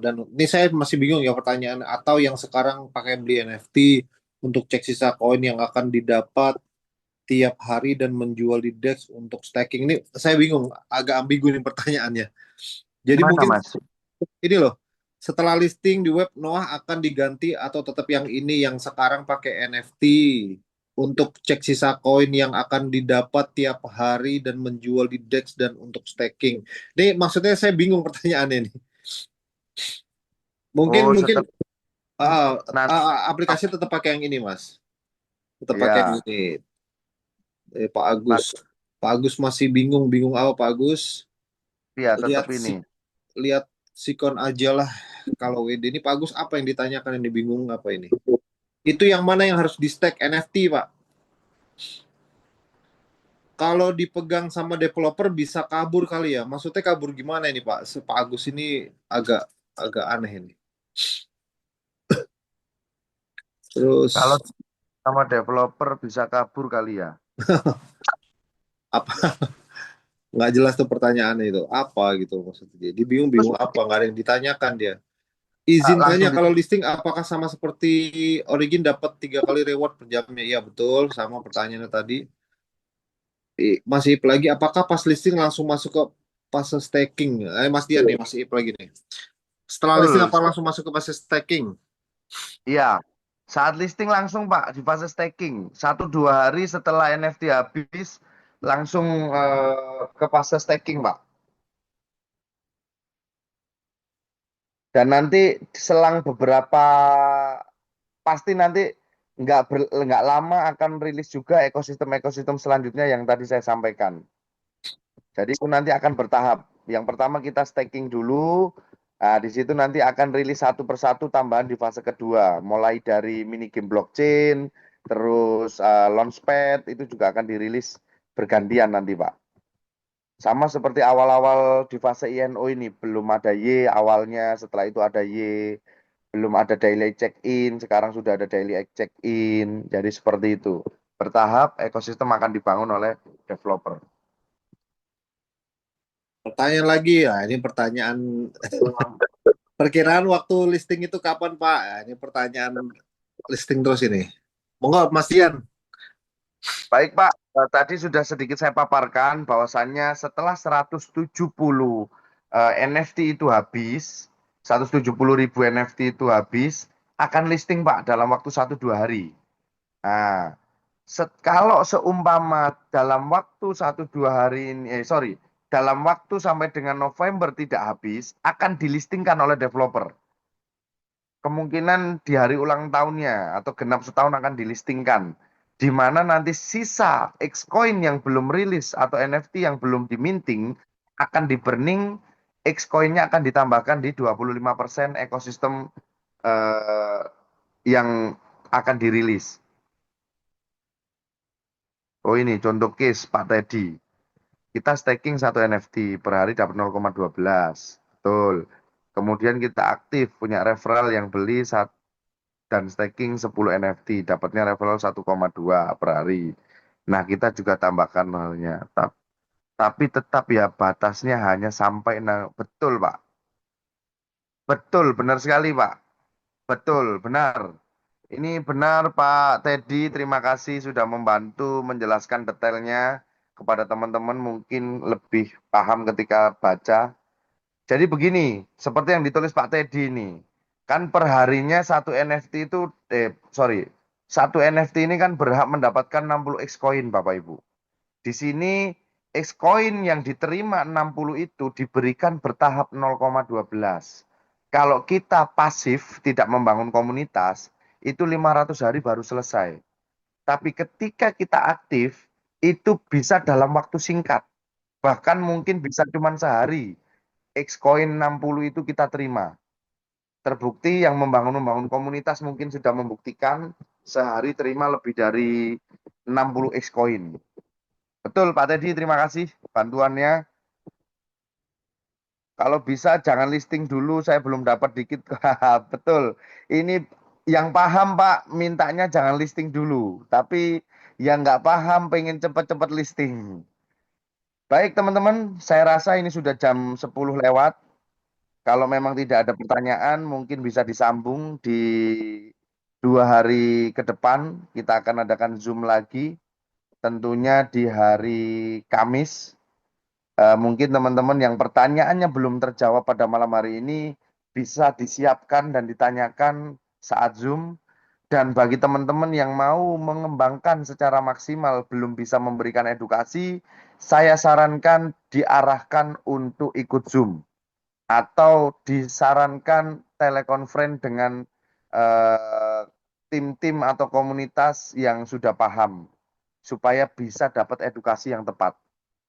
Dan ini saya masih bingung ya pertanyaan, atau yang sekarang pakai beli NFT untuk cek sisa koin yang akan didapat tiap hari dan menjual di DEX untuk staking. Ini saya bingung, agak ambigu nih pertanyaannya. Jadi
Gimana,
mungkin
Mas?
ini loh, setelah listing di web Noah akan diganti atau tetap yang ini yang sekarang pakai NFT untuk cek sisa koin yang akan didapat tiap hari dan menjual di DEX dan untuk staking. Ini maksudnya saya bingung pertanyaannya nih. Mungkin
Oh,
mungkin
setelah nanti
aplikasi tetap pakai yang ini, Mas. Tetap pakai yang
ya,
ini. Pak Agus.
Mas,
Pak Agus masih bingung, bingung apa Pak Agus?
ya tetap
Lihat
ini.
lihat sikon aja lah. Kalau WD ini Pak Agus apa yang ditanyakan ini bingung apa ini? Itu yang mana yang harus di stack NFT, Pak? Kalau dipegang sama developer bisa kabur kali ya. Maksudnya kabur gimana ini, Pak? Pak Agus ini agak agak aneh ini.
Kalau
Terus
sama developer bisa kabur kali ya.
apa nggak jelas tuh pertanyaannya itu apa gitu maksudnya dia
Terus
bingung-bingung apa nggak ada yang ditanyakan dia izin tanya
langsung
kalau listing apakah sama seperti Origin dapat 3 kali reward per jamnya iya betul sama pertanyaannya tadi masih Ip lagi apakah pas listing langsung masuk ke fase staking Mas Dian nih masih Ip lagi nih setelah listing
betul.
apa langsung masuk ke fase staking
Iya, saat listing langsung Pak di fase staking. 1-2 hari setelah NFT habis langsung ke fase staking Pak. Dan nanti selang beberapa pasti nanti nggak lama akan rilis juga ekosistem-ekosistem selanjutnya yang tadi saya sampaikan. Jadi itu nanti akan bertahap. Yang pertama kita staking dulu. Nah, di situ nanti akan rilis satu persatu tambahan di fase kedua. Mulai dari mini game blockchain, terus launchpad itu juga akan dirilis bergantian nanti, Pak. Sama seperti awal-awal di fase INO ini, belum ada Y awalnya, setelah itu ada Y, belum ada daily check-in, sekarang sudah ada daily check-in. Jadi seperti itu. Bertahap ekosistem akan dibangun oleh developer.
pertanyaan lagi ya ini pertanyaan perkiraan waktu listing itu kapan Pak ini pertanyaan listing terus ini monggo Mas Dian
Baik Pak, tadi sudah sedikit saya paparkan bahwasannya setelah 170 NFT itu habis, 170.000 NFT itu habis, akan listing Pak dalam waktu 1-2 hari. Nah, kalau seumpama dalam waktu 1-2 hari ini, dalam waktu sampai dengan November tidak habis, akan dilistingkan oleh developer. Kemungkinan di hari ulang tahunnya atau genap setahun akan dilistingkan. Di mana nanti sisa Xcoin yang belum rilis atau NFT yang belum diminting akan di burning, Xcoin-nya akan ditambahkan di 25% ekosistem eh, yang akan dirilis. Oh ini contoh case Pak Teddy. Kita staking 1 NFT per hari dapat 0,12. Betul. Kemudian kita aktif punya referral yang beli dan staking 10 NFT, dapatnya referral 1,2 per hari. Nah, kita juga tambahkan halnya. Tapi tetap ya batasnya hanya sampai betul, Pak. Betul, benar sekali, Pak. Betul, benar. Ini benar, Pak Teddy. Terima kasih sudah membantu menjelaskan detailnya kepada teman-teman mungkin lebih paham ketika baca. Jadi begini, seperti yang ditulis Pak Teddy ini, kan perharinya satu NFT itu, satu NFT ini kan berhak mendapatkan 60 Xcoin Bapak Ibu. Di sini Xcoin yang diterima 60 itu diberikan bertahap 0,12. Kalau kita pasif, tidak membangun komunitas, itu 500 hari baru selesai. Tapi ketika kita aktif, itu bisa dalam waktu singkat. Bahkan mungkin bisa cuma sehari. Xcoin 60 itu kita terima. Terbukti yang membangun komunitas mungkin sudah membuktikan sehari terima lebih dari 60 Xcoin. Betul Pak Teddy, terima kasih bantuannya. Kalau bisa jangan listing dulu, saya belum dapat dikit. Betul. Ini yang paham Pak, mintanya jangan listing dulu. Tapi yang nggak paham pengen cepat-cepat listing. Baik teman-teman, saya rasa ini sudah jam 10 lewat. Kalau memang tidak ada pertanyaan, mungkin bisa disambung di 2 hari ke depan. Kita akan adakan Zoom lagi. tentunya di hari Kamis. Mungkin teman-teman yang pertanyaannya belum terjawab pada malam hari ini bisa disiapkan dan ditanyakan saat Zoom. Dan bagi teman-teman yang mau mengembangkan secara maksimal belum bisa memberikan edukasi, saya sarankan diarahkan untuk ikut Zoom atau disarankan telekonferensi dengan tim-tim atau komunitas yang sudah paham supaya bisa dapat edukasi yang tepat.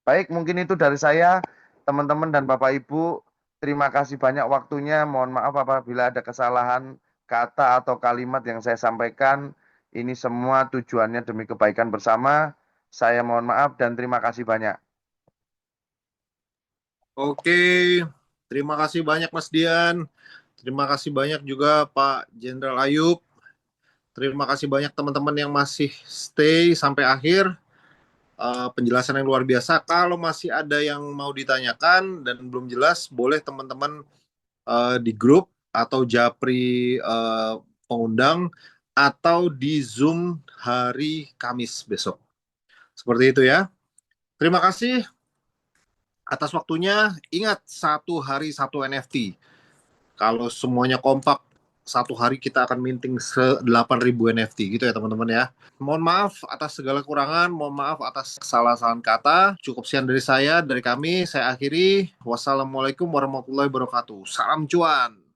Baik, mungkin itu dari saya, teman-teman dan Bapak Ibu. Terima kasih banyak waktunya. Mohon maaf apabila ada kesalahan kata atau kalimat yang saya sampaikan. Ini semua tujuannya demi kebaikan bersama. Saya mohon maaf dan terima kasih banyak.
Oke, terima kasih banyak Mas Dian. Terima kasih banyak juga Pak Jenderal Ayub. Terima kasih banyak teman-teman yang masih stay sampai akhir. Penjelasan yang luar biasa. Kalau masih ada yang mau ditanyakan dan belum jelas, boleh teman-teman di grup atau japri pengundang atau di Zoom hari Kamis besok. Seperti itu ya. Terima kasih atas waktunya. Ingat, 1 hari 1 NFT. Kalau semuanya kompak, 1 hari kita akan minting 8.000 NFT gitu ya teman-teman ya. Mohon maaf atas segala kekurangan, mohon maaf atas kesalahan kata. Cukup sekian dari saya, dari kami. Saya akhiri. Wassalamualaikum warahmatullahi wabarakatuh. Salam cuan.